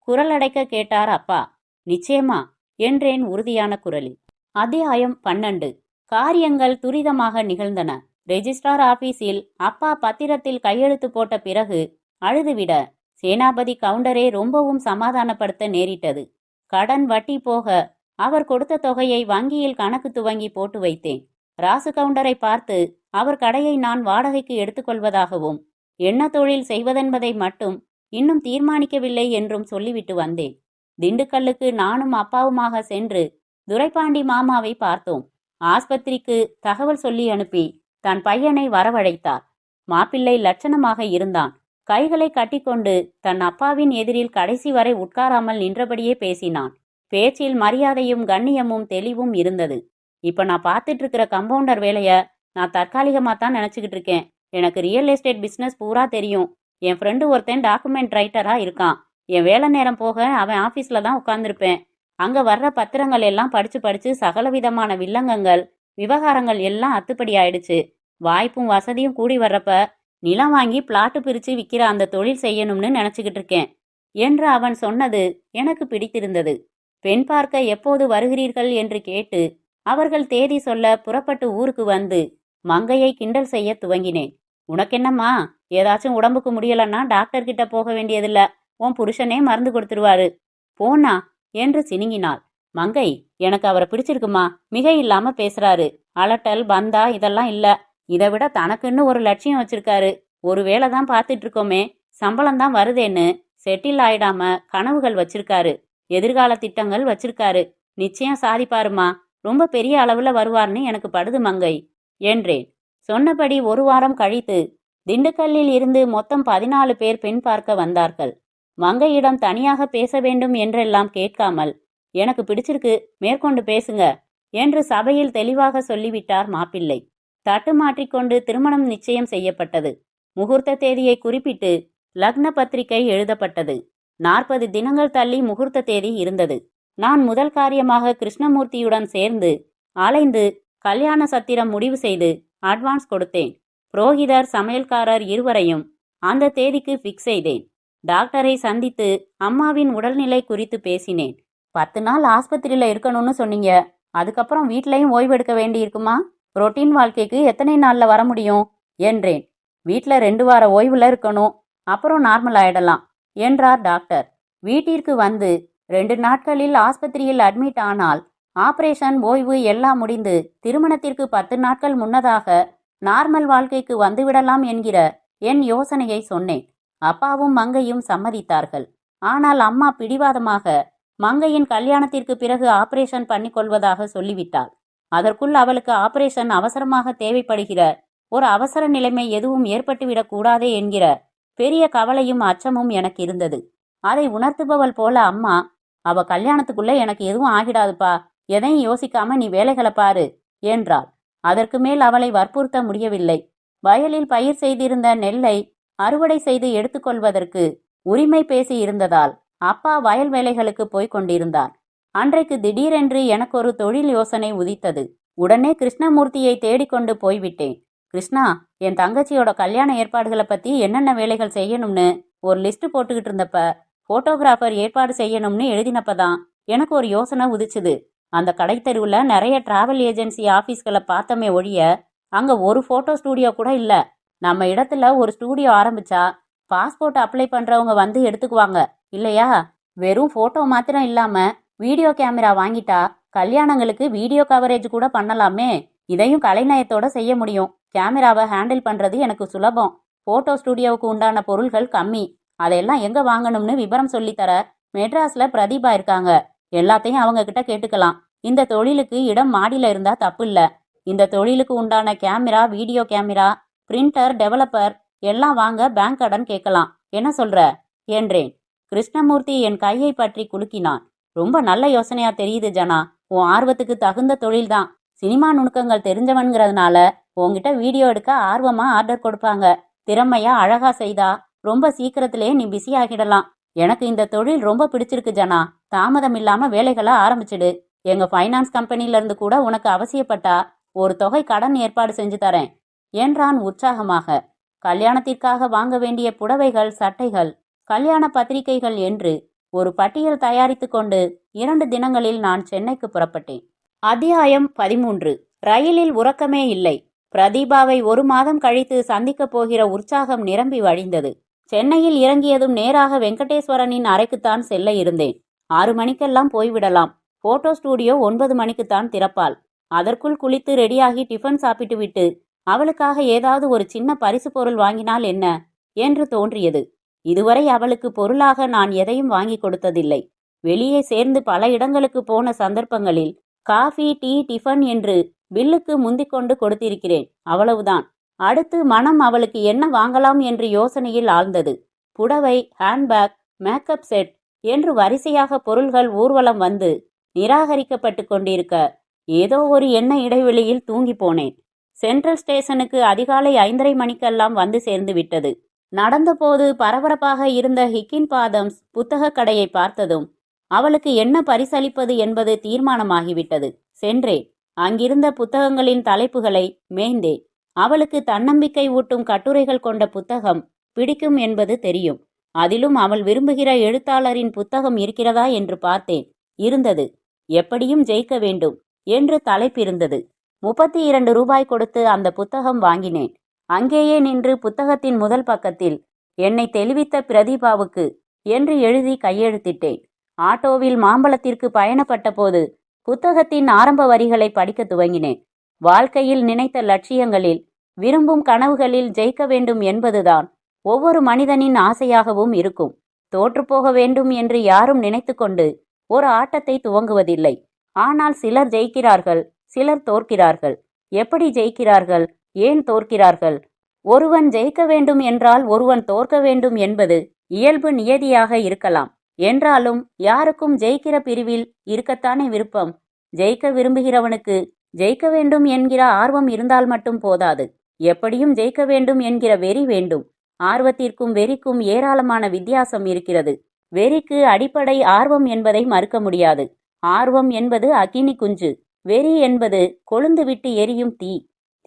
குரல் அடைக்க கேட்டார் அப்பா. நிச்சயமா என்றேன் உறுதியான குரலில். அத்தியாயம் 12. காரியங்கள் துரிதமாக நிகழ்ந்தன. ரெஜிஸ்ட்ரார் ஆபீஸில் அப்பா பத்திரத்தில் கையெழுத்து போட்ட பிறகு அழுதுவிட சேனாபதி கவுண்டரே ரொம்பவும் சமாதானப்படுத்த நேரிட்டது. கடன் வட்டி போக அவர் கொடுத்த தொகையை வங்கியில் கணக்கு துவங்கி போட்டு வைத்தேன். ராசு கவுண்டரை பார்த்து அவர் கடையை நான் வாடகைக்கு எடுத்துக்கொள்வதாகவும் என்ன தொழில் செய்வதென்பதை மட்டும் இன்னும் தீர்மானிக்கவில்லை என்றும் சொல்லிவிட்டு வந்தேன். திண்டுக்கல்லுக்கு நானும் அப்பாவுமாக சென்று துரைபாண்டி மாமாவை பார்த்தோம். ஆஸ்பத்திரிக்கு தகவல் சொல்லி அனுப்பி தன் பையனை வரவழைத்தார். மாப்பிள்ளை லட்சணமாக இருந்தான். கைகளை கட்டிக்கொண்டு தன் அப்பாவின் எதிரில் கடைசி வரை உட்காராமல் நின்றபடியே பேசினான். பேச்சில் மரியாதையும் கண்ணியமும் தெளிவும் இருந்தது. இப்ப நான் பார்த்துட்டு இருக்கிற கம்பவுண்டர் வேலைய நான் தற்காலிகமாக தான் நினச்சிக்கிட்டு இருக்கேன். எனக்கு ரியல் எஸ்டேட் பிஸ்னஸ் பூரா தெரியும். என் ஃப்ரெண்டு ஒருத்தன் டாக்குமெண்ட் ரைட்டரா இருக்கான். என் வேலை நேரம் போக அவன் ஆஃபீஸில் தான் உட்காந்துருப்பேன். அங்கே வர்ற பத்திரங்கள் எல்லாம் படிச்சு சகலவிதமான வில்லங்கங்கள் விவகாரங்கள் எல்லாம் அத்துப்படி ஆயிடுச்சு. வாய்ப்பும் வசதியும் கூடி வர்றப்ப நிலம் வாங்கி பிளாட்டு பிரித்து விற்கிற அந்த தொழில் செய்யணும்னு நினச்சிக்கிட்டு இருக்கேன் என்று அவன் சொன்னது எனக்கு பிடித்திருந்தது. பெண் பார்க்க எப்போது வருகிறீர்கள் என்று கேட்டு அவர்கள் தேதி சொல்ல புறப்பட்டு ஊருக்கு வந்து மங்கையை கிண்டல் செய்ய துவங்கினேன். உனக்கென்னம்மா, ஏதாச்சும் உடம்புக்கு முடியலன்னா டாக்டர் கிட்ட போக வேண்டியதில்ல, உன் புருஷனே மருந்து கொடுத்துருவாரு. போனா என்று சினுங்கினாள். மங்கை, எனக்கு அவரை பிடிச்சிருக்குமா. மிக இல்லாம பேசுறாரு. அலட்டல் பந்தா இதெல்லாம் இல்ல. இதை விட தனக்குன்னு ஒரு லட்சியம் வச்சிருக்காரு. ஒரு வேலை தான் பார்த்துட்டு இருக்கோமே, சம்பளம் தான் வருதேன்னு செட்டில் ஆயிடாம கனவுகள் வச்சிருக்காரு. எதிர்கால திட்டங்கள் வச்சிருக்காரு. நிச்சயம் சாதிப்பாருமா. ரொம்ப பெரிய அளவுல வருவார்னு எனக்கு படுது மங்கை என்றேன். சொன்னபடி 1 வாரம் கழித்து திண்டுக்கல்லில் இருந்து மொத்தம் 14 பேர் பெண் பார்க்க வந்தார்கள். மங்கையிடம் தனியாக பேச வேண்டும் என்றெல்லாம் கேட்காமல், எனக்கு பிடிச்சிருக்கு, மேற்கொண்டு பேசுங்க என்று சபையில் தெளிவாக சொல்லிவிட்டார் மாப்பிள்ளை. தட்டு மாற்றிக்கொண்டு திருமணம் நிச்சயம் செய்யப்பட்டது. முகூர்த்த தேதியை குறிப்பிட்டு லக்ன பத்திரிகை எழுதப்பட்டது. 40 தினங்கள் தள்ளி முகூர்த்த தேதி இருந்தது. நான் முதல் காரியமாக கிருஷ்ணமூர்த்தியுடன் சேர்ந்து அலைந்து கல்யாண சத்திரம் முடிவு செய்து அட்வான்ஸ் கொடுத்தேன். புரோகிதர் சமையல்காரர் இருவரையும் அந்த தேதிக்கு ஃபிக்ஸ் செய்தேன். டாக்டரை சந்தித்து அம்மாவின் உடல்நிலை குறித்து பேசினேன். 10 நாள் ஆஸ்பத்திரியில இருக்கணும்னு சொன்னீங்க. அதுக்கப்புறம் வீட்லையும் ஓய்வெடுக்க வேண்டி இருக்குமா? ரொட்டீன் வாழ்க்கைக்கு எத்தனை நாள்ல வர முடியும் என்றேன். வீட்டில் 2 வார ஓய்வுல இருக்கணும், அப்புறம் நார்மல் ஆயிடலாம் என்றார் டாக்டர். வீட்டிற்கு வந்து 2 நாட்களில் ஆஸ்பத்திரியில் அட்மிட் ஆனால் ஆபரேஷன் ஓய்வு எல்லாம் முடிந்து திருமணத்திற்கு 10 நாட்கள் முன்னதாக நார்மல் வாழ்க்கைக்கு வந்துவிடலாம் என்கிற என் யோசனையை சொன்னேன். அப்பாவும் மங்கையும் சம்மதித்தார்கள். ஆனால் அம்மா பிடிவாதமாக மங்கையின் கல்யாணத்திற்கு பிறகு ஆபரேஷன் பண்ணிக்கொள்வதாக சொல்லிவிட்டாள். அதற்குள் அவளுக்கு ஆபரேஷன் அவசரமாக தேவைப்படுகிற ஒரு அவசர நிலைமை எதுவும் ஏற்பட்டுவிடக் கூடாதே என்கிற பெரிய கவலையும் அச்சமும் எனக்கு இருந்தது. அதை உணர்த்துபவள் போல அம்மா, அவ கல்யாணத்துக்குள்ள எனக்கு எதுவும் ஆகிடாதுப்பா, எதையும் யோசிக்காம நீ வேலைகளை பாரு என்றாள். அதற்கு மேல் அவளை வற்புறுத்த முடியவில்லை. வயலில் பயிர் செய்திருந்த நெல்லை அறுவடை செய்து எடுத்துக்கொள்வதற்கு உரிமை பேசி இருந்ததால் அப்பா வயல் வேலைகளுக்கு போய்க் கொண்டிருந்தார். அன்றைக்கு திடீரென்று எனக்கு ஒரு தொழில் யோசனை உதித்தது. உடனே கிருஷ்ணமூர்த்தியை தேடிக்கொண்டு போய்விட்டேன். கிருஷ்ணா, என் தங்கச்சியோட கல்யாண ஏற்பாடுகளை பத்தி என்னென்ன வேலைகள் செய்யணும்னு ஒரு லிஸ்ட் போட்டுக்கிட்டு இருந்தப்ப போட்டோகிராஃபர் ஏற்பாடு செய்யணும்னு எழுதினப்பதான் எனக்கு ஒரு யோசனை உதிச்சுது. அந்த கடைத்தெருவில் நிறைய டிராவல் ஏஜென்சி ஆஃபீஸ்களை பார்த்தமே ஒழிய அங்கே ஒரு ஃபோட்டோ ஸ்டூடியோ கூட இல்லை. நம்ம இடத்துல ஒரு ஸ்டூடியோ ஆரம்பிச்சா பாஸ்போர்ட் அப்ளை பண்ணுறவங்க வந்து எடுத்துக்குவாங்க இல்லையா? வெறும் ஃபோட்டோ மாத்திரம் இல்லாமல் வீடியோ கேமரா வாங்கிட்டா கல்யாணங்களுக்கு வீடியோ கவரேஜ் கூட பண்ணலாமே. இதையும் கலைநயத்தோட செய்ய முடியும். கேமராவை ஹேண்டில் பண்ணுறது எனக்கு சுலபம். ஃபோட்டோ ஸ்டூடியோவுக்கு உண்டான பொருள்கள் கம்மி. அதையெல்லாம் எங்கே வாங்கணும்னு விவரம் சொல்லித்தர மெட்ராஸில் பிரதீபா இருக்காங்க. எல்லாத்தையும் அவங்க கிட்ட கேட்டுக்கலாம். இந்த தொழிலுக்கு இடம் மாடியில் இருந்தால் தப்பு இல்லை. இந்த தொழிலுக்கு உண்டான camera, video camera, printer, developer எல்லாம் வாங்க பேங்க் கடன் கேட்கலாம். என்ன சொல்ற? என்றேன். கிருஷ்ணமூர்த்தி என் கையை பற்றி குலுக்கினான். ரொம்ப நல்ல யோசனையா தெரியுது ஜனா. உன் ஆர்வத்துக்கு தகுந்த தொழில்தான். சினிமா நுணுக்கங்கள் தெரிஞ்சவன்கிறதுனால உன்கிட்ட வீடியோ எடுக்க ஆர்வமா ஆர்டர் கொடுப்பாங்க. திறமையா அழகா செய்தா ரொம்ப சீக்கிரத்திலே நீ பிஸி ஆகிடலாம். எனக்கு இந்த தொழில் ரொம்ப பிடிச்சிருக்கு ஜனா. தாமதம் இல்லாம வேலைகளை ஆரம்பிச்சிடு. எங்க ஃபைனான்ஸ் கம்பெனில இருந்து கூட உனக்கு அவசியப்பட்டா ஒரு தொகை கடன் ஏற்பாடு செஞ்சு தரேன் என்றான் உற்சாகமாக. கல்யாணத்திற்காக வாங்க வேண்டிய புடவைகள், சட்டைகள், கல்யாண பத்திரிகைகள் என்று ஒரு பட்டியல் தயாரித்து கொண்டு 2 தினங்களில் நான் சென்னைக்கு புறப்பட்டேன். அத்தியாயம் 13. ரயிலில் உறக்கமே இல்லை. பிரதீபாவை 1 மாதம் கழித்து சந்திக்கப் போகிற உற்சாகம் நிரம்பி வழிந்தது. சென்னையில் இறங்கியதும் நேராக வெங்கடேஸ்வரனின் அறைக்குத்தான் செல்ல இருந்தேன். 6 மணிக்கெல்லாம் போய்விடலாம். Photo studio 9 மணிக்குத்தான் திறப்பாள். அதற்குள் குளித்து ரெடியாகி டிஃபன் சாப்பிட்டு விட்டு அவளுக்காக ஏதாவது ஒரு சின்ன பரிசு பொருள் வாங்கினால் என்ன என்று தோன்றியது. இதுவரை அவளுக்கு பொருளாக நான் எதையும் வாங்கி கொடுத்ததில்லை. வெளியே சேர்ந்து பல இடங்களுக்கு போன சந்தர்ப்பங்களில் காஃபி, டீ, டிஃபன் என்று பில்லுக்கு முந்திக் கொண்டு கொடுத்திருக்கிறேன். அவ்வளவுதான். அடுத்து மனம் அவளுக்கு என்ன வாங்கலாம் என்று யோசனையில் ஆழ்ந்தது. புடவை, ஹேண்ட்பேக், மேக்கப் செட் என்று வரிசையாக பொருள்கள் ஊர்வலம் வந்து நிராகரிக்கப்பட்டு கொண்டிருக்க ஏதோ ஒரு எண்ண இடைவெளியில் தூங்கி போனேன். சென்ட்ரல் ஸ்டேஷனுக்கு அதிகாலை 5:30 மணிக்கெல்லாம் வந்து சேர்ந்து விட்டது. நடந்தபோது பரபரப்பாக இருந்த ஹிக்கின் பாதம்ஸ் புத்தக கடையை பார்த்ததும் அவளுக்கு என்ன பரிசளிப்பது என்பது தீர்மானமாகிவிட்டது. சென்றேன். அங்கிருந்த புத்தகங்களின் தலைப்புகளை மேய்ந்தேன். அவளுக்கு தன்னம்பிக்கை ஊட்டும் கட்டுரைகள் கொண்ட புத்தகம் பிடிக்கும் என்பது தெரியும். அதிலும் அவள் விரும்புகிற எழுத்தாளரின் புத்தகம் இருக்கிறதா என்று பார்த்தேன். இருந்தது. எப்படியும் ஜெயிக்க வேண்டும் என்று தலைப்பிருந்தது. 32 ரூபாய் கொடுத்து அந்த புத்தகம் வாங்கினேன். அங்கேயே நின்று புத்தகத்தின் முதல் பக்கத்தில் என்னை தெளிவித்த பிரதீபாவுக்கு என்று எழுதி கையெழுத்திட்டேன். ஆட்டோவில் மாம்பழத்திற்கு பயணப்பட்ட போது புத்தகத்தின் ஆரம்ப வரிகளை படிக்க துவங்கினேன். வாழ்க்கையில் நினைத்த லட்சியங்களில், விரும்பும் கனவுகளில் ஜெயிக்க வேண்டும் என்பதுதான் ஒவ்வொரு மனிதனின் ஆசையாகவும் இருக்கும். தோற்றுப்போக வேண்டும் என்று யாரும் நினைத்து கொண்டு ஒரு ஆட்டத்தை துவங்குவதில்லை. ஆனால் சிலர் ஜெயிக்கிறார்கள், சிலர் தோற்கிறார்கள். எப்படி ஜெயிக்கிறார்கள், ஏன் தோற்கிறார்கள்? ஒருவன் ஜெயிக்க வேண்டும் என்றால் ஒருவன் தோற்க வேண்டும் என்பது இயல்பு நியதியாக இருக்கலாம். என்றாலும் யாருக்கும் ஜெயிக்கிற பிரிவில் இருக்கத்தானே விருப்பம். ஜெயிக்க விரும்புகிறவனுக்கு ஜெயிக்க வேண்டும் என்கிற ஆர்வம் இருந்தால் மட்டும் போதாது. எப்படியும் ஜெயிக்க வேண்டும் என்கிற வெறி வேண்டும். ஆர்வத்திற்கும் வெறிக்கும் ஏராளமான வித்தியாசம் இருக்கிறது. வெறிக்கு அடிப்படை ஆர்வம் என்பதை மறுக்க முடியாது. ஆர்வம் என்பது அக்கினி குஞ்சு. வெறி என்பது கொழுந்து விட்டு எரியும் தீ.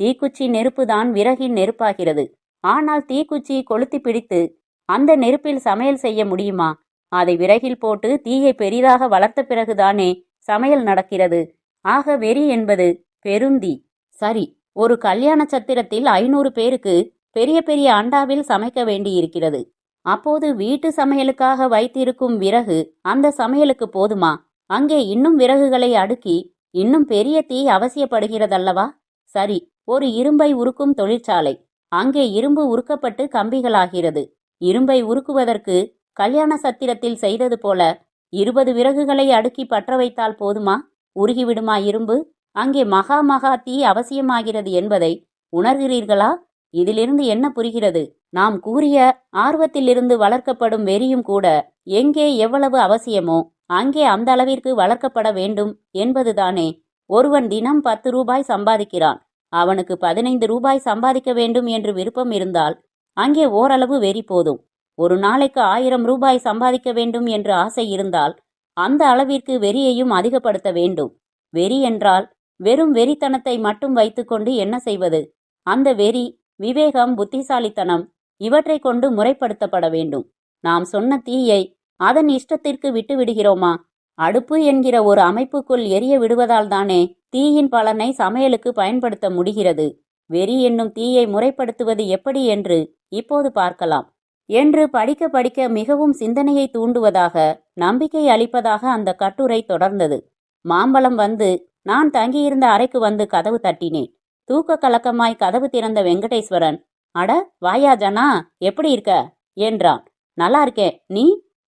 தீக்குச்சி நெருப்புதான் விறகின் நெருப்பாகிறது. ஆனால் தீக்குச்சி கொளுத்தி பிடித்து அந்த நெருப்பில் சமையல் செய்ய முடியுமா? அதை விறகில் போட்டு தீயை பெரிதாக வளர்த்த பிறகுதானே சமையல் நடக்கிறது. ஆக வெறி என்பது பெருந்தீ. சரி, ஒரு கல்யாண சத்திரத்தில் 500 பேருக்கு பெரிய பெரிய அண்டாவில் சமைக்க வேண்டியிருக்கிறது. அப்போது வீட்டு சமையலுக்காக வைத்திருக்கும் விறகு அந்த சமையலுக்கு போதுமா? அங்கே இன்னும் விறகுகளை அடுக்கி இன்னும் பெரிய தீ அவசியப்படுகிறதல்லவா? சரி, ஒரு இரும்பை உருக்கும் தொழிற்சாலை. அங்கே இரும்பு உருக்கப்பட்டு கம்பிகளாகிறது. இரும்பை உருக்குவதற்கு கல்யாண சத்திரத்தில் செய்தது போல 20 விறகுகளை அடுக்கி பற்ற வைத்தால் போதுமா? உருகிவிடுமா இரும்பு? அங்கே மகா மகா தீ அவசியமாகிறது என்பதை உணர்கிறீர்களா? இதிலிருந்து என்ன புரிகிறது? நாம் கூறிய ஆர்வத்திலிருந்து வளர்க்கப்படும் வெறியும் கூட எங்கே எவ்வளவு அவசியமோ அங்கே அந்த அளவிற்கு வளர்க்கப்பட வேண்டும் என்பதுதானே. ஒருவன் தினம் 10 ரூபாய் சம்பாதிக்கிறான். அவனுக்கு 15 ரூபாய் சம்பாதிக்க வேண்டும் என்று விருப்பம் இருந்தால் அங்கே ஓரளவு வெறி போதும். ஒரு நாளைக்கு 1000 ரூபாய் சம்பாதிக்க வேண்டும் என்று ஆசை இருந்தால் அந்த அளவிற்கு வெறியையும் அதிகப்படுத்த வேண்டும். வெறி என்றால் வெறும் வெறித்தனத்தை மட்டும் வைத்துக்கொண்டு என்ன செய்வது? அந்த வெறி, விவேகம், புத்திசாலித்தனம் இவற்றை கொண்டு முறைப்படுத்தப்பட வேண்டும். நாம் சொன்ன தீயை அதன் இஷ்டத்திற்கு விட்டு விடுகிறோமா? அடுப்பு என்கிற ஒரு அமைப்புக்குள் எரிய விடுவதால் தானே தீயின் பலனை சமையலுக்கு பயன்படுத்த முடிகிறது. வெறி என்னும் தீயை முறைப்படுத்துவது எப்படி என்று இப்போது பார்க்கலாம் என்று படிக்க படிக்க மிகவும் சிந்தனையை தூண்டுவதாக, நம்பிக்கை அளிப்பதாக அந்த கட்டுரை தொடர்ந்தது. மாம்பழம் வந்து நான் தங்கியிருந்த அறைக்கு வந்து கதவு தட்டினேன். தூக்க கலக்கமாய் கதவு திறந்த வெங்கடேஸ்வரன், அட வாயா ஜனா, எப்படி இருக்க என்றான். நல்லா இருக்கேன், நீ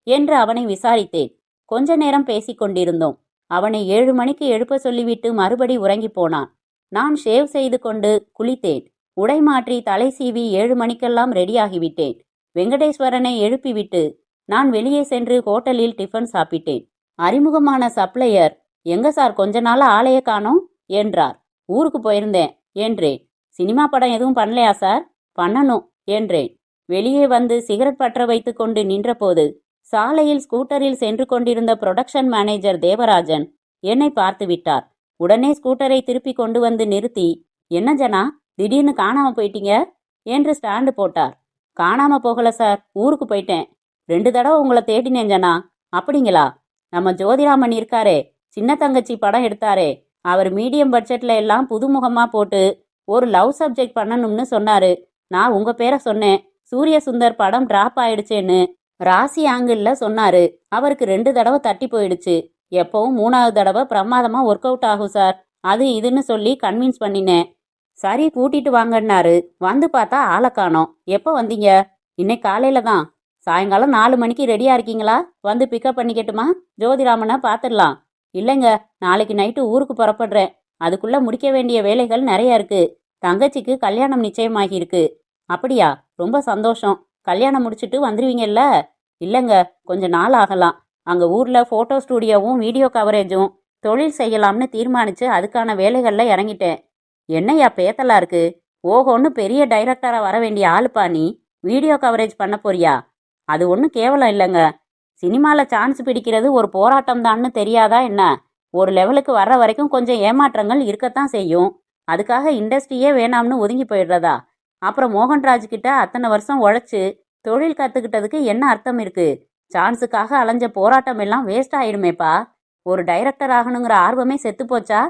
என்று அவனை விசாரித்தேன். கொஞ்ச நேரம் பேசிக்கொண்டிருந்தோம். அவனை 7 மணிக்கு எழுப்ப சொல்லிவிட்டு மறுபடி உறங்கி போனான். நான் ஷேவ் செய்து கொண்டு குளித்தேன். உடை மாற்றி தலை சீவி 7 மணிக்கெல்லாம் ரெடியாகிவிட்டேன். வெங்கடேஸ்வரனை எழுப்பிவிட்டு நான் வெளியே சென்று ஹோட்டலில் டிஃபன் சாப்பிட்டேன். அறிமுகமான சப்ளையர், எங்க சார் கொஞ்ச நாளா ஆளையே காணோம் என்றார். ஊருக்கு போயிருந்தேன் என்றேன். சினிமா படம் எதுவும் பண்ணலையா சார்? பண்ணணும் என்றேன். வெளியே வந்து சிகரெட் பற்ற வைத்து கொண்டு நின்றபோது சாலையில் ஸ்கூட்டரில் சென்று கொண்டிருந்த புரொடக்ஷன் மேனேஜர் தேவராஜன் என்னை பார்த்து விட்டார். உடனே ஸ்கூட்டரை திருப்பி கொண்டு வந்து நிறுத்தி, என்ன ஜனா, திடீர்னு காணாம போயிட்டீங்க என்று ஸ்டாண்டு போட்டார். காணாம போகல சார், ஊருக்கு போயிட்டேன். 2 தடவை உங்களை தேடினேன் ஜனா. அப்படிங்களா? நம்ம ஜோதிராமன் இருக்காரே, சின்ன தங்கச்சி படம் எடுத்தாரே, அவர் மீடியம் பட்ஜெட்ல எல்லாம் புதுமுகமா போட்டு ஒரு லவ் சப்ஜெக்ட் பண்ணணும்னு சொன்னாரு. நான் உங்க பேரை சொன்னேன். சூரிய சுந்தர் படம் டிராப் ஆயிடுச்சேன்னு ராசி ஆங்கிள் சொன்னாரு. அவருக்கு 2 தடவை தட்டி போயிடுச்சு. எப்பவும் 3வது தடவை பிரமாதமா ஒர்க் அவுட் ஆகும் சார். அது இதுன்னு சொல்லி கன்வின்ஸ் பண்ணினேன். சரி கூட்டிட்டு வாங்கன்னாரு. வந்து பார்த்தா ஆளை காணோம். எப்போ வந்தீங்க? இன்னைக்கு காலையில தான். சாயங்காலம் 4 மணிக்கு ரெடியா இருக்கீங்களா? வந்து பிக்கப் பண்ணிக்கட்டுமா? ஜோதிராமனை பார்த்துடலாம். இல்லைங்க, நாளைக்கு நைட்டு ஊருக்கு புறப்படுறேன். அதுக்குள்ள முடிக்க வேண்டிய வேலைகள் நிறைய இருக்கு. தங்கச்சிக்கு கல்யாணம் நிச்சயமாகி இருக்கு. அப்படியா? ரொம்ப சந்தோஷம். கல்யாணம் முடிச்சிட்டு வந்துருவீங்கல்ல? இல்லைங்க, கொஞ்ச நாள் ஆகலாம். அங்க ஊர்ல போட்டோ ஸ்டூடியோவும் வீடியோ கவரேஜும் தொழில் செய்யலாம்னு தீர்மானிச்சு அதுக்கான வேலைகள்ல இறங்கிட்டேன். என்னையா பேத்தலா இருக்கு? ஓஹோன்னு பெரிய டைரக்டரா வர வேண்டிய ஆளுப்பா நீ. வீடியோ கவரேஜ் பண்ண போறியா? அது ஒன்றும் கேவலம் இல்லைங்க. சினிமால சான்ஸ் பிடிக்கிறது ஒரு போராட்டம் தான்னு தெரியாதா என்ன? ஒரு லெவலுக்கு வர்ற வரைக்கும் கொஞ்சம் ஏமாற்றங்கள் இருக்கத்தான் செய்யும். அதுக்காக இண்டஸ்ட்ரியே வேணாம்னு ஒதுங்கி போயிடுறதா? அப்புறம் மோகன்ராஜ் கிட்ட அத்தனை வருஷம் உழைச்சு தொழில் கத்துக்கிட்டதுக்கு என்ன அர்த்தம் இருக்கு? சான்ஸுக்காக அலைஞ்ச போராட்டம் எல்லாம் வேஸ்ட் ஆயிடுமேப்பா. ஒரு டைரக்டர் ஆகணுங்கிற ஆர்வமே செத்து போச்சா?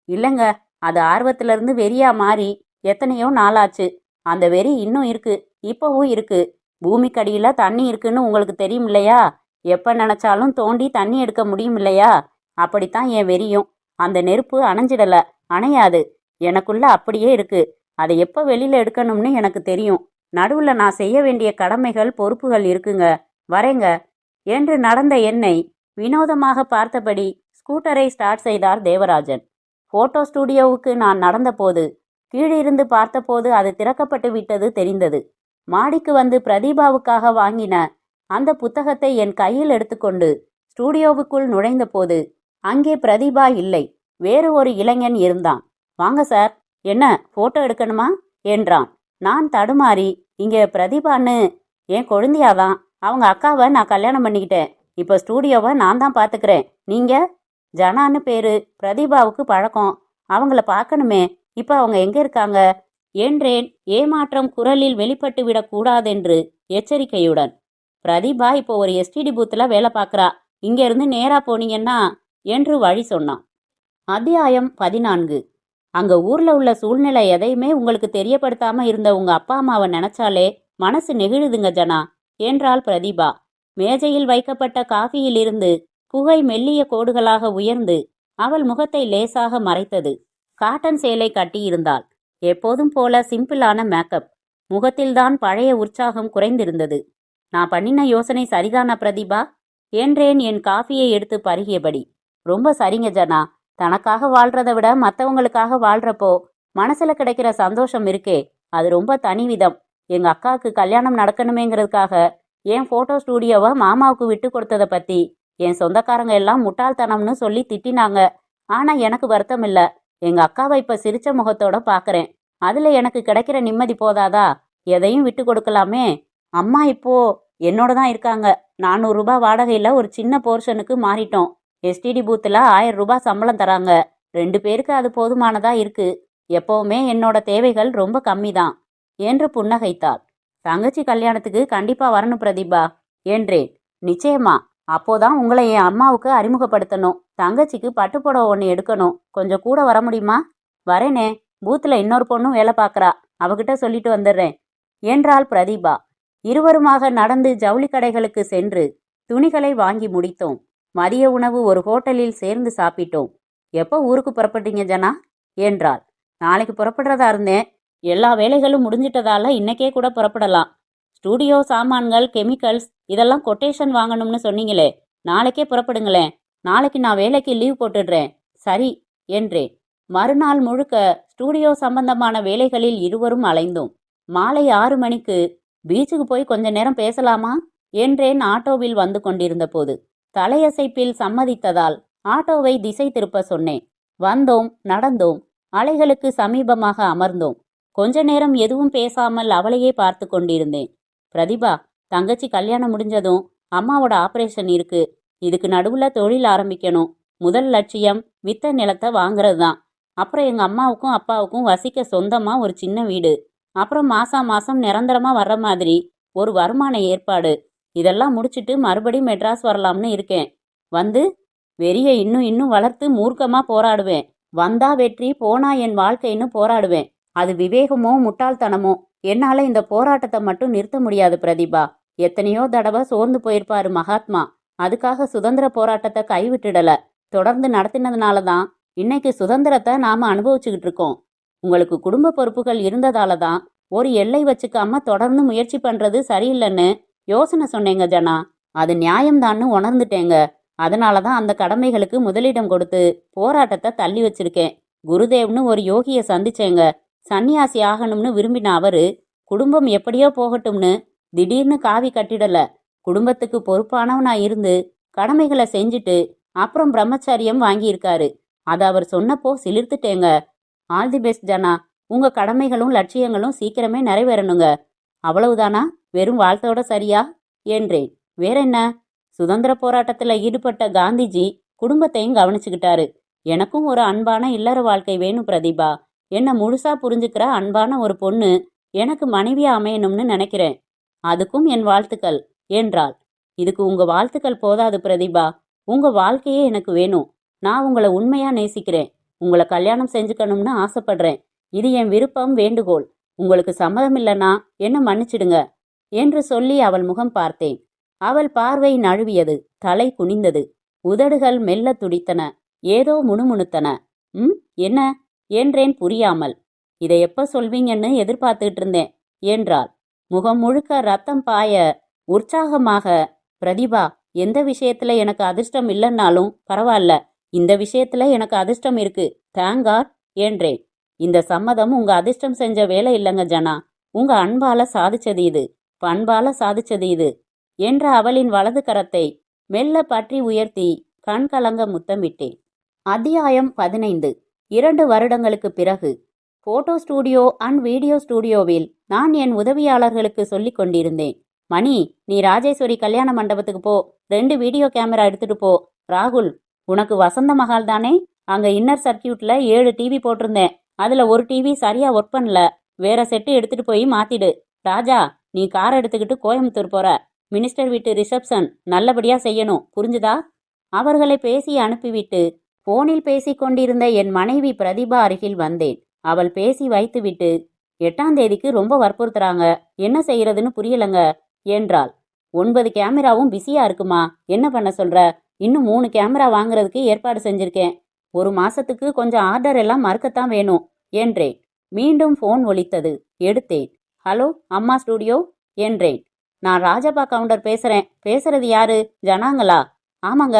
இல்லைங்க, அது ஆர்வத்திலிருந்து வெறியா மாறி எத்தனையோ நாளாச்சு. அந்த வெறி இன்னும் இருக்கு, இப்பவும் இருக்கு. பூமிக்கடியில தண்ணி இருக்குன்னு உங்களுக்கு தெரியும் இல்லையா? எப்ப நினைச்சாலும் தோண்டி தண்ணி எடுக்க முடியும் இல்லையா? அப்படித்தான் என் வெறியும். அந்த நெருப்பு அணைஞ்சிடல, அணையாது. எனக்குள்ள அப்படியே இருக்கு. அதை எப்ப வெளியில எடுக்கணும்னு எனக்கு தெரியும். நடுவுல நான் செய்ய வேண்டிய கடமைகள் பொறுப்புகள் இருக்குங்க. வரேங்க என்று நடந்த என்னை வினோதமாக பார்த்தபடி ஸ்கூட்டரை ஸ்டார்ட் செய்தார் தேவராஜன். போட்டோ ஸ்டூடியோவுக்கு நான் நடந்தபோது கீழிருந்து பார்த்தபோது அது திறக்கப்பட்டு விட்டது தெரிந்தது. மாடிக்கு வந்து பிரதீபாவுக்காக வாங்கின அந்த புத்தகத்தை என் கையில் எடுத்துக்கொண்டு ஸ்டூடியோவுக்குள் நுழைந்த போது அங்கே பிரதீபா இல்லை, வேறு ஒரு இளைஞன் இருந்தான். வாங்க சார், என்ன போட்டோ எடுக்கணுமா என்றான். நான் தடுமாறி, இங்க பிரதீபான்னு என் கொழுந்தியாதான். அவங்க அக்காவை நான் கல்யாணம் பண்ணிக்கிட்டேன். இப்போ ஸ்டூடியோவை நான் தான் பார்த்துக்கிறேன். நீங்க? ஜனான்னு பேரு. பிரதீபாவுக்கு பழக்கம். அவங்கள பார்க்கணுமே. இப்போ அவங்க எங்க இருக்காங்க என்றேன், ஏமாற்றம் குரலில் வெளிப்பட்டு விடக்கூடாதென்று எச்சரிக்கையுடன். பிரதீபா இப்போ ஒரு எஸ்டிடி பூத்துல வேலை பார்க்கறா. இங்க இருந்து நேரா போனீங்கன்னா என்று வழி சொன்னான். அத்தியாயம் 14. அங்க ஊர்ல உள்ள சூழ்நிலை எதையுமே உங்களுக்கு தெரியப்படுத்தாம இருந்த உங்க அப்பா அம்மாவை நினைச்சாலே மனசு நெகிழுதுங்க ஜனா என்றாள் பிரதீபா. மேஜையில் வைக்கப்பட்ட காஃபியிலிருந்து புகை மெல்லிய கோடுகளாக உயர்ந்து அவள் முகத்தை லேசாக மறைத்தது. காட்டன் சேலை கட்டியிருந்தாள். எப்போதும் போல சிம்பிளான மேக்கப். முகத்தில்தான் பழைய உற்சாகம் குறைந்திருந்தது. நான் பண்ணின யோசனை சரிதானா பிரதீபா என்றேன் என் காஃபியை எடுத்து பருகியபடி. ரொம்ப சரிங்க ஜனா. தனக்காக வாழ்றதை விட மற்றவங்களுக்காக வாழ்றப்போ மனசுல கிடைக்கிற சந்தோஷம் இருக்கே, அது ரொம்ப தனிவிதம். எங்க அக்காவுக்கு கல்யாணம் நடக்கணுமேங்கிறதுக்காக என் போட்டோ ஸ்டூடியோவை மாமாவுக்கு விட்டு கொடுத்ததை பத்தி என் சொந்தக்காரங்க எல்லாம் முட்டாள்தனம்னு சொல்லி திட்டினாங்க. ஆனா எனக்கு வருத்தம் இல்ல. எங்க அக்காவை இப்ப சிரிச்ச முகத்தோட பாக்குறேன். அதுல எனக்கு கிடைக்கிற நிம்மதி போதாதா? எதையும் விட்டு கொடுக்கலாமே. அம்மா இப்போ என்னோட தான் இருக்காங்க. 400 ரூபாய் வாடகையில ஒரு சின்ன போர்ஷனுக்கு மாறிட்டோம். எஸ்டிடி பூத்துல 1000 ரூபாய் சம்பளம் தராங்க. 2 பேருக்கு அது போதுமானதா இருக்கு. எப்பவுமே என்னோட தேவைகள் ரொம்ப கம்மி தான் என்று புன்னகைத்தாள். தங்கச்சி கல்யாணத்துக்கு கண்டிப்பா வரணும் பிரதீபா என்றேன். நிச்சயமா. அப்போதான் உங்களை என் அம்மாவுக்கு அறிமுகப்படுத்தணும். தங்கச்சிக்கு பட்டுப்புடவை ஒன்று எடுக்கணும். கொஞ்சம் கூட வர முடியுமா? வரேனே. பூத்துல இன்னொரு பொண்ணும் வேலை பார்க்கறா. அவகிட்ட சொல்லிட்டு வந்துடுறேன் என்றாள் பிரதீபா. இருவருமாக நடந்து ஜவுளி கடைகளுக்கு சென்று துணிகளை வாங்கி முடித்தோம். மதிய உணவு ஒரு ஹோட்டலில் சேர்ந்து சாப்பிட்டோம். எப்போ ஊருக்கு புறப்பட்டீங்க ஜனா என்றாள். நாளைக்கு புறப்படுறதா இருந்தேன். எல்லா வேலைகளும் முடிஞ்சிட்டதால இன்னைக்கே கூட புறப்படலாம். ஸ்டூடியோ சாமான்கள், கெமிக்கல்ஸ் இதெல்லாம் கொட்டேஷன் வாங்கணும்னு சொன்னீங்களே, நாளைக்கே புறப்படுங்களேன். நாளைக்கு நான் வேலைக்கு லீவ் போட்டுடுறேன். சரி என்றேன். மறுநாள் முழுக்க ஸ்டூடியோ சம்பந்தமான வேலைகளில் இருவரும் அலைந்தோம். மாலை 6 மணிக்கு பீச்சுக்கு போய் கொஞ்ச நேரம் பேசலாமா என்றேன் ஆட்டோவில் வந்து கொண்டிருந்த போது. தலையசைப்பில் சம்மதித்ததால் ஆட்டோவை திசை திருப்ப சொன்னேன். வந்தோம், நடந்தோம், அலைகளுக்கு சமீபமாக அமர்ந்தோம். கொஞ்ச நேரம் எதுவும் பேசாமல் அவளையே பார்த்து கொண்டிருந்தேன். பிரதிபா, தங்கச்சி கல்யாணம் முடிஞ்சதும் அம்மாவோட ஆபரேஷன் இருக்கு. இதுக்கு நடுவுல தொழில் ஆரம்பிக்கணும். முதல் லட்சியம் வித்த நிலத்தை வாங்குறது தான். அப்புறம் எங்க அம்மாவுக்கும் அப்பாவுக்கும் வசிக்க சொந்தமா ஒரு சின்ன வீடு. அப்புறம் மாசம் நிரந்தரமா வர்ற மாதிரி ஒரு வருமான ஏற்பாடு. இதெல்லாம் முடிச்சிட்டு மறுபடியும் மெட்ராஸ் வரலாம்னு இருக்கேன். வந்து வெறிய இன்னும் வளர்த்து மூர்க்கமா போராடுவேன். வந்தா வெற்றி, போனா என் வாழ்க்கைன்னு போராடுவேன். அது விவேகமோ முட்டாள்தனமோ, என்னால இந்த போராட்டத்தை மட்டும் நிறுத்த முடியாது பிரதிபா. எத்தனையோ தடவை சோர்ந்து போயிருப்பாரு மகாத்மா. அதுக்காக சுதந்திர போராட்டத்தை கைவிட்டுடல. தொடர்ந்து நடத்தினதுனால தான் இன்னைக்கு சுதந்திரத்தை நாம அனுபவிச்சுக்கிட்டு இருக்கோம். உங்களுக்கு குடும்ப பொறுப்புகள் இருந்ததால தான் ஒரு எல்லை வச்சுக்காம தொடர்ந்து முயற்சி பண்றது சரியில்லைன்னு யோசனை சொன்னேங்க ஜனா. அது நியாயம்தான்னு உணர்ந்துட்டேங்க. அதனால தான் அந்த கடமைகளுக்கு முதலிடம் கொடுத்து போராட்டத்தை தள்ளி வச்சிருக்கேன். குருதேவ்னு ஒரு யோகியை சந்திச்சேங்க. சன்னியாசி ஆகணும்னு விரும்பின அவரு குடும்பம் எப்படியோ போகட்டும்னு திடீர்னு காவி கட்டிடல. குடும்பத்துக்கு பொறுப்பானவனா இருந்து கடமைகளை செஞ்சுட்டு அப்புறம் பிரம்மச்சரியம் வாங்கியிருக்காரு. அதை அவர் சொன்னப்போ சிலிர்த்துட்டேங்க. ஆல் தி பெஸ்ட் ஜனா. உங்க கடமைகளும் லட்சியங்களும் சீக்கிரமே நிறைவேறணுங்க. அவ்வளவுதானா? வெறும் வாழ்த்தோட சரியா என்றேன். வேற என்ன? சுதந்திர போராட்டத்துல ஈடுபட்ட காந்திஜி குடும்பத்தையும் கவனிச்சுக்கிட்டாரு. எனக்கும் ஒரு அன்பான இல்லற வாழ்க்கை வேணும் பிரதிபா. என்ன முழுசா புரிஞ்சுக்கிற அன்பான ஒரு பொண்ணு எனக்கு மனைவியா அமையணும்னு நினைக்கிறேன். அதுக்கும் என் வாழ்த்துக்கள் என்றாள். இதுக்கு உங்க வாழ்த்துக்கள் போதாது பிரதிபா. உங்க வாழ்க்கையே எனக்கு வேணும். நான் உங்களை உண்மையா நேசிக்கிறேன். உங்களை கல்யாணம் செஞ்சுக்கணும்னு ஆசைப்படுறேன். இது என் விருப்பம், வேண்டுகோள். உங்களுக்கு சம்மதம் இல்லைன்னா என்ன மன்னிச்சிடுங்க என்று சொல்லி அவள் முகம் பார்த்தேன். அவள் பார்வை நழுவியது. தலை குனிந்தது. உதடுகள் மெல்ல துடித்தன. ஏதோ முணுமுணுத்தன. என்ன என்றேன் புரியாமல். இதை எப்ப சொல்வீங்கன்னு எதிர்பார்த்துட்டு இருந்தேன் என்றாள். முகம் முழுக்க ரத்தம் பாய உற்சாகமாக, பிரதிபா, எந்த விஷயத்துல எனக்கு அதிர்ஷ்டம் இல்லைன்னாலும் பரவாயில்ல, இந்த விஷயத்துல எனக்கு அதிர்ஷ்டம் இருக்கு, தேங்க் காட் என்றேன். இந்த சம்மதம் உங்க அதிர்ஷ்டம் செஞ்ச வேலை இல்லைங்க ஜனா. உங்க அன்பால சாதிச்சது இது, பண்பால சாதிச்சது இது என்ற அவளின் வலது கரத்தை மெல்ல பற்றி உயர்த்தி கண் கலங்க முத்தமிட்டேன். அத்தியாயம் 15. 2 வருடங்களுக்கு பிறகு. போட்டோ ஸ்டூடியோ அண்ட் வீடியோ ஸ்டூடியோவில் நான் என் உதவியாளர்களுக்கு சொல்லிக் கொண்டிருந்தேன். மணி, நீ ராஜேஸ்வரி கல்யாண மண்டபத்துக்கு போ. 2 வீடியோ கேமரா எடுத்துட்டு போ. ராகுல், உனக்கு வசந்த மகால் தானே? அங்க இன்னர் சர்க்கியூட்ல 7 டிவி போட்டிருந்தேன். அதுல ஒரு டிவி சரியா ஒர்க் பண்ணல. வேற செட்டு எடுத்துட்டு போய் மாத்திடு. ராஜா, நீ கார் எடுத்துக்கிட்டு கோயம்புத்தூர் போற. மினிஸ்டர் வீட்டு ரிசப்ஷன் நல்லபடியா செய்யணும், புரிஞ்சுதா? அவர்களை பேசி அனுப்பிவிட்டு போனில் பேசிக் கொண்டிருந்த என் மனைவி பிரதிபா அருகில் வந்தேன். அவள் பேசி வைத்துவிட்டு, 8ஆம் தேதிக்கு ரொம்ப வற்புறுத்துறாங்க, என்ன செய்யறதுன்னு புரியலங்க என்றாள். 9 கேமராவும் பிஸியா இருக்குமா? என்ன பண்ண சொல்ற? இன்னும் 3 கேமரா வாங்குறதுக்கு ஏற்பாடு செஞ்சிருக்கேன். 1 மாசத்துக்கு கொஞ்சம் ஆர்டர் எல்லாம் மறுக்கத்தான் வேணும் என்றேன். மீண்டும் போன் ஒலித்தது. எடுத்தேன். ஹலோ, அம்மா ஸ்டூடியோ என்றேன். நான் ராஜப்பா கவுண்டர் பேசுறேன். பேசுறது யாரு? ஜனாங்களா? ஆமாங்க.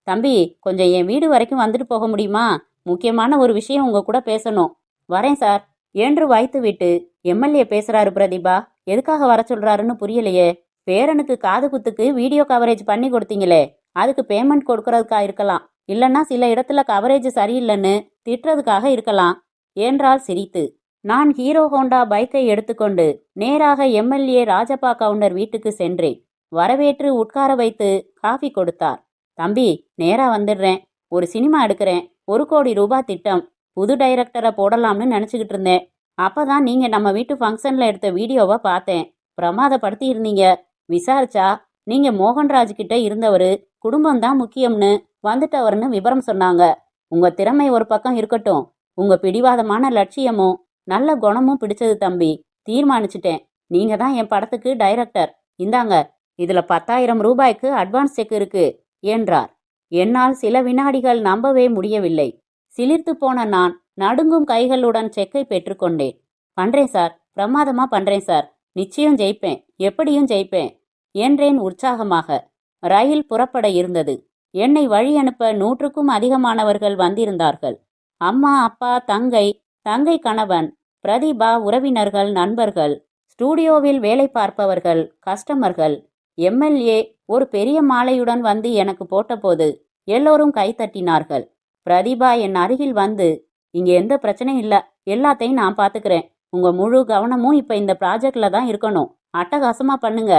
தம்பி, கொஞ்சம் என் வீடு வரைக்கும் வந்துட்டு போக முடியுமா? முக்கியமான ஒரு விஷயம் உங்க கூட பேசணும். வரேன் சார் என்று வைத்துவிட்டு, எம்எல்ஏ பேசுறாரு பிரதிபா, எதுக்காக வர சொல்றாருன்னு புரியலையே. பேரனுக்கு காது குத்துக்கு வீடியோ கவரேஜ் பண்ணி கொடுத்தீங்களே, அதுக்கு பேமெண்ட் கொடுக்கறதுக்கா இருக்கலாம். இல்லைன்னா சில இடத்துல கவரேஜ் சரியில்லைன்னு திட்டுறதுக்காக இருக்கலாம் என்றால் சிரித்து. நான் ஹீரோ ஹோண்டா பைக்கை எடுத்துக்கொண்டு நேராக எம்எல்ஏ ராஜப்பா கவுண்டர் வீட்டுக்கு சென்றேன். வரவேற்று உட்கார வைத்து காஃபி கொடுத்தார். தம்பி, நேரா வந்துடுறேன். ஒரு சினிமா எடுக்கிறேன். 1 கோடி ரூபாய் திட்டம். புது டைரக்டரை போடலாம்னு நினச்சிக்கிட்டு இருந்தேன். அப்பதான் நீங்க நம்ம வீட்டு ஃபங்க்ஷன்ல எடுத்த வீடியோவை பார்த்தேன். பிரமாதப்படுத்தி இருந்தீங்க. விசாரிச்சா நீங்க மோகன்ராஜ் கிட்ட இருந்தவரு, குடும்பம்தான் முக்கியம்னு வந்துட்டவர்னு விவரம் சொன்னாங்க. உங்க திறமை ஒரு பக்கம் இருக்கட்டும், உங்க பிடிவாதமான லட்சியமும் நல்ல குணமும் பிடிச்சது தம்பி. தீர்மானிச்சிட்டேன். நீங்க தான் என் படத்துக்கு டைரக்டர். இந்தாங்க, இதுல 10,000 ரூபாய்க்கு அட்வான்ஸ் செக் இருக்கு என்றார். என்னால் சில வினாடிகள் நம்பவே முடியவில்லை. சிலிர்த்து போன நான் நடுங்கும் கைகளுடன் செக்கை பெற்றுக்கொண்டேன். பண்றேன் சார், பிரமாதமா பண்றேன் சார். நிச்சயம் ஜெயிப்பேன், எப்படியும் ஜெயிப்பேன் என்றேன் உற்சாகமாக. ரயில் புறப்பட இருந்தது. என்னை வழி அனுப்ப 100க்கும் அதிகமானவர்கள் வந்திருந்தார்கள். அம்மா, அப்பா, தங்கை, தங்கை கணவன், பிரதிபா, உறவினர்கள், நண்பர்கள், ஸ்டூடியோவில் வேலை பார்ப்பவர்கள், கஸ்டமர்கள் எம்எல்ஏ ஒரு பெரிய மாலையுடன் வந்து எனக்கு போட்டபோது எல்லோரும் கைத்தட்டினார்கள். பிரதீபா என் அருகில் வந்து, இங்க எந்த பிரச்சனையும் இல்ல, எல்லாத்தையும் நான் பாத்துக்கிறேன். உங்க முழு கவனமும் இப்ப இந்த ப்ராஜெக்ட்ல தான் இருக்கணும். அட்டகாசமா பண்ணுங்க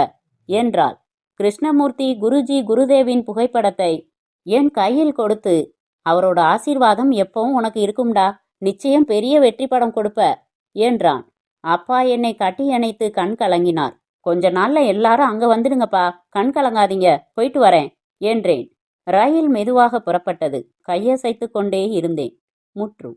என்றாள். கிருஷ்ணமூர்த்தி குருஜி குருதேவின் புகைப்படத்தை என் கையில் கொடுத்து, அவரோட ஆசீர்வாதம் எப்பவும் உனக்கு இருக்கும்டா, நிச்சயம் பெரிய வெற்றி படம் கொடுப்ப என்றான். அப்பா என்னை கட்டி அணைத்து கண் கலங்கினார். கொஞ்ச நாள்ல எல்லாரும் அங்க வந்துடுங்கப்பா, கண் கலங்காதீங்க, போயிட்டு வரேன் என்றேன். ரயில் மெதுவாக புறப்பட்டது. கையசைத்து கொண்டே இருந்தேன். முற்று.